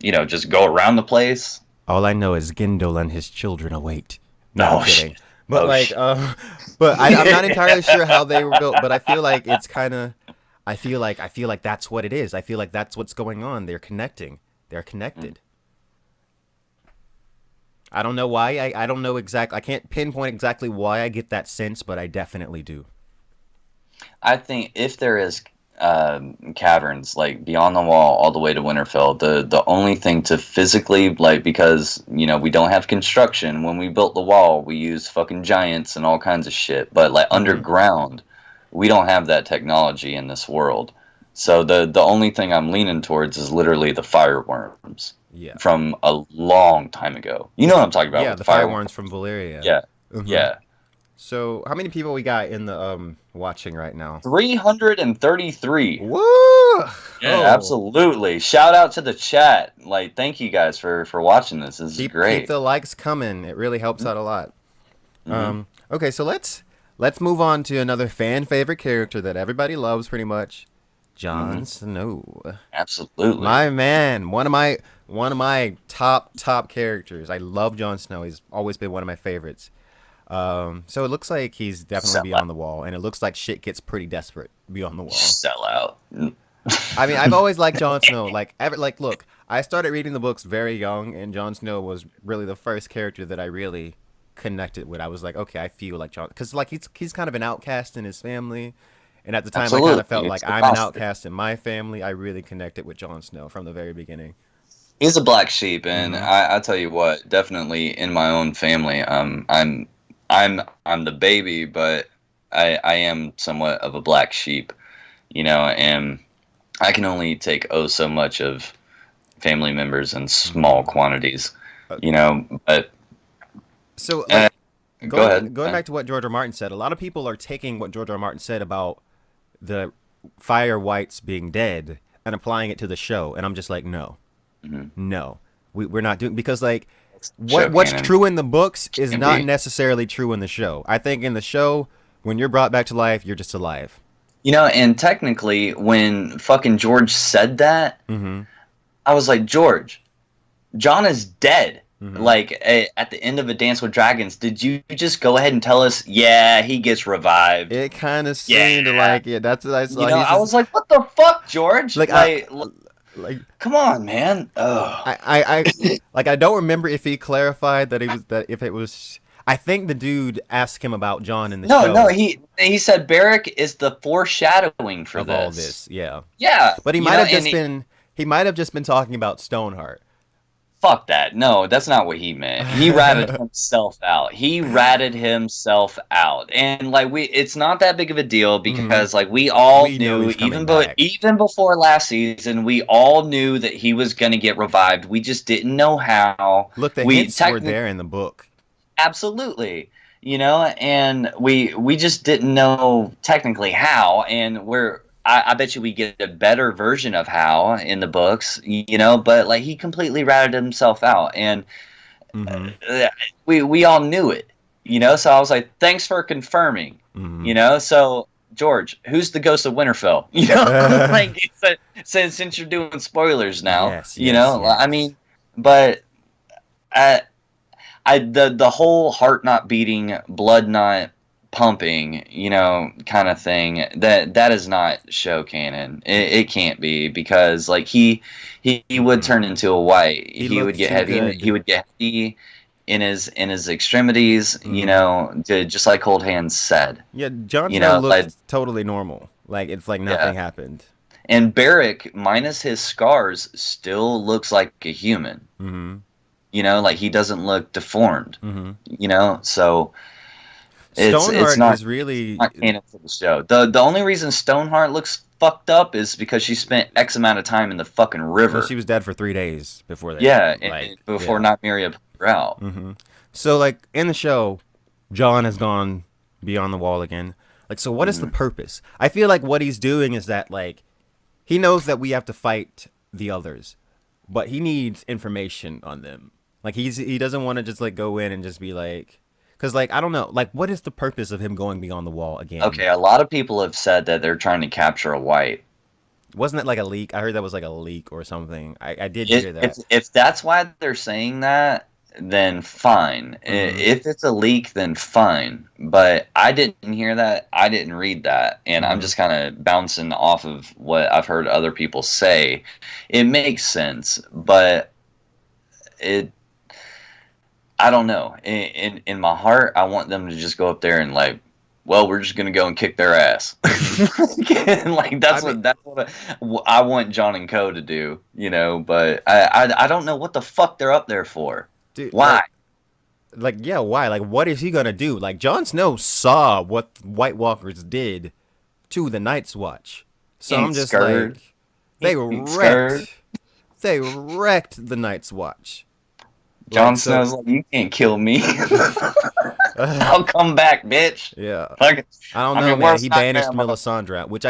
go around the place. All I know is Gindel and his children await. No, I'm Oh kidding. shit! But Oh like, shit! I'm not entirely sure how they were built. But I feel like it's kind of, I feel like that's what it is. I feel like that's what's going on. They're connecting. They're connected. I don't know why. I don't know exactly. I can't pinpoint exactly why I get that sense, but I definitely do. I think if there is caverns like beyond the wall all the way to Winterfell, the only thing to physically, like, because we don't have construction. When we built the wall, we used fucking giants and all kinds of shit. But like Mm-hmm. underground, we don't have that technology in this world. So the only thing I'm leaning towards is literally the fireworms Yeah. from a long time ago. You know what I'm talking about Yeah, with the the fire fireworms? warrants from Valyria. Yeah, Mm-hmm. yeah. So, how many people we got in the watching right now? 333. Woo! Yeah, Oh, absolutely. Shout out to the chat. Like, thank you guys for watching this. This is keep great. the likes coming. It really helps out a lot. Mm-hmm. Okay, so let's move on to another fan favorite character that everybody loves pretty much, Mm-hmm. Jon Snow. Absolutely. My man, one of my top characters. I love Jon Snow. He's always been one of my favorites. So it looks like he's definitely Sell out. beyond the wall, and it looks like shit gets pretty desperate beyond the wall. Sell out. I mean, I've always liked Jon Snow. Look, I started reading the books very young, and Jon Snow was really the first character that I really connected with. I was like, okay, I feel like Jon, because like he's kind of an outcast in his family, and at the time, I kind of felt Absolutely. like It's the I'm an bastard. outcast in my family. I really connected with Jon Snow from the very beginning. He's a black sheep, and Mm-hmm. I tell you what, definitely in my own family, I'm the baby, but I am somewhat of a black sheep, and I can only take so much of family members in small Mm-hmm. quantities, Uh, but so uh, like go ahead. going back to what George R. Martin said, a lot of people are taking what George R. Martin said about the fire whites being dead and applying it to the show, and I'm just like, no, Mhm. no, we're not doing because like Show what's canon. true in the books is Can not be. necessarily true in the show. I think in the show, when you're brought back to life, you're just alive. And technically, when fucking George said that, Mm-hmm. I was like, George, John is dead. Mm-hmm. Like at the end of A Dance with Dragons, did you just go ahead and tell us? Yeah, he gets revived. It kind of Yeah, seemed like yeah. That's what I saw. He's I just was like, what the fuck, George? like like Come on, man. Oh, I like I don't remember if he clarified that he was that if it was. I think the dude asked him about John in the no, no. show He said Barrick is the foreshadowing for of all this. this. Yeah, Yeah, but and he might have just been talking about Stoneheart. fuck that. No, that's not what he meant. He ratted himself out. He ratted himself out. And like it's not that big of a deal Mm-hmm. because like we all We know knew, he's coming back. even before last season, we all knew that he was going to get revived. We just didn't know how. Look, the We hints were technically there in the book. absolutely, and we just didn't know technically how, and I bet you we get a better version of how in the books, but like he completely ratted himself out, and Mm-hmm. we all knew it, So I was like, thanks for confirming. Mm-hmm. So George, who's the ghost of Winterfell? Like since you're doing spoilers now, Yes, yes, I yes. mean, but I, the whole heart not beating, blood not pumping, kind of thing, that is not show canon. It can't be, because like he would Mm-mm. turn into a white. He He would looked get too heavy, and he good. would get heavy in his extremities, Mm-hmm. just like Cold Hands said. Yeah, Jon Snow Like, looked totally normal. Like it's like yeah. nothing happened. And Barrick, minus his scars, still looks like a human. Mm-hmm. Like he doesn't look deformed. Mm-hmm. So it's Stoneheart not is really canon for the show. The only reason Stoneheart looks fucked up is because she spent X amount of time in the fucking well, she river. was dead for 3 days before they Yeah, like before yeah. Nymeria put her out. Mm-hmm. So like in the show, John has gone beyond the wall again. Like so, what is the Hmm. purpose? I feel like what he's doing is that like he knows that we have to fight the others, but he needs information on them. Like he doesn't want to just like go in and just be like, because like I don't know, like what is the purpose of him going beyond the wall again? Okay, a lot of people have said that they're trying to capture a white. Wasn't it like a leak? I heard that was like a leak or something. I did hear If that. that's why they're saying that, then fine. Mm-hmm. If it's a leak, then fine. But I didn't hear that. I didn't read that, and I'm Mm-hmm. just kind of bouncing off of what I've heard other people say. It makes sense, but it. I don't know. In my heart, I want them to just go up there and like, well, we're just gonna go and kick their ass. Like I mean, that's what I want John and Co to do, But I don't know what the fuck they're up there for. dude, Why? like yeah, why? Like, what is he gonna do? Like, Jon Snow saw what White Walkers did to the Night's Watch, He so I'm ain't just scared. like, He ain't scared. they wrecked the Night's Watch. Like, Jon so, Snow's like, you can't kill me. I'll come back, bitch. yeah. Fuck it. I don't I'm know, your man. worst He banished nightmare, Melisandre, which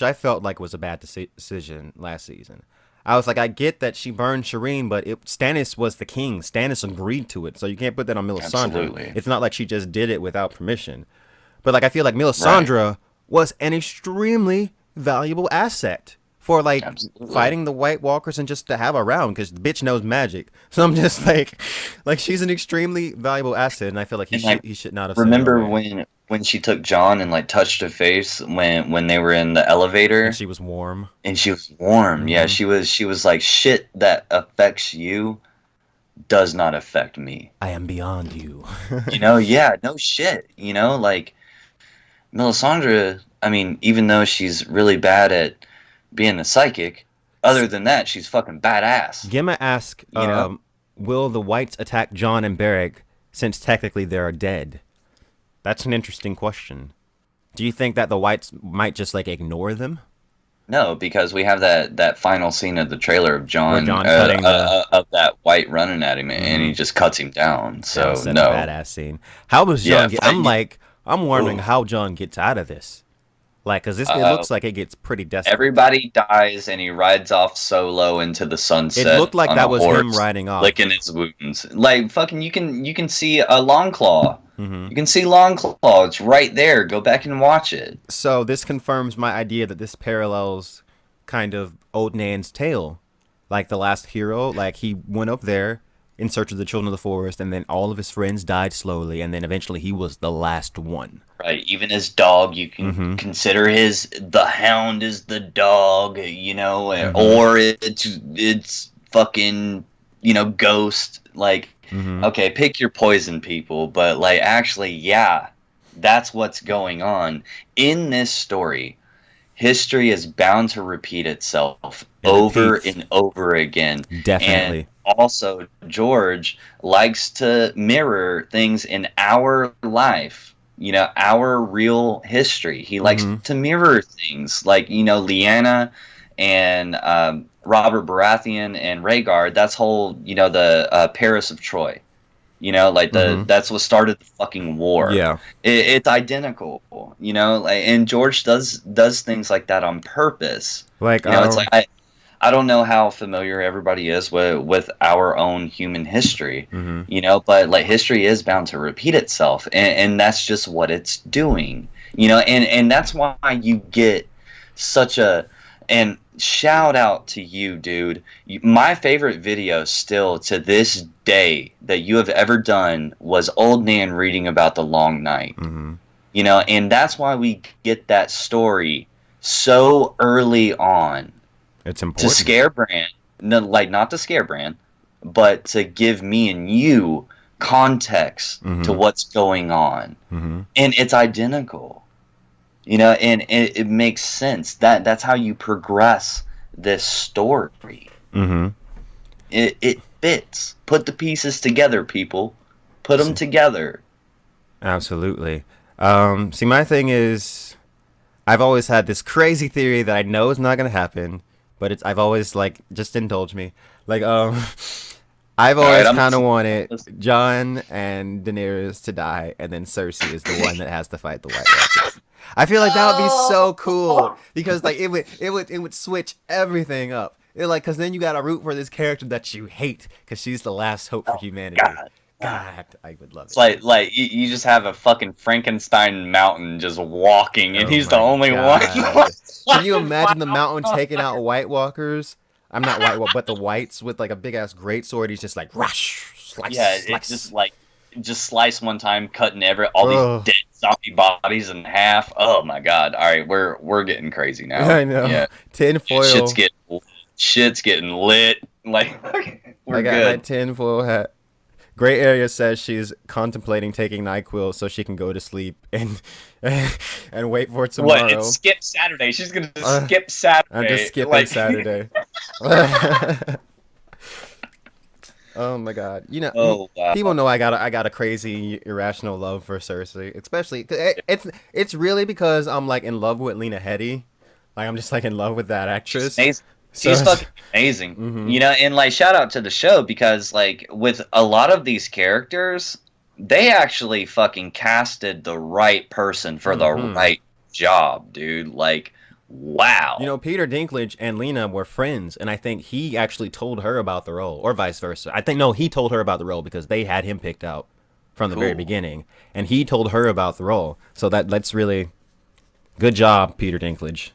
I felt like was a bad decision last season. I was like, I get that she burned Shireen, but Stannis was the king. Stannis agreed to it, so you can't put that on Melisandre. Absolutely. It's not like she just did it without permission. But like, I feel like Right. Melisandre was an extremely valuable asset for like Absolutely. fighting the White Walkers and just to have around because the bitch knows magic. So I'm just like she's an extremely valuable asset, and I feel like And like, he should not have sent her remember away. when she took John and like touched her face when they were in the And elevator, she was warm. and she was warm. Yeah, Mm-hmm. she was like, shit that affects you does not affect me. I am beyond you. Yeah, no shit. Like Melisandre, I mean, even though she's really bad at being a psychic, other than that, she's fucking badass. Gemma asked, You know? will the Whites attack John and Beric since technically they are dead? That's an interesting question. Do you think that the Whites might just like ignore them? No, because we have that final scene of the trailer of Where John John cutting the. of that white running at him, and Mm-hmm. he just cuts him down. That was So such a no, badass scene. How does yeah, John get? I'm like, I'm wondering oof. how John gets out of this. Like, cause it Uh, looks like it gets pretty desperate. everybody dies, and he rides off solo into the It sunset looked like on a that was him horse, riding off. licking his wounds. Like fucking, you can see a long claw. Mm-hmm. You can see long claw. It's right there. Go back and watch it. So this confirms my idea that this parallels kind of Old Nan's tale. Like the last hero, like he went up there in search of the children of the forest, and then all of his friends died slowly, and then eventually he was the last one. Right, even his dog, you can Mm-hmm. consider the hound is the dog, Mm-hmm. or it's fucking, ghost. Like, Mm-hmm. okay, pick your poison, people, but like, actually, yeah, that's what's going on in this story. History is bound to repeat itself It over repeats. and over again, and Definitely. also George likes to mirror things in our life, our real history. He likes Mm-hmm. to mirror things like, Lyanna and Robert Baratheon and Rhaegar. That's whole, the Paris of Troy. Like Mm-hmm. that's what started the fucking war. Yeah. It's identical, like, and George does things like that on purpose. Like It's like I don't know how familiar everybody is with our own human history, Mm-hmm. but like history is bound to repeat itself, and that's just what it's doing, and that's why you get such a and shout out to you, dude. My favorite video still to this day that you have ever done was Old Nan reading about the Long Night. Mm-hmm. And that's why we get that story so early on It's to important. scare Bran, no, like not to scare Bran, but to give me and you context to Mm-hmm. what's going on. Mm-hmm. And it's identical, and it makes sense. That's how you progress this story. Mm-hmm. It fits. Put the pieces together, people. Put them together. Absolutely. See, my thing is, I've always had this crazy theory that I know is not gonna happen, but I've always like just indulge me. Like, I've All right, always I'm kind of listening. wanted Jon and Daenerys to die, and then Cersei is the one that has to fight the White Walkers. I feel like that would be so cool because like it would switch everything up. Because then you gotta root for this character that you hate because she's the last hope for Oh humanity. God. God, I would love It's it. like you just have a fucking Frankenstein mountain just walking, and Oh he's the my only one. god. Can you imagine the mountain taking out White Walkers? I'm not White Walk, but the Whites with like a big ass great sword. He's just like rush, slice, Yeah, it slice. just slice one time, cutting all these Oh, dead zombie bodies in half. Oh my God! All right, we're getting crazy now. I know. Yeah, Tin shit's foil. getting shit's getting lit. Like I we're got my good. tin foil hat. Gray Area says she's contemplating taking NyQuil so she can go to sleep and and wait for What? It's tomorrow. skip Saturday. She's gonna Uh, skip I'm just Saturday. skipping Like, Saturday. Oh my god! oh People wow, know I got a crazy irrational love for Cersei, especially 'cause it's really because I'm like in love with Lena Headey, like I'm just like in love with that she's actress. amazing. So, She's fucking amazing. mm-hmm, And like shout out to the show because like with a lot of these characters, they actually fucking casted the right person for the mm-hmm. right job, dude. Like, wow. Peter Dinklage and Lena were friends, and I think he actually told her about the role, or vice versa. I think no, he told her about the role because they had him picked out from the very Cool. beginning, and he told her about the role. So that's really good job, Peter Dinklage.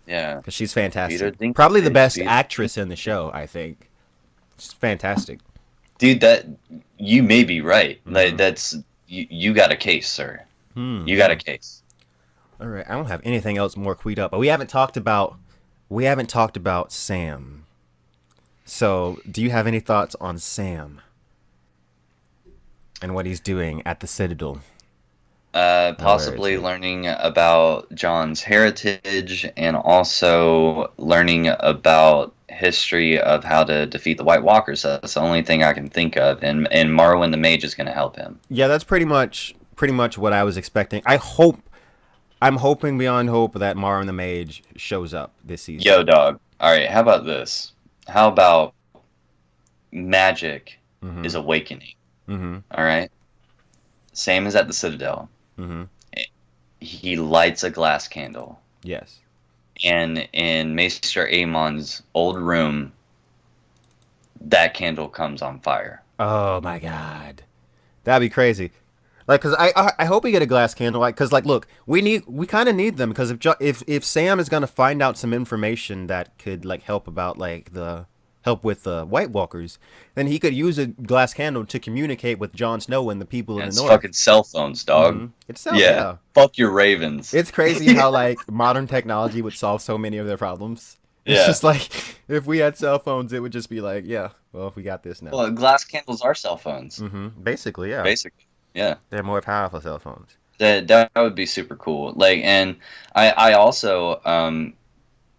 Yeah. Because she's Peter fantastic. Probably the Dinklage, best Peter. actress in the show, I think. She's fantastic. Dude, that you may be right. Like Mm-hmm. that's you got a case, sir. You got a Hmm. case. All right, I don't have anything else more queued up, but we haven't talked about Sam. So, do you have any thoughts on Sam and what he's doing at the Citadel? Where is Possibly he? learning about John's heritage and also learning about history of how to defeat the White Walkers. That's the only thing I can think of, and Marwyn the Mage is going to help him. Yeah, that's pretty much what I was expecting. I'm hoping beyond hope that Mara and the Mage shows up this Yo, season. dog. All right, how about this? How about magic Mm-hmm. is awakening? Mm-hmm. All right, same as at the Citadel. Mm-hmm. He lights a glass candle, Yes. and in Maester Aemon's old room, that candle comes on fire. Oh my god. That'd be crazy. Like, cause I hope we get a glass candle. Like, cause like, look, we kind of need them because if Sam is gonna find out some information that could like help with the White Walkers, then he could use a glass candle to communicate with Jon Snow and the people in And the it's North. fucking cell phones, dog. Mm-hmm. Yeah. Yeah. Fuck your ravens. It's crazy how like modern technology would solve so many of their problems. It's Yeah. just like if we had cell phones, it would just be like, yeah, well, we got this now. Well, glass candles are cell phones, Mm-hmm. Basically, yeah, basically. Yeah. they're more powerful cell phones. That would be super cool. Like, and I also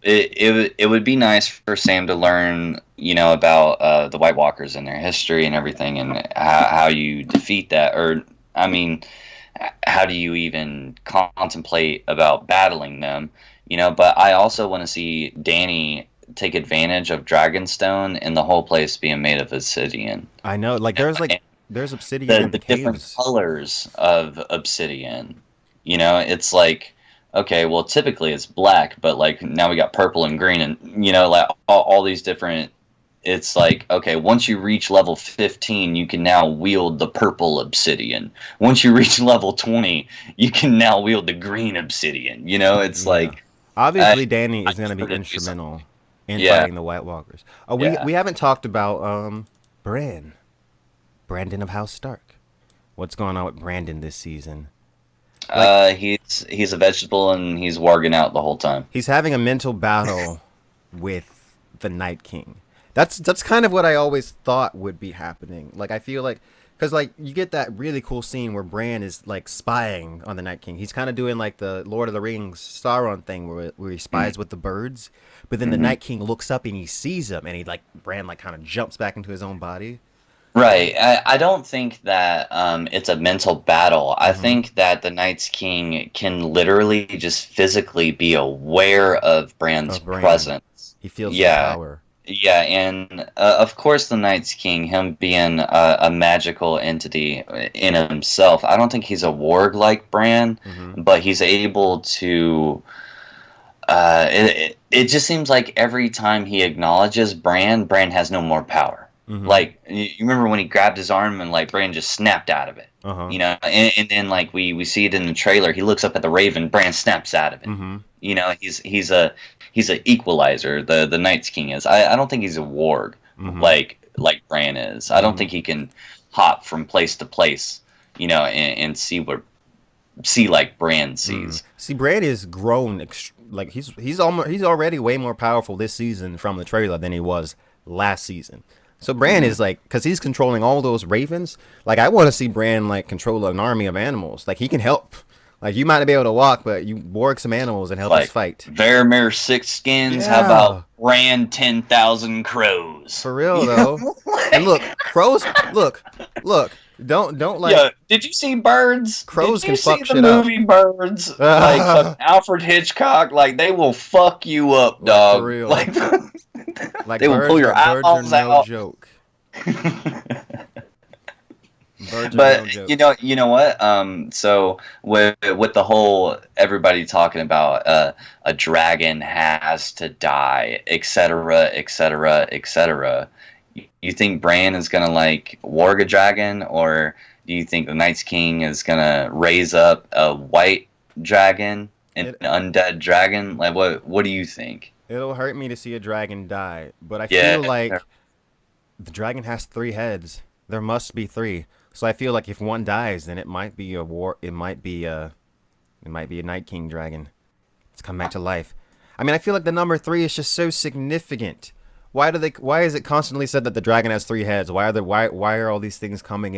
it would be nice for Sam to learn, about the White Walkers and their history and everything, and how you defeat that, or I mean, how do you even contemplate about battling them? But I also want to see Danny take advantage of Dragonstone and the whole place being made of obsidian. I know, like And there's obsidian the in the the different caves. colors of obsidian. It's like okay, well, typically it's black, but like now we got purple and green, and like all these different. It's like, okay, once you reach level 15, you can now wield the purple obsidian. Once you reach level 20, you can now wield the green obsidian. It's Yeah. like I, Obviously, Danny I is going to need be her to do something. instrumental in Yeah, fighting the White Walkers. We yeah. we haven't talked about Brandon of House Stark. What's going on with Brandon this season? Like He's a vegetable and he's warging out the whole time. he's having a mental battle with the Night King. That's kind of what I always thought would be happening. Like I feel like because like you get that really cool scene where Bran is like spying on the Night King. He's kind of doing like the Lord of the Rings Sauron thing where he spies with the birds. But then the Mm-hmm. Night King looks up and he sees him and he like Bran like kind of jumps back into his own body. Right. I don't think that it's a mental battle. I Mm-hmm. think that the Night's King can literally just physically be aware of Bran's Of Bran, presence. he feels his Yeah. power. Yeah, and of course, the Night's King, him being a magical entity in himself, I don't think he's a warg like Bran, Mm-hmm. but he's able to. It just seems like every time he acknowledges Bran has no more power. Mm-hmm. Like you remember when he grabbed his arm and like Bran just snapped out of it, Uh huh. and then like we see it in the trailer. He looks up at the Raven, Bran snaps out of it. Mm-hmm. He's a equalizer. The Night's King is. I don't think he's a warg Mm-hmm. like Bran is. I don't Mm-hmm. think he can hop from place to place, and see like Bran Mm. sees. See, Brad is grown. Like he's already way more powerful this season from the trailer than he was last season. So Bran Hmm. is like, because he's controlling all those ravens. Like I want to see Bran like control an army of animals. Like he can help. Like you might not be able to walk, but you work some animals and help us Like fight. Vermeer six skins. How about Yeah, Bran 10,000 crows? for real though. And look, crows. Look. Don't like Yeah, did you see Birds? crows Did can you see fuck the shit up. movie Birds? Like fucking Alfred Hitchcock, like they will fuck you up, Like for dog. real. Like Like they will pull your birds are eyeballs no out. joke. Birds are no But joke. you know what? So with the whole everybody talking about a dragon has to die, etc., etc., etc. You think Bran is gonna like warg a dragon, or do you think the Night's King is gonna raise up a white dragon, an It undead dragon? Like what do you think? it'll hurt me to see a dragon die, but I feel Yeah, like the dragon has three heads. There must be three. So I feel like if one dies, then it might be a war. It might be a Night King dragon. It's come back to life. I mean, I feel like the number three is just so significant. Why is it constantly said that the dragon has three heads? Why are all these things coming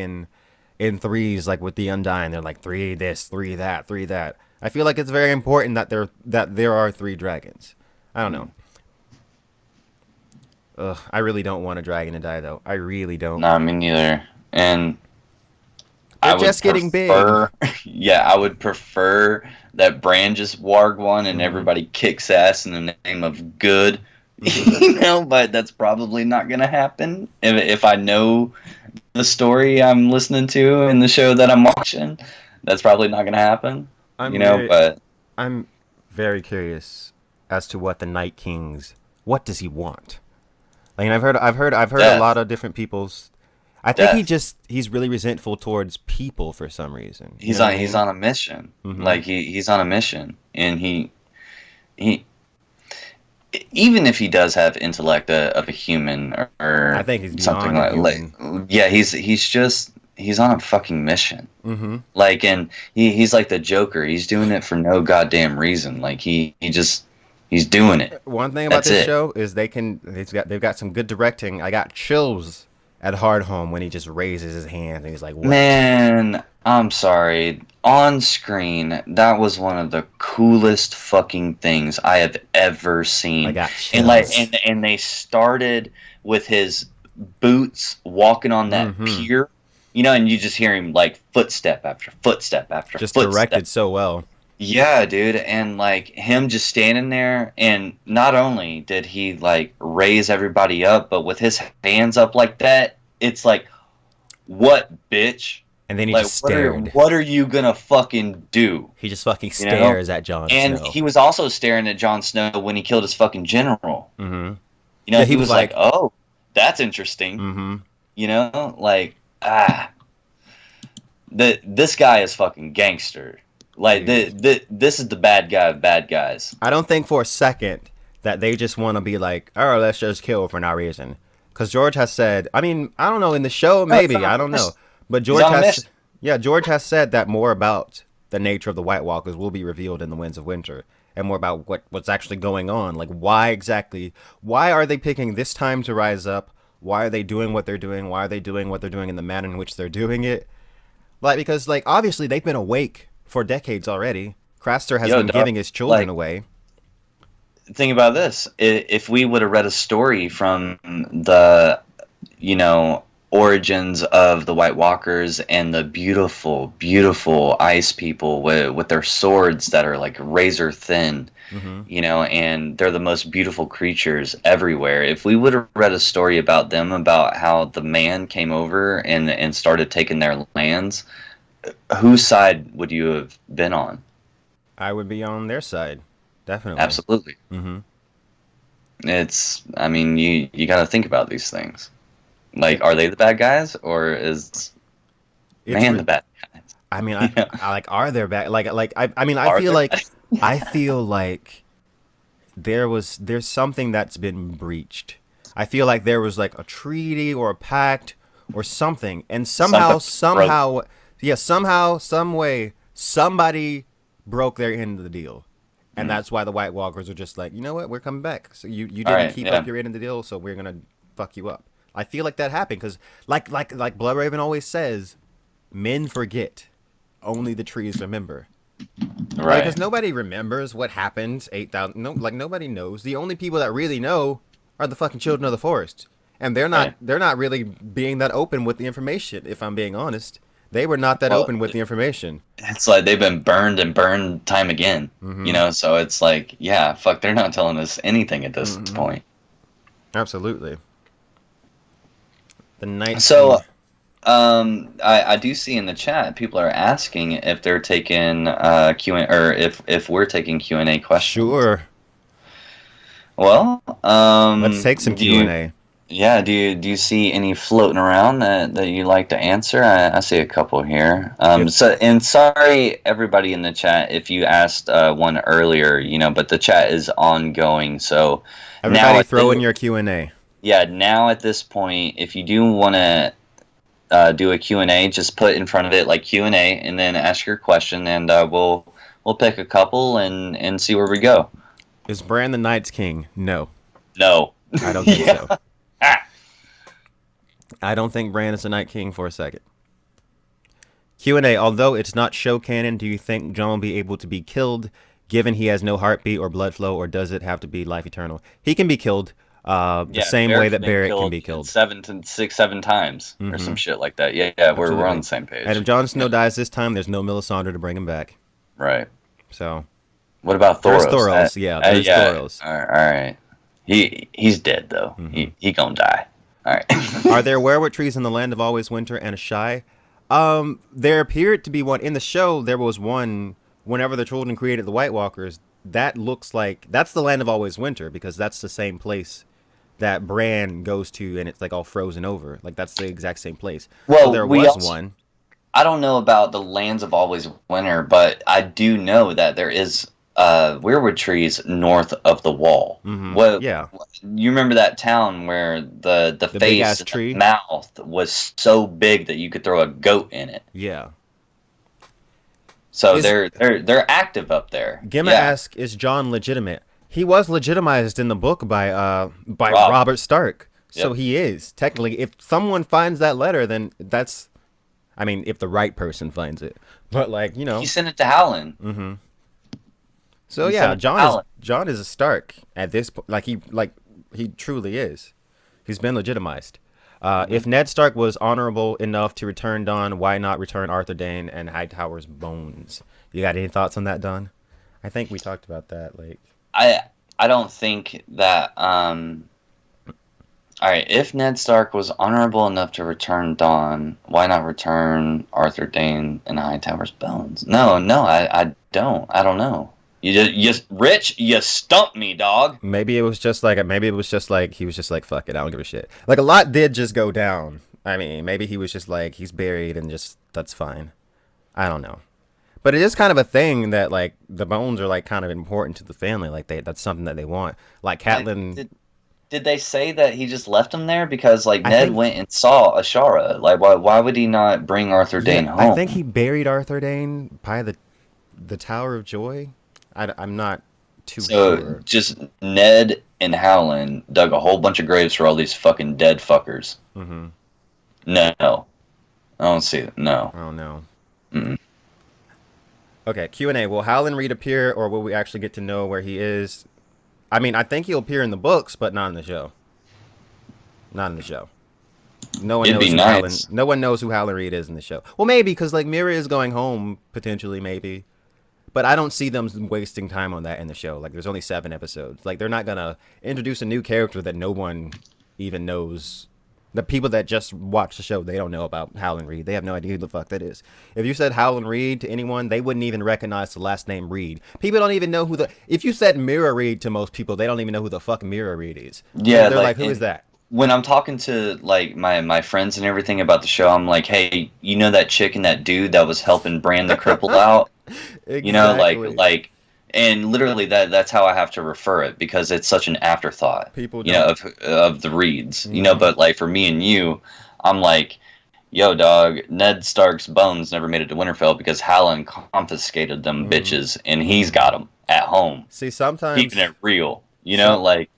in threes like with the Undying? They're like three this, three that, three that. I feel like it's very important that there are three dragons. I don't know. Ugh, I really don't want a dragon to die though. I really don't. no, me neither. And They're I would just getting big. prefer, yeah, I would prefer that Bran just warg one and Mm-hmm. everybody kicks ass in the name of good, Mm-hmm. but that's probably not gonna happen. If I know the story I'm listening to and the show that I'm watching, that's probably not gonna happen. I'm very, But I'm very curious as to what the Night King's. What does he want? Like, and I've heard a lot death, of different people's. I think death. he's really resentful towards people for some reason. You He's know what on I he's mean? on a mission. Mm-hmm. Like he's on a mission, and he even if he does have intellect of a human I or think he's something beyond a human. yeah, he's on a fucking mission. Mm-hmm. Like, and he's like the Joker. He's doing it for no goddamn reason. Like he's doing it. One thing about That's this it. show is they've got some good directing. I got chills at Hardhome when he just raises his hand and he's like, "What?" Man, I'm sorry. On screen, that was one of the coolest fucking things I have ever I seen. got And like chills. and they started with his boots walking on that Mm-hmm. pier, and you just hear him like footstep after footstep after Just footstep. directed so well. Yeah, dude, and like him just standing there, and not only did he like raise everybody up, but with his hands up like that, it's like, what, bitch? And then he Like, just stared. what are you gonna fucking do? He just fucking You know? stares at Jon And Snow. he was also staring at Jon Snow when he killed his fucking general. Mm-hmm. You know, Yeah, he he was was like, like, "Oh, that's interesting." mm-hmm. You know, like this guy is fucking gangster. Like Dude. this is the bad guy of bad guys. I don't think for a second that they just want to be like, oh, let's just kill for no reason. Because George has said, I mean, I don't know, in the show, No, he's maybe, on a I don't know. mission. But He's George on a has, mission. yeah, George has said that more about the nature of the White Walkers will be revealed in the Winds of Winter. And more about what's actually going on. Like, why are they picking this time to rise up? Why are they doing what they're doing? Why are they doing what they're doing in the manner in which they're doing it? Like, because, like, obviously they've been awake for decades already. Craster has Yo, been dog, giving his children like away. think about this. If we would have read a story from the, you know, origins of the White Walkers and the beautiful, beautiful ice people with their swords that are like razor thin, Mm-hmm. you know, and they're the most beautiful creatures everywhere. If we would have read a story about them, about how the man came over and started taking their lands, whose side would you have been on? I would be on their side, definitely. Absolutely. Mm-hmm. I mean, you got to think about these things. Like, It, are they the bad guys or is it's, man the bad guys? I mean, You know, I like, are there back? I mean, are there? I feel like there's something that's been breached. I feel like there was like a treaty or a pact or something, and Something broke. yeah, some way, somebody broke their end of the deal. And Hmm. that's why the White Walkers are just like, you know what, we're coming back. So you All didn't right, keep up yeah. your end of the deal, so we're gonna fuck you up. I feel like that happened because, like Bloodraven always says, men forget, only the trees remember. Like, because Right, nobody remembers what happened 8,000. No, like nobody knows. The only people that really know are the fucking children of the forest, and right. they're not really being that open with the information. If I'm being honest, they were not that Well, open with the information. it's like they've been burned and burned time again, you Mm-hmm. know? So it's like, yeah, fuck, they're not telling us anything at this Mm-hmm. point. Absolutely. The Night So, King. I do see in the chat people are asking if they're taking Q and or if we're taking Q&A questions. Sure. Well, Let's take some do Q and you A. yeah, do you see any floating around that you'd like to answer? I see a couple here. If So and sorry everybody in the chat if you asked one earlier, you know, but the chat is ongoing. So now everybody at throw the in your Q and A. yeah, now at this point, if you do want to do a Q&A, just put in front of it like Q&A and then ask your question and we'll pick a couple and see where we go. Is Bran the Night's King? No, No. I don't think Yeah. so. I don't think Bran is the Night King for a second. Q&A, although it's not show canon, do you think Jon will be able to be killed given he has no heartbeat or blood flow, or does it have to be life eternal? He can be killed the Yeah, same way Barrett's that been Barrett can killed be killed. seven times or Mm-hmm. some shit like that. Yeah, yeah, we're on Absolutely. the same And if page. Jon Snow Yeah, dies this time, there's no Melisandre to bring him back. right. So What about there is Thoros? Thoros. Yeah, there is Yeah. Thoros. All right. He's dead though. Mm-hmm. He gonna die. All Are right. there werewood trees in the land of always winter and a shy? There appeared to be one in the show. There was one whenever the children created the White Walkers. That looks like that's the land of always winter because that's the same place that Bran goes to, and it's like all frozen over. Like that's the exact same place. So Well, there we was also one. I don't know about the lands of always winter, but I do know that there is weirwood trees north of the wall. Mm-hmm. What Yeah, you remember that town where the the big face ass and the tree. mouth was so big that you could throw a goat in it. Yeah. So Is they're active up there. Gemma Yeah, asks, is John legitimate? He was legitimized in the book by Rob. Robert Stark. So Yep. he is. Technically, if someone finds that letter, then that's I mean, if the right person finds it. But like, you He know. sent it to Howland. Mhm. So He sent yeah, it to Howland. John is a Stark at this point. Like he truly is. He's been legitimized. Hmm. If Ned Stark was honorable enough to return Don, why not return Arthur Dayne and Hightower's bones? You got any thoughts on that, Don? I think we talked about that. Like, I I don't think that All right, if Ned Stark was honorable enough to return Dawn, why not return Arthur Dayne and Hightower's bones? No, no, I don't. I don't know. Rich, you stumped me, dog. Maybe it was just like he was just like fuck it, I don't give a shit. Like a lot did just go down. I mean, maybe he was just like he's buried and just that's fine. I don't know. But it is kind of a thing that like the bones are like kind of important to the family. Like that's something that they want. Like I, Catelyn, did they say that he just left him there because like I Ned think went and saw Ashara? Like why would he not bring Arthur yeah, Dayne I think he home? buried Arthur Dayne by the Tower of Joy. I'm not too So sure. just Ned and Howland dug a whole bunch of graves for all these fucking dead fuckers. Mm-hmm. No, I don't see it. No. I don't know. Mm-mm. Okay, Q&A. Will Howland Reed appear, or will we actually get to know where he is? I mean, I think he'll appear in the books, but not in the show. Not in the show. No one It'd knows be who Howland. nice. No one knows who Howland Reed is in the show. Well, maybe because like Mira is going home potentially, maybe. But I don't see them wasting time on that in the show. Like, there's only 7 episodes. Like, they're not gonna introduce a new character that no one even knows. The people that just watch the show, they don't know about Howland Reed. They have no idea who the fuck that is. If you said Howland Reed to anyone, they wouldn't even recognize the last name Reed. People don't even know who the. If you said Mira Reed to most people, they don't even know who the fuck Mira Reed is. Yeah, They're like, like who is that? when I'm talking to like my friends and everything about the show, I'm like, hey, you know that chick and that dude that was helping Bran the Cripple out? You know, Exactly. and literally that's how I have to refer it because it's such an afterthought, People you know, don't. of the Reeds, you know. Mm-hmm. But like for me and you, I'm like, yo, dog, Ned Stark's bones never made it to Winterfell because Halland confiscated them Mm-hmm. bitches, and he's Mm-hmm. got them at home, See, keeping sometimes it real, you know, some like,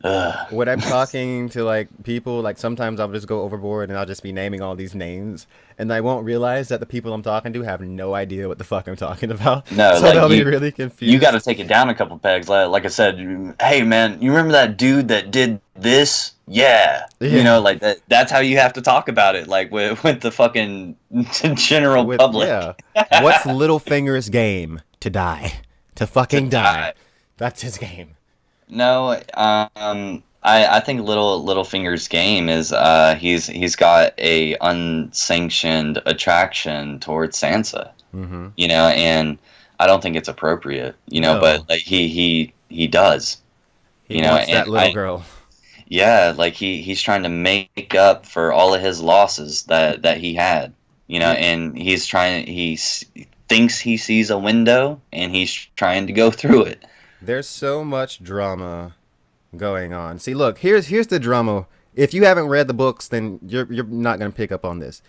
ugh. when I'm talking to like people, like sometimes I'll just go overboard and I'll just be naming all these names, and I won't realize that the people I'm talking to have no idea what the fuck I'm talking about. No, So like they'll be really you got to confused. take it down a couple pegs. Like I said, hey man, you remember that dude that did this? Yeah, you Yeah, know, like that. That's how you have to talk about it, like with the fucking general with public. yeah. What's Littlefinger's game? To die, to To fucking die. die. That's his game. No, I think Littlefinger's game is he's got a unsanctioned attraction towards Sansa, Mm-hmm. you know, and I don't think it's appropriate, you know, but No, like he does, he you know, wants that and little girl. yeah, like he's trying to make up for all of his losses that he had, you know, Yeah, and thinks he sees a window and he's trying to go through it. there's so much drama going on. See, look, here's the drama. If you haven't read the books, then you're not gonna pick up on this.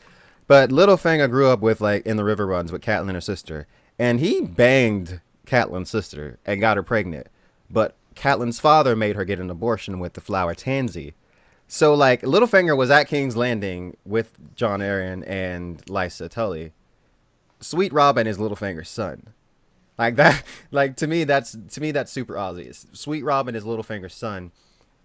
But Littlefinger grew up with like in the river runs with Catelyn, her sister, and he banged Catelyn's sister and got her pregnant. But Catelyn's father made her get an abortion with the flower Tansy. So like Littlefinger was at King's Landing with Jon Arryn and Lysa Tully. Sweet Robin is Littlefinger's son. Like that, like to me that's super obvious. Sweet Robin is Littlefinger's son,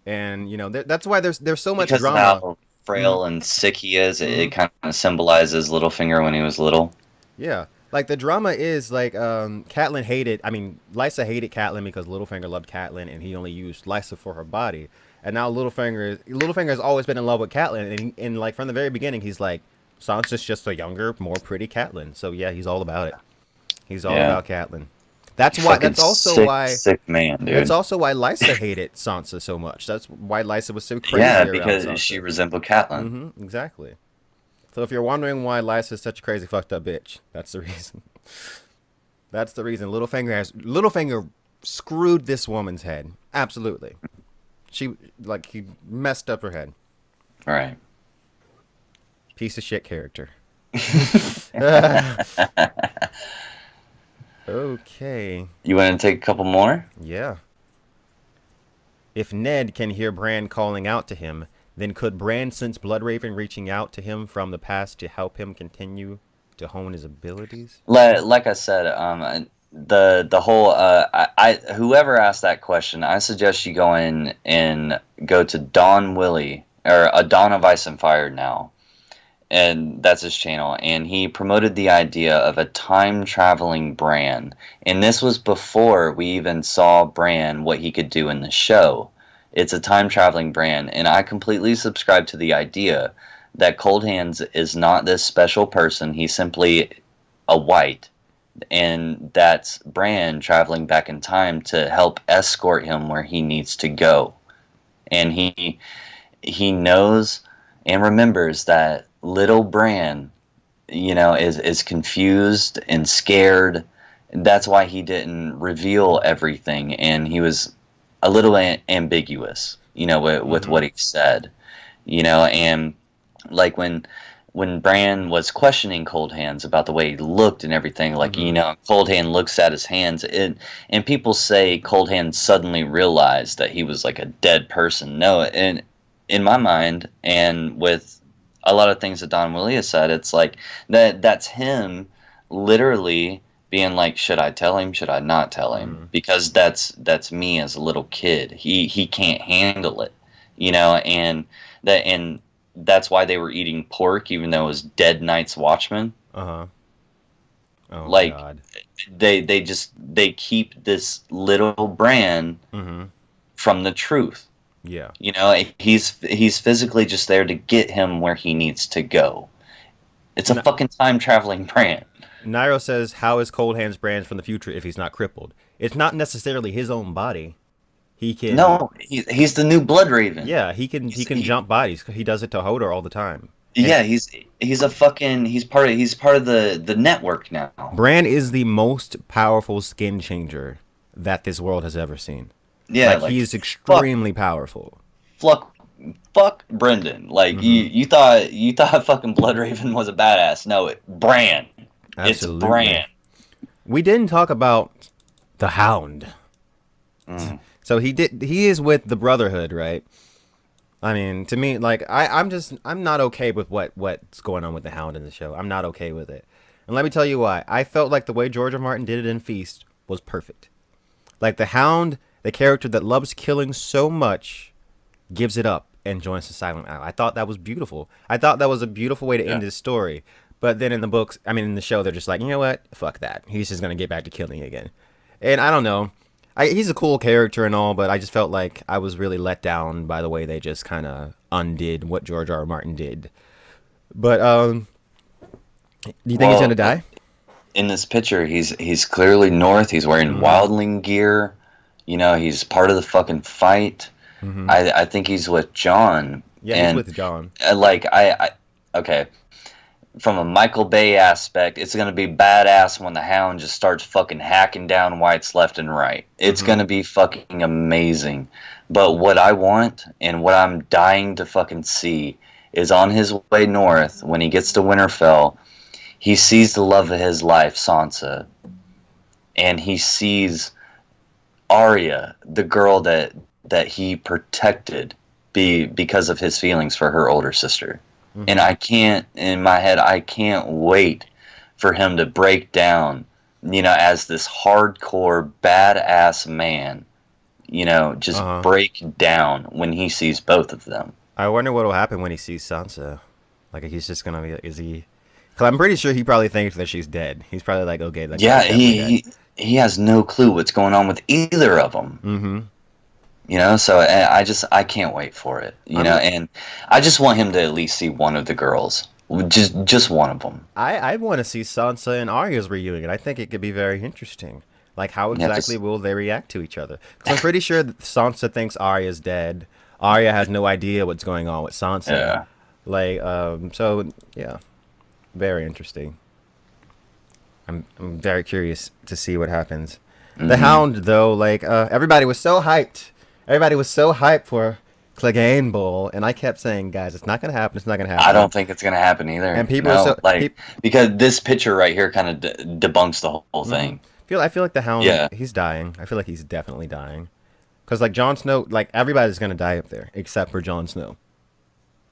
and you know that's why there's so much Because of drama. how Mm-hmm. frail and sick he is, it Mm-hmm. kind of symbolizes Littlefinger when he was little. Yeah, like the drama is like Catelyn hated. I mean, Lysa hated Catelyn because Littlefinger loved Catelyn, and he only used Lysa for her body. And now Littlefinger has always been in love with Catelyn, and like from the very beginning, he's like Sansa's just a younger, more pretty Catelyn. So yeah, he's all about it. He's all Yeah, about Catelyn. That's you why. fucking That's also sick, why. sick man, That's dude. also why Lysa hated Sansa so much. That's why Lysa was so Yeah, crazy around because she Sansa. resembled Catelyn. Mm-hmm. Exactly. So if you're wondering why Lysa is such a crazy fucked up bitch, that's the reason. That's the reason. Littlefinger screwed this woman's head. Absolutely. She like he messed up her head. All right. Piece of shit character. Okay. You want to take a couple more? Yeah. If Ned can hear Bran calling out to him, then could Bran sense Bloodraven reaching out to him from the past to help him continue to hone his abilities? Like I said, the whole I whoever asked that question, I suggest you go in and go to Don Willie or a Dawn of Ice and Fire now, and that's his channel. And he promoted the idea of a time traveling Bran, and this was before we even saw Bran what he could do in the show. It's a time traveling brand, and I completely subscribe to the idea that Cold Hands is not this special person. He's simply a white, and that's Bran traveling back in time to help escort him where he needs to go. And he knows and remembers that little Bran, is confused and scared. That's why he didn't reveal everything, and he was a little ambiguous, with Mm-hmm. what he said, and like when Bran was questioning Cold Hands about the way he looked and everything, like, Mm-hmm. Cold Hand looks at his hands, and people say Cold Hand suddenly realized that he was like a dead person. No, and in my mind, and with a lot of things that Don Willia said, it's like that's him literally being like, should I tell him? Should I not tell him? Mm-hmm. Because that's me as a little kid. He can't handle it, and that's why they were eating pork, even though it was dead Night's Watchman. Uh-huh. Oh Like God. they keep this little Bran Mm-hmm. from the truth. Yeah. He's physically just there to get him where he needs to go. It's a N- fucking time traveling Bran. Nairo says, "How is Cold Hands Brand from the future if he's not crippled? It's not necessarily his own body. He can, No, he's the new Blood Raven. yeah, he can He, jump bodies. He does it to Hodor all the time. And yeah, he's part of the network now. Bran is the most powerful skin changer that this world has ever seen. Yeah, Like like he is fuck, extremely powerful. fuck, fuck Brendan. Like Mm-hmm. you thought fucking Blood Raven was a badass. No, Bran. It's Absolutely. Bran. We didn't talk about the Hound. Mm. So he is with the Brotherhood, right? I mean, to me, like I'm not okay with what's going on with the Hound in the show. I'm not okay with it. And let me tell you why. I felt like the way George R. Martin did it in Feast was perfect. Like the Hound, the character that loves killing so much, gives it up and joins the Silent Isle. I thought that was beautiful. I thought that was a beautiful way to Yeah. end his story. But then in the books, I mean in the show, they're just like, you know what? Fuck that. He's just gonna get back to killing again. And I don't know. He's a cool character and all, but I just felt like I was really let down by the way they just kind of undid what George R. R. Martin did. But do you think he's gonna Well, die? in this picture, he's clearly North. He's wearing Mm-hmm. wildling gear. He's part of the fucking fight. Mm-hmm. I think he's with John. Yeah, he's And with John. like okay, from a Michael Bay aspect, it's gonna be badass when the Hound just starts fucking hacking down whites left and right. It's Mm-hmm. gonna be fucking amazing. But what I want and what I'm dying to fucking see is on his way north when he gets to Winterfell, he sees the love of his life, Sansa, and he sees Arya, the girl that he protected because of his feelings for her older sister. And Mm-hmm. I can't, in my head, I can't wait for him to break down, as this hardcore badass man, Uh just huh. break down when he sees both of them. I wonder what will happen when he sees Sansa. Like he's just gonna be. Is he? Cause I'm pretty sure he probably thinks that she's dead. He's probably like, okay, that Yeah, girl's definitely dead. he has no clue what's going on with either of them. Mm-hmm. So I can't wait for it, I'm. and I just want him to at least see one of the girls, just one of them. I want to see Sansa and Arya's reunion. I think it could be very interesting. Like, how Yeah, exactly just will they react to each other? Because I'm pretty sure that Sansa thinks Arya's dead. Arya has no idea what's going on with Sansa. yeah. Like, so yeah, very interesting. I'm very curious to see what happens. The Hmm. Hound, though, like, everybody was so hyped. Everybody was so hyped for Clegane Bowl, and I kept saying, guys, it's not gonna happen. It's not gonna I happen. don't think it's gonna happen either. And people are No, so like because this picture right here kind of debunks the whole hmm thing. I feel like the Hound, Yeah, he's dying. I feel like he's definitely dying. Cause like Jon Snow, like everybody's gonna die up there except for Jon Snow.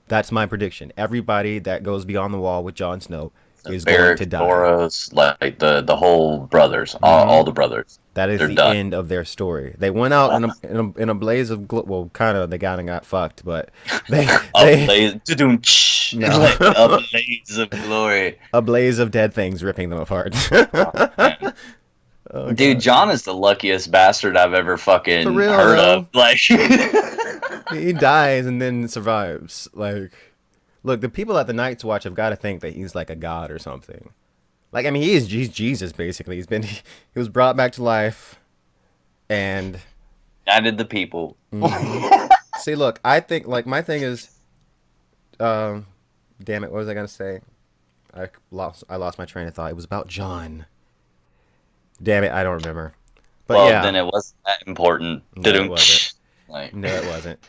That's my prediction. Everybody that goes beyond the wall with Jon Snow is going to Beric, die. Thoros, like the whole brothers, Hmm all the brothers, That is they're the done. end of their story. They went out in a blaze of well, kind of they got fucked, but they A they blaze, no like a blaze of glory. a blaze of dead things ripping them apart. Oh man, Oh Dude, god. John is the luckiest bastard I've ever For fucking real heard of. though. Like, He dies and then survives. Like, look, the people at the Night's Watch have got to think that he's like a god or something. Like, I mean, he's Jesus basically. He was brought back to life, and I did the people. hmm see, look, I think like my thing is, um, damn it, what was I gonna say? I lost my train of thought. It was about John. Damn it, I don't remember. But Well, then yeah, it wasn't that important. no, it Didn't wasn't. like. No, it wasn't.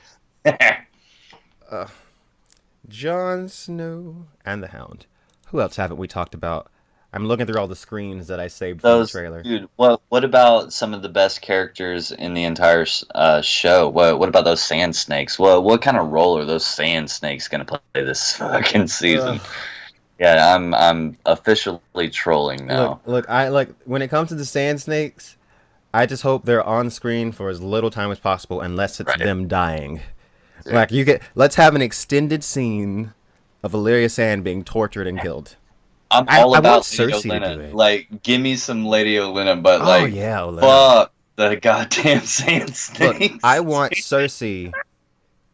Uh, Jon Snow and the Hound. Who else haven't we talked about? I'm looking through all the screens that I saved from the Those trailer. dude. What about some of the best characters in the entire show? What about those sand snakes? What kind of role are those sand snakes gonna play this fucking season? Ugh. Yeah, I'm officially trolling Look, now. look, I like when it comes to the Sand Snakes, I just hope they're on screen for as little time as possible unless it's Right. them dying. Yeah. Like let's have an extended scene of Valyria Sand being tortured and killed. I'm I all I want about Lady Cersei to do Olenna. it. Like, give me some Lady Olenna, but Oh like, yeah, Olenna. fuck the goddamn sand Look, I snakes. want Cersei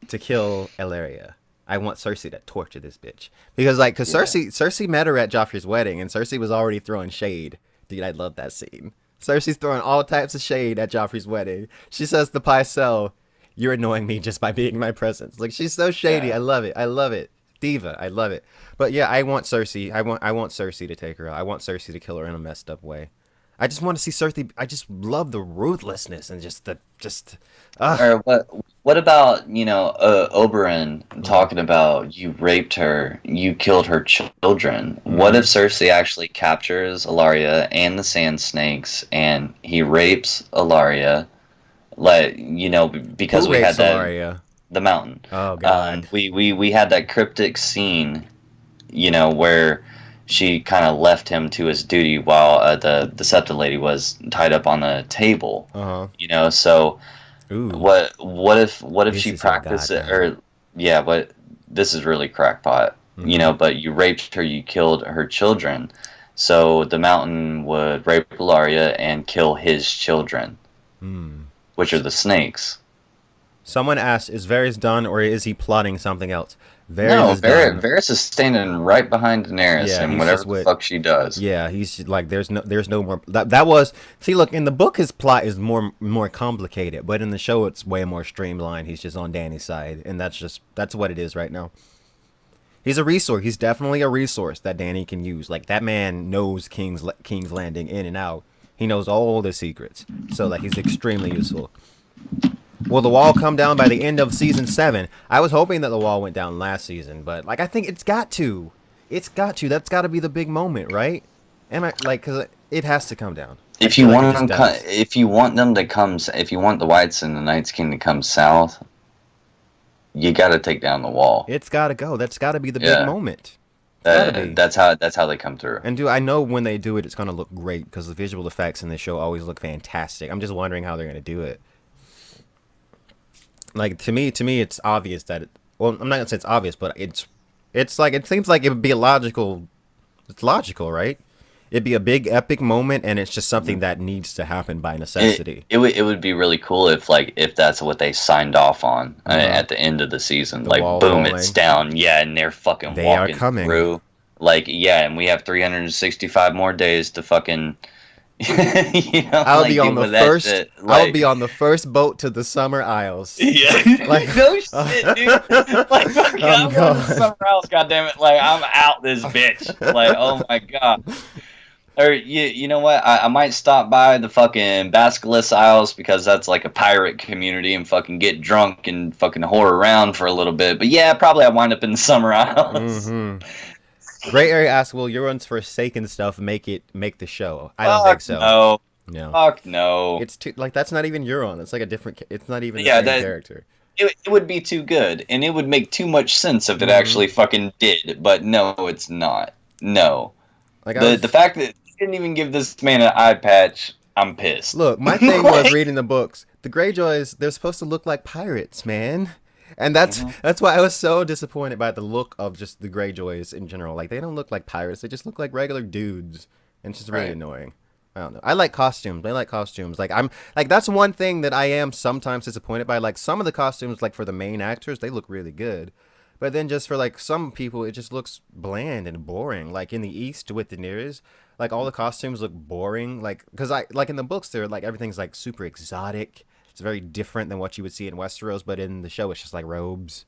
to kill Elaria. I want Cersei to torture this bitch because, like, cause Yeah. Cersei met her at Joffrey's wedding, and Cersei was already throwing shade. Dude, I love that scene. Cersei's throwing all types of shade at Joffrey's wedding. She says to Pycelle, "You're annoying me just by being in my presence." Like she's so shady. I Yeah. love it. I love it. Diva. I love it. But yeah, I want Cersei. I want Cersei to take her out. I want Cersei to kill her in a messed up way. I just want to see Cersei. I just love the ruthlessness and just. Ah. Or what about, Oberyn Mhm. talking about you raped her, you killed her children? What if Mhm. Cersei actually captures Alaria and the Sand Snakes and he rapes Alaria, because Who we rapes had that Solaria? the mountain. Oh God. We had that cryptic scene, where she kind of left him to his duty while the Septon lady was tied up on the table. Uh huh. So Ooh, what if this she is your practiced god it, now. or yeah, but this is really crackpot, Mm-hmm. but you raped her, you killed her children, so the mountain would rape Ilaria and kill his children, Hmm. which are the snakes. Someone asked, "Is Varys done, or is he plotting something else?" Varys No, is done. Varys is standing right behind Daenerys Yeah, and he's whatever just the with. fuck she does. Yeah, he's like, there's no more. That was. See, look, in the book, his plot is more complicated, but in the show, it's way more streamlined. He's just on Dany's side, and that's what it is right now. He's a resource. He's definitely a resource that Dany can use. Like that man knows King's Landing in and out. He knows all the secrets, so like he's extremely useful. Will the wall come down by the end of season 7? I was hoping that the wall went down last season, but like I think it's got to. It's got to. That's got to be the big moment, right? Am I like cuz it has to come down. I If feel you like it want just them, does. if you want them to come, if you want the Whites and the Knights King to come south, you got to take down the wall. It's got to go. That's got to be the big Yeah, moment. It's got to be. that's how they come through. And do I know when they do it it's going to look great because the visual effects in this show always look fantastic. I'm just wondering how they're going to do it. Like to me it's obvious that well, I'm not going to say it's obvious, but it's like it seems like it would be a logical. It's logical, right? It'd be a big epic moment, and it's just something that needs to happen by necessity. It would be really cool if that's what they signed off on Uh huh. at the end of the season. The Like, wall boom, it's falling. down. Yeah, and they're fucking They are walking coming. through. Like, yeah, and we have 365 more days to fucking, I'll be on deal the with that first. shit. I'll Like, be on the first boat to the Summer Isles. yeah, Like, no shit, dude. Like, fucking, I'm I'm going to gone. somewhere else. Goddamn it! Like, I'm out this bitch. Like, oh my god. Or you know what? I might stop by the fucking Basilisk Isles because that's like a pirate community and fucking get drunk and fucking whore around for a little bit. But yeah, probably I wind up in the Summer Isles. Mm-hmm. Gray Area asks, "Will Euron's Forsaken stuff make the show?" I don't think Fuck so. no. No, Fuck no. it's too like that's not even Euron. It's like a different. It's not even the Yeah, same that character. it would be too good, and it would make too much sense if it Mm-hmm. actually fucking did. But no, it's not. No. Like I The was. fact that he didn't even give this man an eye patch, I'm pissed. Look, my thing was Like, reading the books. The Greyjoys, they're supposed to look like pirates, man. And that's mhm. that's why I was so disappointed by the look of just the Greyjoys in general. Like they don't look like pirates; they just look like regular dudes, and it's just really Right. annoying. I don't know. I like costumes. I like costumes. Like I'm like that's one thing that I am sometimes disappointed by. Like some of the costumes, like for the main actors, they look really good, but then just for like some people, it just looks bland and boring. Like in the East with Daenerys, like all the costumes look boring. Like because I like in the books, they're like everything's like super exotic. It's very different than what you would see in Westeros, but in the show, it's just like robes.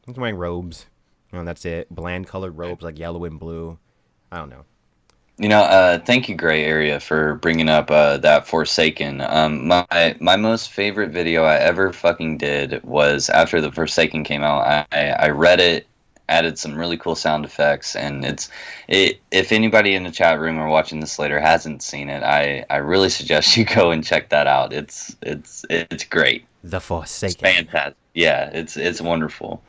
He's wearing robes. And that's it. Bland colored robes like yellow and blue. I don't know. Thank you, Gray Area, for bringing up that Forsaken. My most favorite video I ever fucking did was after the Forsaken came out. I read it, added some really cool sound effects, and it. If anybody in the chat room or watching this later hasn't seen it, I really suggest you go and check that out. It's great. The It's Forsaken. fantastic. Yeah, it's wonderful.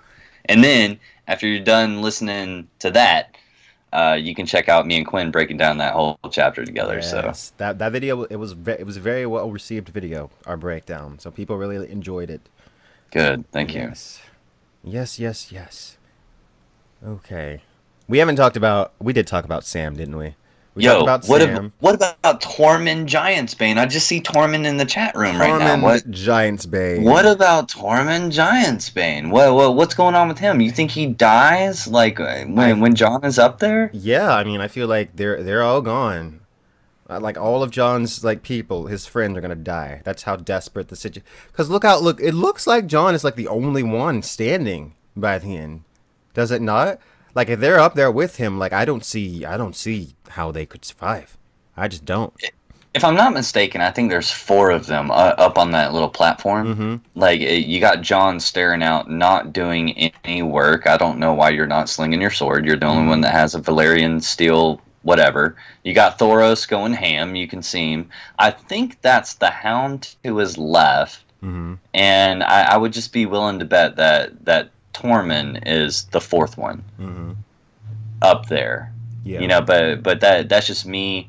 And then after you're done listening to that, you can check out me and Quinn breaking down that whole chapter together. So Yes, that video it was a very well received video. Our breakdown, so people really enjoyed it. good. Thank you. Yes, yes. Okay, we haven't talked about. We did talk about Sam, didn't we? We talked Yo, about Sam. what about Tormund Giantsbane? I just see Tormund in the chat room right now. Tormund Giantsbane. What about Tormund Giantsbane? What's going on with him? You think he dies like when Jon is up there? Yeah, I mean, I feel like they're all gone. Like all of John's like people, his friends are gonna die. That's how desperate the situation. Because look, it looks like John is like the only one standing by the end. Does it not? Like if they're up there with him, like I don't see how they could survive. I just don't. If I'm not mistaken, I think there's four of them up on that little platform. Mm-hmm. Like you got John staring out, not doing any work. I don't know why you're not slinging your sword. You're the only one that has a Valyrian steel, whatever. You got Thoros going ham. You can see him. I think that's the Hound who is left, Mm-hmm. and I would just be willing to bet that Tormund is the fourth one Mm-hmm. up there. Yeah. But that's just me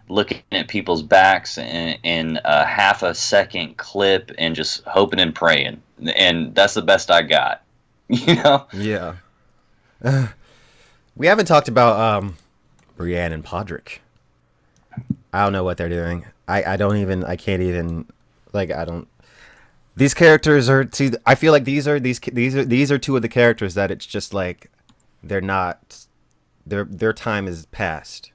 looking at people's backs in a half a second clip and just hoping and praying, and that's the best I got. Yeah. We haven't talked about Brienne and Podrick. I don't know what they're doing. I don't even. I can't even. Like I don't. These characters are. See, I feel like these are two of the characters that it's just like they're not. Their time is past.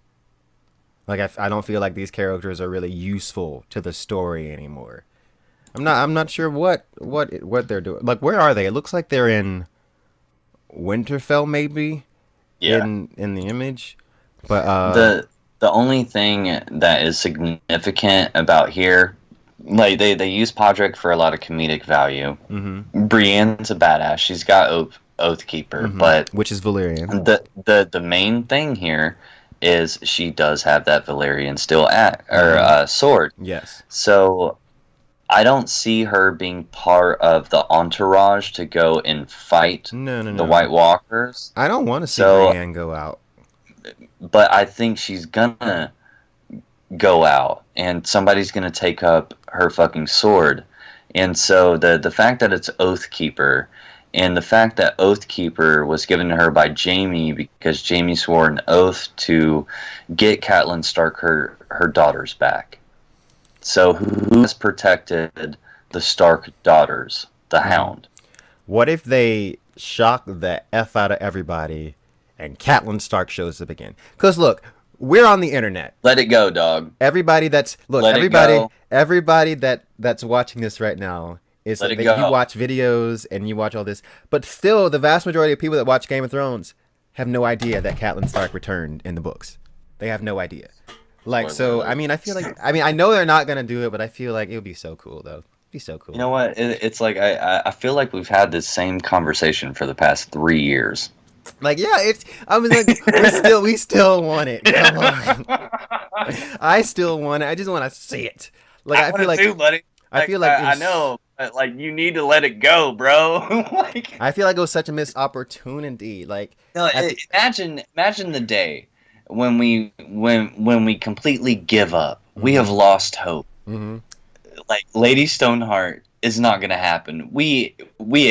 Like I don't feel like these characters are really useful to the story anymore. I'm not sure what they're doing. Like where are they? It looks like they're in Winterfell maybe. Yeah. In the image. But The only thing that is significant about here, like they use Podrick for a lot of comedic value. Mm-hmm. Brienne's a badass. She's got Oathkeeper, Mm-hmm. but which is Valyrian. The main thing here is she does have that Valyrian steel sword. Yes. So I don't see her being part of the entourage to go and fight No. the White Walkers. I don't want to see So- Brienne go out. But I think she's gonna go out, and somebody's gonna take up her fucking sword. And so the fact that it's Oathkeeper, and the fact that Oathkeeper was given to her by Jaime because Jaime swore an oath to get Catelyn Stark her daughters back. So who has protected the Stark daughters? The Hound. What if they shock the F out of everybody and Catelyn Stark shows up again? Because look, we're on the internet. Let it go, dog. Everybody that's that's watching this right now is Let it that go. you watch videos and you watch all this, but still the vast majority of people that watch Game of Thrones have no idea that Catelyn Stark returned in the books. They have no idea. Like so, I mean, I know they're not gonna do it, but I feel like it would be so cool though. It'd be so cool. You know what? It's like I feel like we've had this same conversation for the past 3 years. Like, yeah, it's. I mean, like, we still want it. Come on. I still want it. I just want to see it. Like, I feel like, too, buddy. I feel like I know. Like, you need to let it go, bro. Like, I feel like it was such a missed opportunity. Like, no, imagine the day when we completely give up. Mm-hmm. We have lost hope. Mm-hmm. Like, Lady Stoneheart is not gonna happen. We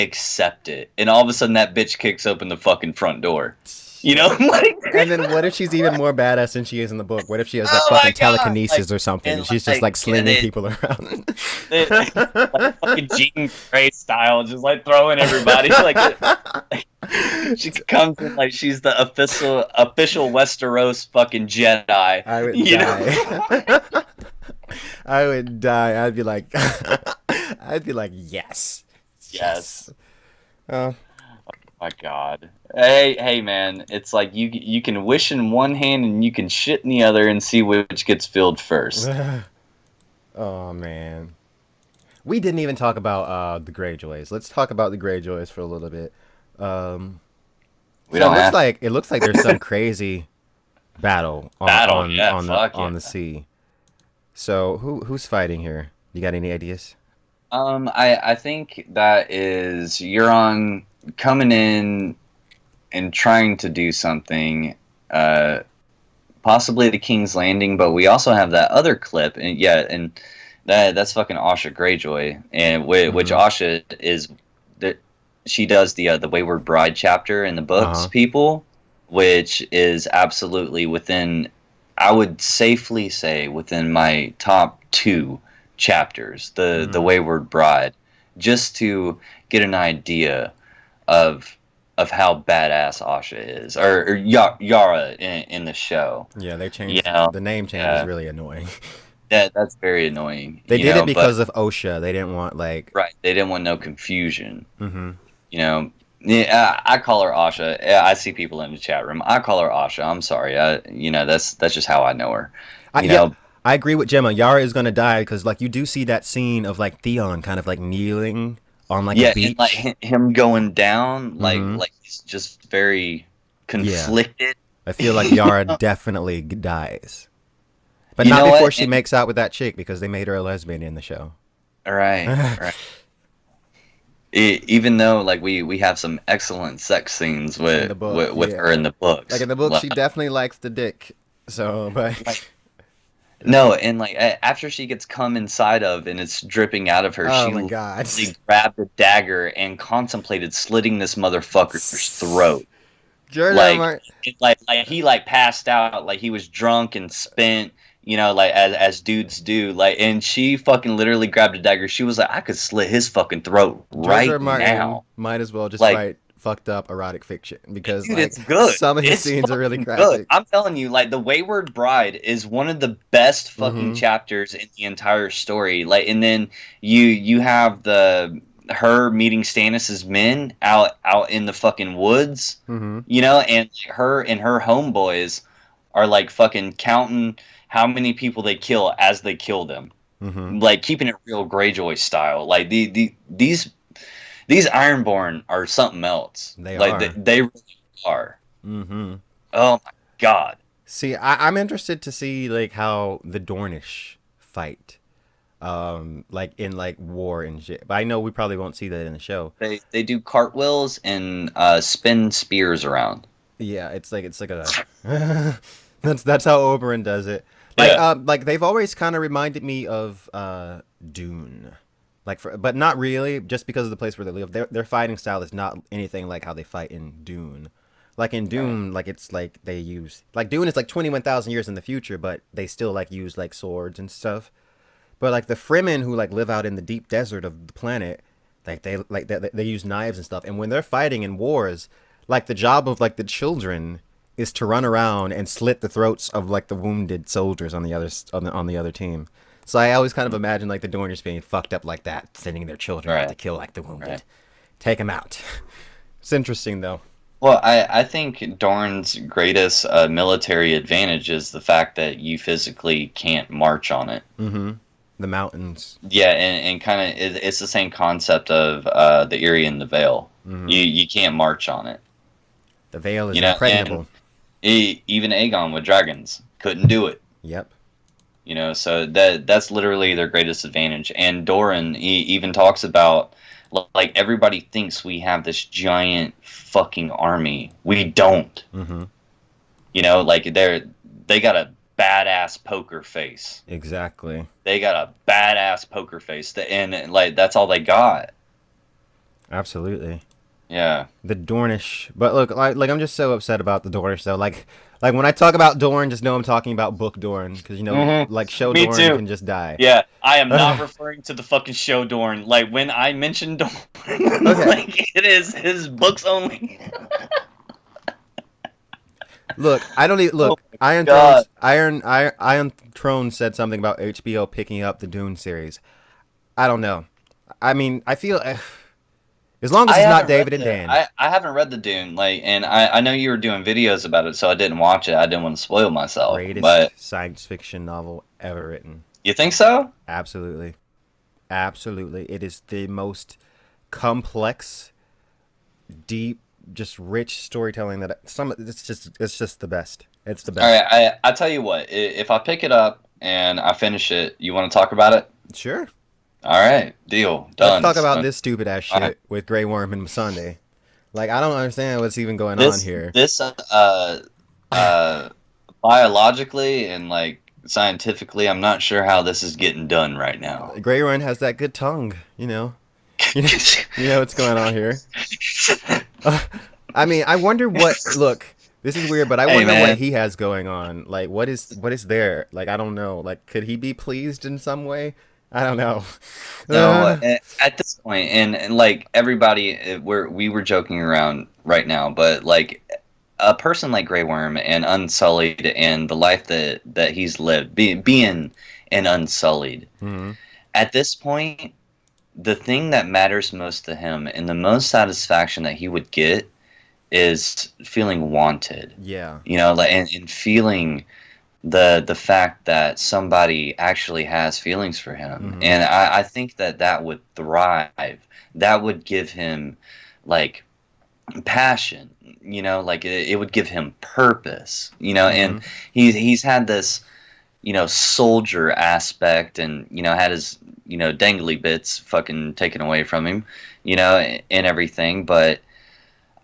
accept it, and all of a sudden that bitch kicks open the fucking front door. You know, like, And then what if she's even more badass than she is in the book? What if she has like oh my fucking god, like, telekinesis or something, and and she's just like, like slinging people around? they like fucking Jean Grey style, just like throwing everybody. Like, she comes in like she's the official Westeros fucking Jedi. I would You know? die. I would die. I'd be like, I'd be like, yes, yes. Yes. Uh, My God. Hey, man. It's like you can wish in one hand and you can shit in the other and see which gets filled first. oh man, we didn't even talk about the Greyjoys. Let's talk about the Greyjoys for a little bit. Um, We so don't have it looks like there's some crazy battle battle. Yeah. Fuck yeah. on the sea. So who's fighting here? You got any ideas? I think that is Euron coming in and trying to do something. Uh, Possibly the King's Landing, but we also have that other clip, and yeah, and that's fucking Asha Greyjoy, and which Mm-hmm. Asha is that she does the Wayward Bride chapter in the Uh books, huh. people, which is absolutely within, I would safely say within my top two chapters, the Mm-hmm. Wayward Bride, just to get an idea of how badass Asha is, or Yara in the show. Yeah, they You changed know, the name change is yeah, really annoying. that's very annoying. They You did it know, but because of OSHA. They didn't want like. right, they didn't want no confusion. Mm-hmm. You know, yeah, I call her Asha. Yeah, I see people in the chat room. I call her Asha. I'm sorry. That's just how I know her. You Yeah, know, I agree with Gemma. Yara is gonna die because like you do see that scene of like Theon kind of like kneeling on like a yeah, and like beach. him going down, Mm-hmm. like he's just very Yeah, conflicted. I feel like Yara definitely dies, but You not know before what? she makes out with that chick because they made her a lesbian in the show. Right, right. Even though like we have some excellent sex scenes In the book, with her in yeah. the Like books. in the book, she definitely likes the dick. So, Like, but no, and like after she gets cum inside of and it's dripping out of her, oh she my god, literally grabbed a dagger and contemplated slitting this motherfucker's throat. George R. R. Like, Martin. like he like passed out, like he was drunk and spent. You know, like as dudes do. Like, and she fucking literally grabbed a dagger. She was like, I could slit his fucking throat George R. right R. Martin now. might as well just Like, write fucked up erotic fiction because dude, like it's good. some of his It's scenes are really fucking good. graphic. I'm telling you, like the Wayward Bride is one of the best fucking Mm-hmm. chapters in the entire story. Like, and then you have the her meeting Stannis's men out in the fucking woods, Mm-hmm. you know, and her and her homeboys are like fucking counting how many people they kill as they kill them, Mm-hmm. like keeping it real Greyjoy style. Like these Ironborn are something else. They Like are. they really are. Mm-hmm. Oh my god. See, I'm interested to see like how the Dornish fight, like in like war and shit. But I know we probably won't see that in the show. They do cartwheels and spin spears around. Yeah, it's like a that's how Oberyn does it. Yeah. Like they've always kind of reminded me of Dune. But not really, just because of the place where they live. Their fighting style is not anything like how they fight in Dune. Like in Right. Dune, like it's like they use like Dune is like 21,000 years in the future, but they still like use like swords and stuff. But like the Fremen who like live out in the deep desert of the planet, they use knives and stuff. And when they're fighting in wars, like the job of like the children is to run around and slit the throats of like the wounded soldiers on the other team. So I always kind of imagine like the Dornish being fucked up like that, sending their children out to Right. kill like the Right. wounded, take them out. It's interesting though. Well, I think Dorne's greatest military advantage is the fact that you physically can't march on it. Mm-hmm. The mountains. Yeah, and kind of it's the same concept of the Eyrie and the Vale. Mm-hmm. You can't march on it. The veil is You know, and impregnable. even Aegon with dragons couldn't do it. Yep. You know, so that's literally their greatest advantage. And Doran even talks about like everybody thinks we have this giant fucking army. We don't. Mm-hmm. You know, like they got a badass poker face. Exactly. They got a badass poker face, and like that's all they got. Absolutely. Yeah. The Dornish, but look, like I'm just so upset about the Dornish though. Like when I talk about Dorne, just know I'm talking about Book Dorne because like show Me Dorne too. can just die. Yeah, I am not Ugh. referring to the fucking show Dorn. Like when I mentioned Dorn, Okay, like it is his books only. look, I don't even Oh look. my god. Iron Throne said something about HBO picking up the Dune series. I don't know. I mean, I feel as long as I it's not haven't read David and the Dan, I haven't read the Dune, like, and I know you were doing videos about it, so I didn't watch it. I didn't want to spoil myself. greatest But science fiction novel ever written. you think so? Absolutely, absolutely, it is the most complex, deep, just rich storytelling that it's just the best. It's the All right, best. I tell you what, if I pick it up and I finish it, you want to talk about it? Sure. All right, deal, Let's done. talk about So, this stupid ass all right. shit with Grey Worm and Sunday. Like I don't understand what's even going on This here. this uh biologically and like scientifically, I'm not sure how this is getting done right now. Grey Worm has that good tongue, you know. You know, you know what's going on here. I mean, I wonder what. Look, this is weird, but I Hey wonder what man, he has going on. Like, what is there? Like, I don't know. Like, could he be pleased in some way? I don't know. no, at this point, and like everybody, we were joking around right now, but like a person like Grey Worm and Unsullied and the life that he's lived, being an Unsullied, Hmm. at this point, the thing that matters most to him and the most satisfaction that he would get is feeling wanted. Yeah. You know, like and feeling the fact that somebody actually has feelings for him. Hmm. And I think that that would thrive. That would give him like passion, you know, like it would give him purpose, you know, and Hmm. he's had this, you know, soldier aspect and, you know, had his, you know, dangly bits fucking taken away from him, you know, and everything, but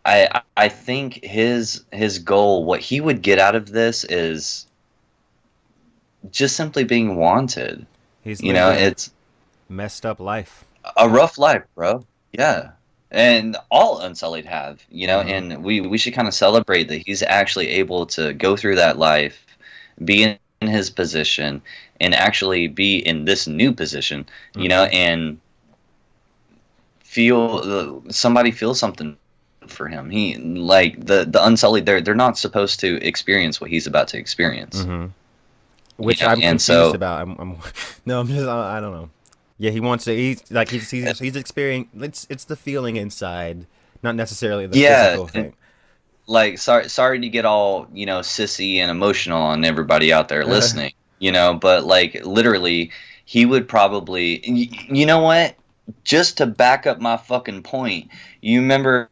I think his goal, what he would get out of this is just simply being wanted. He's You lived know, a it's messed up life. a rough life, bro. Yeah. And all Unsullied have, you know, Hmm. and we should kind of celebrate that he's actually able to go through that life, be in his position, and actually be in this new position, you know, Hmm. and feel somebody feel something for him. He like the Unsullied, they're not supposed to experience what he's about to experience, Hmm. you Which know, I'm and confused so about. No, I'm just, I don't know. Yeah, he wants to. He's like he's experiencing. It's the feeling inside, not necessarily the yeah. physical thing. Like sorry to get all, you know, sissy and emotional on everybody out there listening, you know, but like literally he would probably you know what, just to back up my fucking point, you remember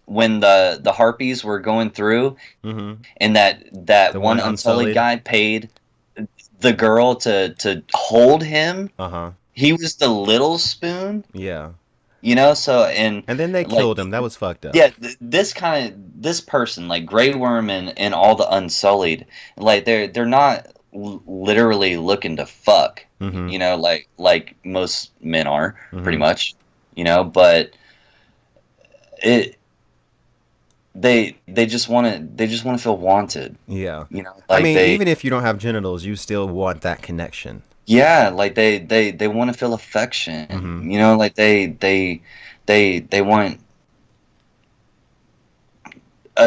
when the harpies were going through Hmm. and that The one one Unsullied unsullied. guy paid the girl to hold him, Uh huh. he was the little spoon, Yeah. you know, so and And then they like killed him. That was fucked up. yeah, this kind of this person like Grey Worm and all the Unsullied, like they're not literally looking to fuck, Hmm. you know, like most men are pretty Hmm. much, you know, but it they just want to feel wanted, Yeah. you know, I like mean, they even if you don't have genitals, you still want that connection. yeah, like they want to feel affection, Hmm. you know, like they want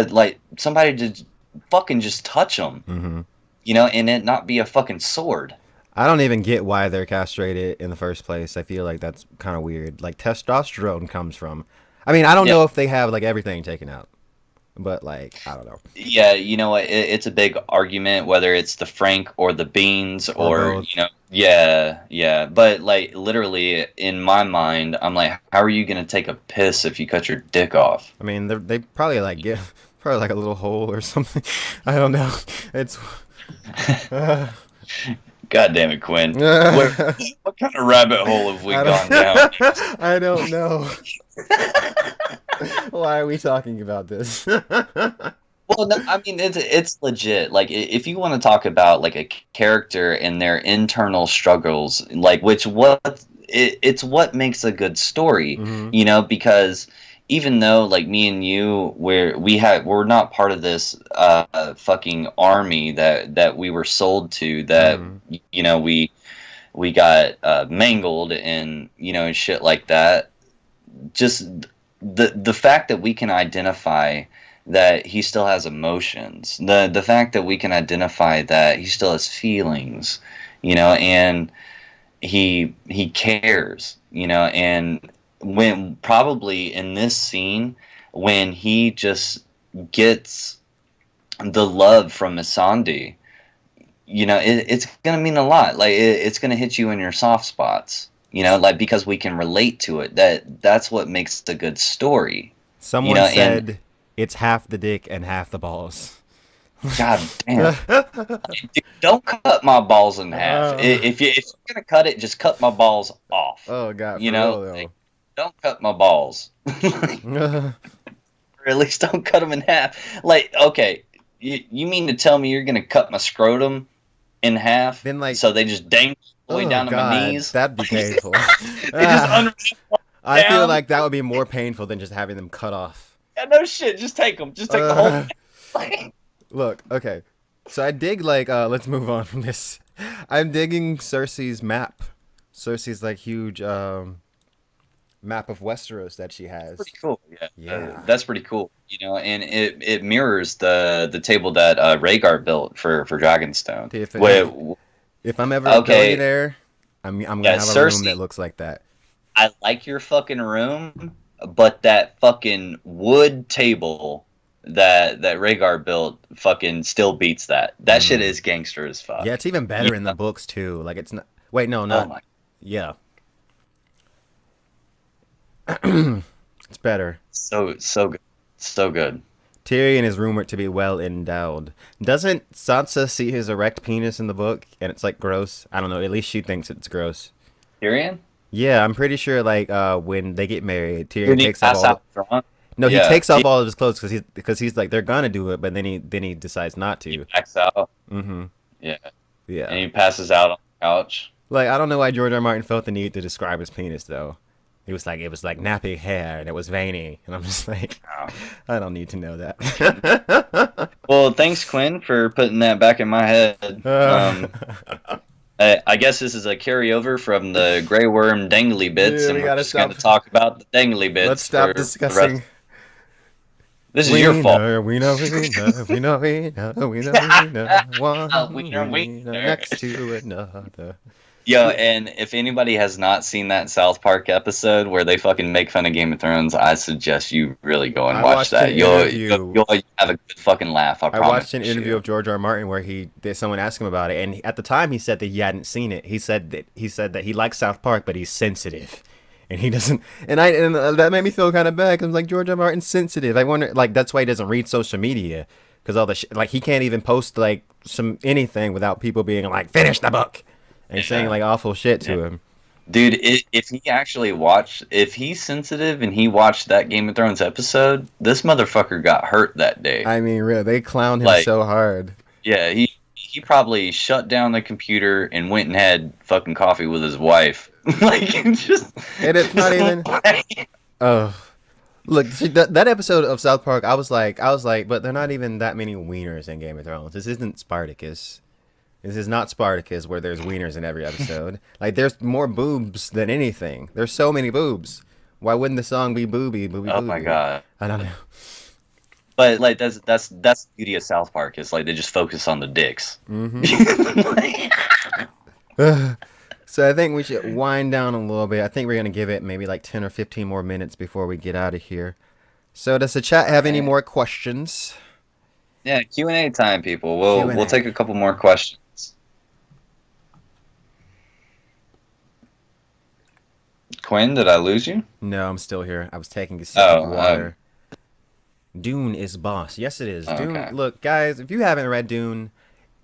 like somebody to fucking just touch them, Hmm. you know, and it not be a fucking sword. I don't even get why they're castrated in the first place. I feel like that's kind of weird. Like testosterone comes from. I mean, I don't Yeah, know if they have like everything taken out, but like I don't know, yeah, you know what? It's a big argument whether it's the Frank or the beans or or, you both. know, yeah, yeah. But like literally in my mind, I'm like, how are you gonna take a piss if you cut your dick off? I mean, they probably like get probably like a little hole or something. I don't know. It's. Uh, God damn it, Quinn. Where I what kind of rabbit hole have we gone down? don't. I don't know. Why are we talking about this? Well, no, I mean it's legit. Like if you want to talk about like a character and their internal struggles, like which what it's what makes a good story, Hmm. you know, because even though like me and you, we're not part of this fucking army that we were sold to, that Mm. you know we got mangled and and shit like that. Just the fact that we can identify that he still has emotions, the fact that we can identify that he still has feelings, and he cares, and when probably in this scene when he just gets the love from Missandei, it's gonna mean a lot. Like it's gonna hit you in your soft spots. Like because we can relate to it. That's what makes a good story. Someone And said it's half the dick and half the balls. god damn, dude, don't cut my balls in half. Uh, If you're gonna cut it, just cut my balls off. oh god, You for know, real like, though. don't cut my balls, or at least don't cut them in half. Like, okay, you mean to tell me you're gonna cut my scrotum in half Then like, so they just dangle all the way oh down to my god, knees? that'd be painful. They just unravel I feel down. like that would be more painful than just having them cut off. Yeah, no shit. Just take them. Just take the whole Uh, thing. look, okay. So I dig like let's move on from this. I'm digging Cersei's map. Cersei's like huge map of Westeros that she Pretty has. cool. Yeah, Yeah. that's pretty cool. And it mirrors the table that Rhaegar built for Dragonstone. If I'm ever a Okay, billionaire, I'm gonna yeah, have a room that Cersei. looks like that. I like your fucking room, but that fucking wood table that Rhaegar built fucking still beats that. That shit Mm. is gangster as Yeah, fuck. it's even You better in the know? books too. Like it's not. Wait, no, Oh not. my. Yeah, it's better. So good. So good. Tyrion is rumored to be well endowed. Doesn't Sansa see his erect penis in the book, and it's like gross? I don't know. At least she thinks it's gross. Tyrion? Yeah, I'm pretty sure. Like when they get married, Tyrion Didn't he takes off pass all the. out drunk? No, he Yeah. takes off all of his clothes because he's like they're gonna do it, but then he decides not He to. backs out. Mm-hmm. Yeah. And Yeah. he passes out on the couch. Like I don't know why George R. R. Martin felt the need to describe his penis though. He was like it was like nappy hair and it was veiny, and I'm just like, Oh. I don't need to know that. Well, thanks, Quinn, for putting that back in my head. I guess this is a carryover from the Grey Worm dangly bits, Yeah, and we we're gotta just going stop. to talk about the dangly Let's bits stop for the rest. discussing. This is your fault. Wiener, wiener, wiener, wiener, wiener, wiener, wiener, one Wiener, wiener wiener. next to another. Yo, Yeah, and if anybody has not seen that South Park episode where they fucking make fun of Game of Thrones, I suggest you really go and I watch watched an that. interview. You'll have a good fucking laugh. I I promise watched an interview you. of George R. R. Martin where someone asked him about it, and at the time he said that he hadn't seen it. He said that he likes South Park, but he's sensitive, and he doesn't. And that made me feel kind of bad. 'Cause I'm like George R. R. Martin's sensitive. I wonder, like that's why he doesn't read social media because all the like he can't even post like some anything without people being like finish the book and saying Yeah. like awful shit to Yeah. him. Dude, if he's sensitive and he watched that Game of Thrones episode, this motherfucker got hurt that day. I mean, really, they clown him Like, so hard. yeah, he probably shut down the computer and went and had fucking coffee with his wife. Like, just. And it's not even. Oh, look, see, that episode of South Park, I was like, but they're not even that many wieners in Game of Thrones. This isn't Spartacus. This is not Spartacus where there's wieners in every episode. Like, there's more boobs than anything. There's so many boobs. Why wouldn't the song be booby, booby, Oh booby? my god. I don't know. But like that's the beauty of South Park is like they just focus on the dicks. Hmm. So I think we should wind down a little bit. I think we're gonna give it maybe like 10 or 15 more minutes before we get out of here. So does the chat have any more questions? Yeah, Q&A time, people. We'll Q&A. take a couple more questions. Quinn, did I lose you? No, I'm still here. I was taking a sip Oh, of water. Dune is boss. Yes, it is. Dune. okay. Look, guys, if you haven't read Dune,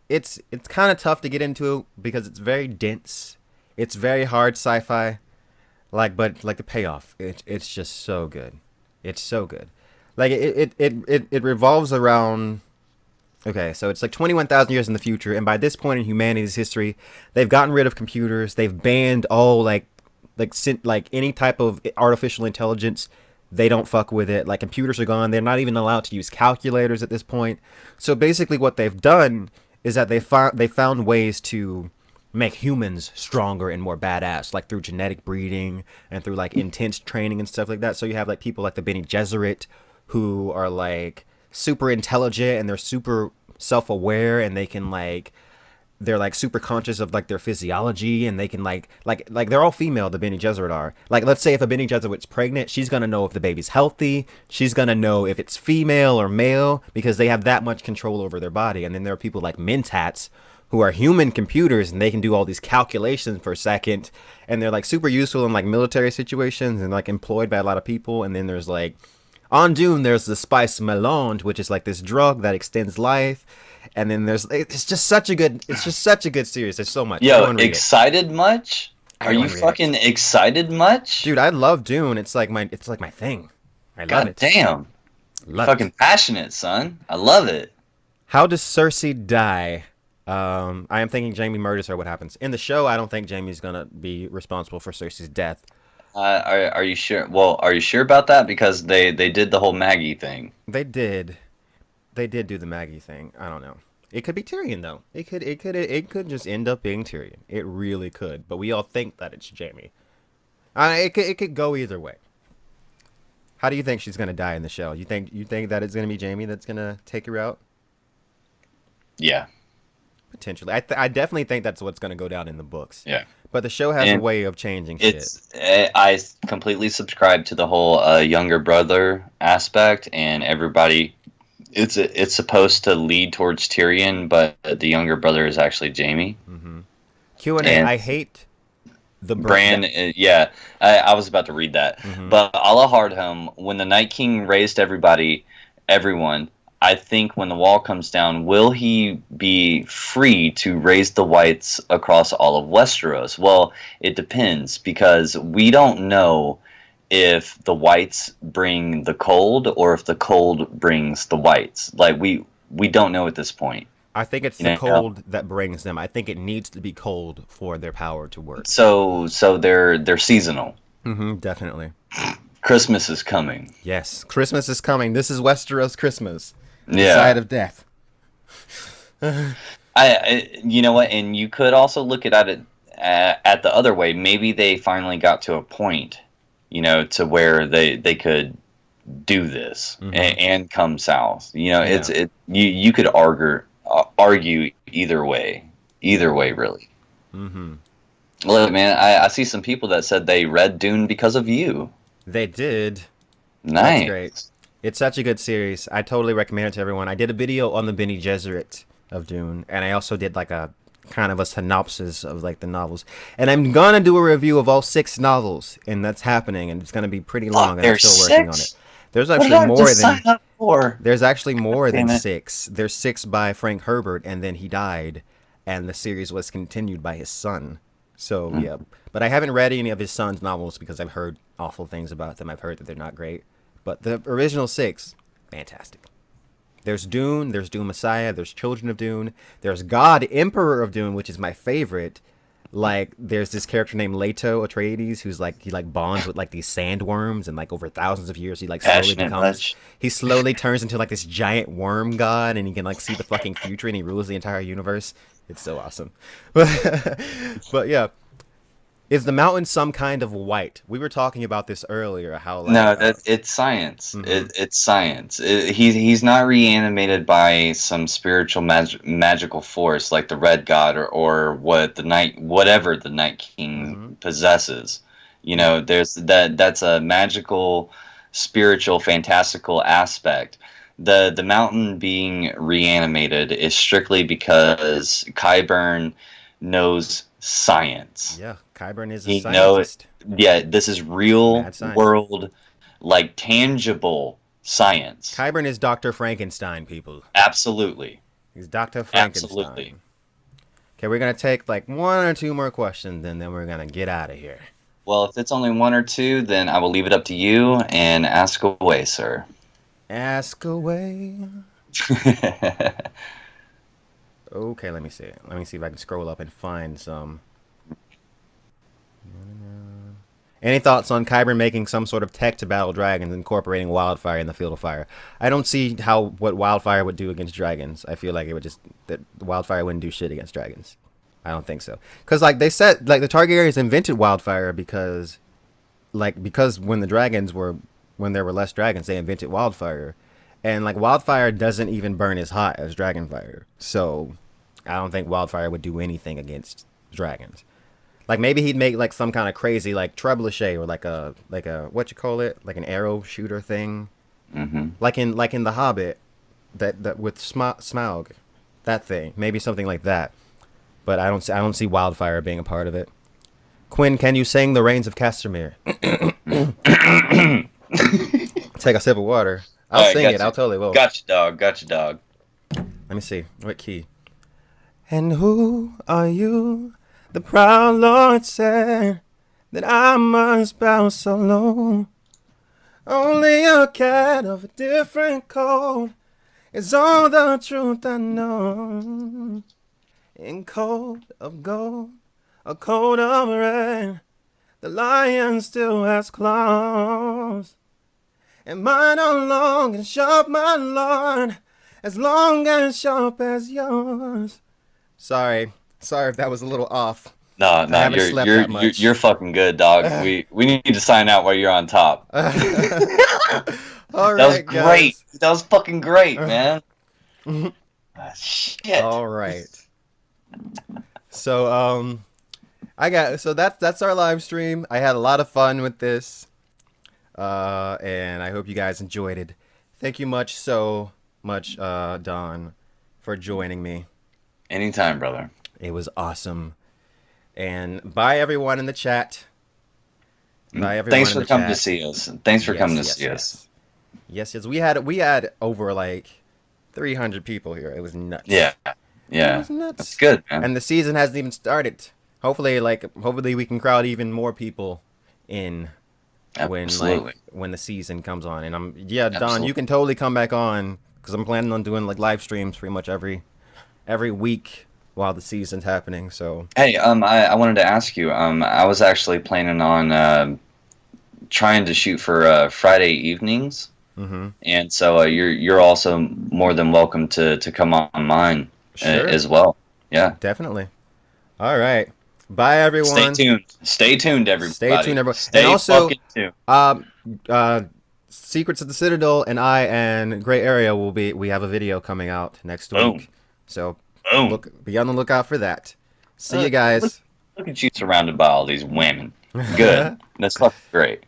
it's kind of tough to get into because it's very dense. It's very hard sci-fi. But like the payoff, it's just so good. It's so good. Like it revolves around. Okay, so it's like 21,000 years in the future, and by this point in humanity's history, they've gotten rid of computers. They've banned all like any type of artificial intelligence. They don't fuck with it. Like computers are gone. They're not even allowed to use calculators at this point. So basically, what they've done is that they found ways to make humans stronger and more badass, like through genetic breeding and through like intense training and stuff like that. So you have like people like the Bene Gesserit who are like super intelligent and they're super self-aware and they can like they're like super conscious of like their physiology and they can like they're all female. The Bene Gesserit are like, let's say if a Bene Gesserit's pregnant, she's gonna know if the baby's healthy, she's gonna know if it's female or male because they have that much control over their body. And then there are people like Mentats who are human computers and they can do all these calculations per second and they're like super useful in like military situations and like employed by a lot of people. And then there's like on Dune, there's the spice melange, which is like this drug that extends life. And then there's it's just such a good series. There's so much. Yo, Everyone read it. excited much? Are you Everyone read it. fucking excited much? Dude, I love Dune. It's like my thing. I love God it. damn. You're Love it. fucking passionate, son. I love it. How does Cersei die? I am thinking Jaime murders her. What happens? In the show, I don't think Jaime's gonna be responsible for Cersei's death. Are you sure? Well, are you sure about that? Because they did the whole Maggie thing. They did. They did do the Maggie thing. I don't know. It could be Tyrion though. It could just end up being Tyrion. It really could. But we all think that it's Jaime. It could go either way. How do you think she's gonna die in the show? You think that it's gonna be Jaime that's gonna take her out? Yeah, Potentially, I definitely think that's what's gonna go down in the books. yeah. But the show has a And way of changing shit. I completely subscribe to the whole younger brother aspect, and everybody. It's supposed to lead towards Tyrion, but the younger brother is actually Jaime. Mm-hmm. Q&A. And I hate the Bran, yeah, I was about to read that. Mm-hmm. But Allah Hardhome, when the Night King raised everyone, I think when the wall comes down, will he be free to raise the whites across all of Westeros? Well, it depends, because we don't know if the whites bring the cold or if the cold brings the whites. Like we don't know at this point. I think it's You the know? cold that brings them. I think it needs to be cold for their power to work. So they're seasonal. Mm-hmm. Definitely. Christmas is coming. Yes. Christmas is coming. This is Westeros Christmas. The Yeah. side of death. You know what, and you could also look at it at the other way. Maybe they finally got to a point, to where they could do this Mm-hmm. and come south. Yeah. You could argue either way, really. Mm-hmm. Look, man, I see some people that said they read Dune because of you. They did. That's Nice. great. It's such a good series. I totally recommend it to everyone. I did a video on the Bene Gesserit of Dune, and I also did like a kind of a synopsis of like the novels. And I'm gonna do a review of all 6 novels, and that's happening, and it's gonna be pretty long, and I'm There's still working on it. 6. There's What did actually I more just than sign up for? there's actually more than Damn it. 6. There's 6 by Frank Herbert, and then he died, and the series was continued by his son. So yeah, but I haven't read any of his son's novels because I've heard awful things about them. I've heard that they're not great, but the original 6, fantastic. There's Dune, there's Dune Messiah, there's Children of Dune, there's God Emperor of Dune, which is my favorite. Like there's this character named Leto Atreides who's like he like bonds with like these sandworms and like over thousands of years he like slowly Passionate becomes much. he slowly turns into like this giant worm god and he can like see the fucking future and he rules the entire universe. It's so awesome. But yeah, is the mountain some kind of white? We were talking about this earlier. How like No, that it's science. mhm. It's science. He's not reanimated by some spiritual magical force like the Red God or whatever the Night Mhm. King possesses. Yeah. There's that's a magical, spiritual, fantastical aspect. The mountain being reanimated is strictly because Qyburn knows science. Yeah, Qyburn is a He know scientist. Yeah, this is real Mad science. world, like tangible science. Qyburn is Dr. Frankenstein, people. Absolutely. He's Dr. Absolutely. Frankenstein. Okay, we're gonna take like 1 or 2 more questions and then we're gonna get out of here. Well, if it's only one or two, then I will leave it up to you and ask away, sir. Ask away. Okay, let me see. Let me see if I can scroll up and find some. Any thoughts on Kyber making some sort of tech to battle dragons, incorporating wildfire in the field of fire? I don't see how what wildfire would do against dragons. I feel like it would just that wildfire wouldn't do shit against dragons. I don't think so. Because like they said, like the Targaryens invented wildfire because when there were less dragons, they invented wildfire, and like wildfire doesn't even burn as hot as dragonfire. So I don't think wildfire would do anything against dragons. Like maybe he'd make like some kind of crazy like trebuchet or like a what you call it, like an arrow shooter thing, Hmm. like in the Hobbit, that with Smaug, that thing, maybe something like that. But I don't see wildfire being a part of it. Quinn, can you sing the Rains of Castamere? Take a sip of water. I'll All right, sing it. got I'll you. totally will. Got you, dog. Got you, dog. Let me see. What key? And who are you? The proud Lord said that I must bow so low. Only a cat of a different coat is all the truth I know. In coat of gold, a coat of red, the lion still has claws. And mine are long and sharp, my lord, as long and sharp as yours. Sorry if that was a little off. No, I no, haven't you're slept you're that you're much. you're fucking good, dog. We need to sign out while you're on top. All That was right, great. guys. That was fucking great, man. Ah, shit. All right. So that's our live stream. I had a lot of fun with this, and I hope you guys enjoyed it. Thank you so much, Don, for joining me. Anytime, brother. It was awesome. And bye everyone in the chat. Bye everyone Thanks in for the coming to chat. see us. Thanks for coming Yes, to yes, see us. yes. Yes, yes. We had over like 300 people here. It was Yeah, nuts. It yeah. was That's nuts. good, man. And the season hasn't even started. Hopefully we can crowd even more people in Absolutely. when the season comes on. And yeah, Don, you Absolutely. can totally come back on because I'm planning on doing like live streams pretty much every week while the season's happening. So, Hey, I wanted to ask you. I was actually planning on trying to shoot for Friday evenings, mm-hmm. and so you're also more than welcome to come on mine Sure, as well. Yeah. definitely. All right. Bye Stay everyone. tuned. Stay tuned, Stay tuned, everybody. everyone. And Stay also, fucking tuned. um, uh, Secrets of the Citadel and I and Gray Area we have a video coming out next Boom. week. So Boom. be on the lookout for that. See you Look, guys. look at you surrounded by all these women. Good. That's fucking great.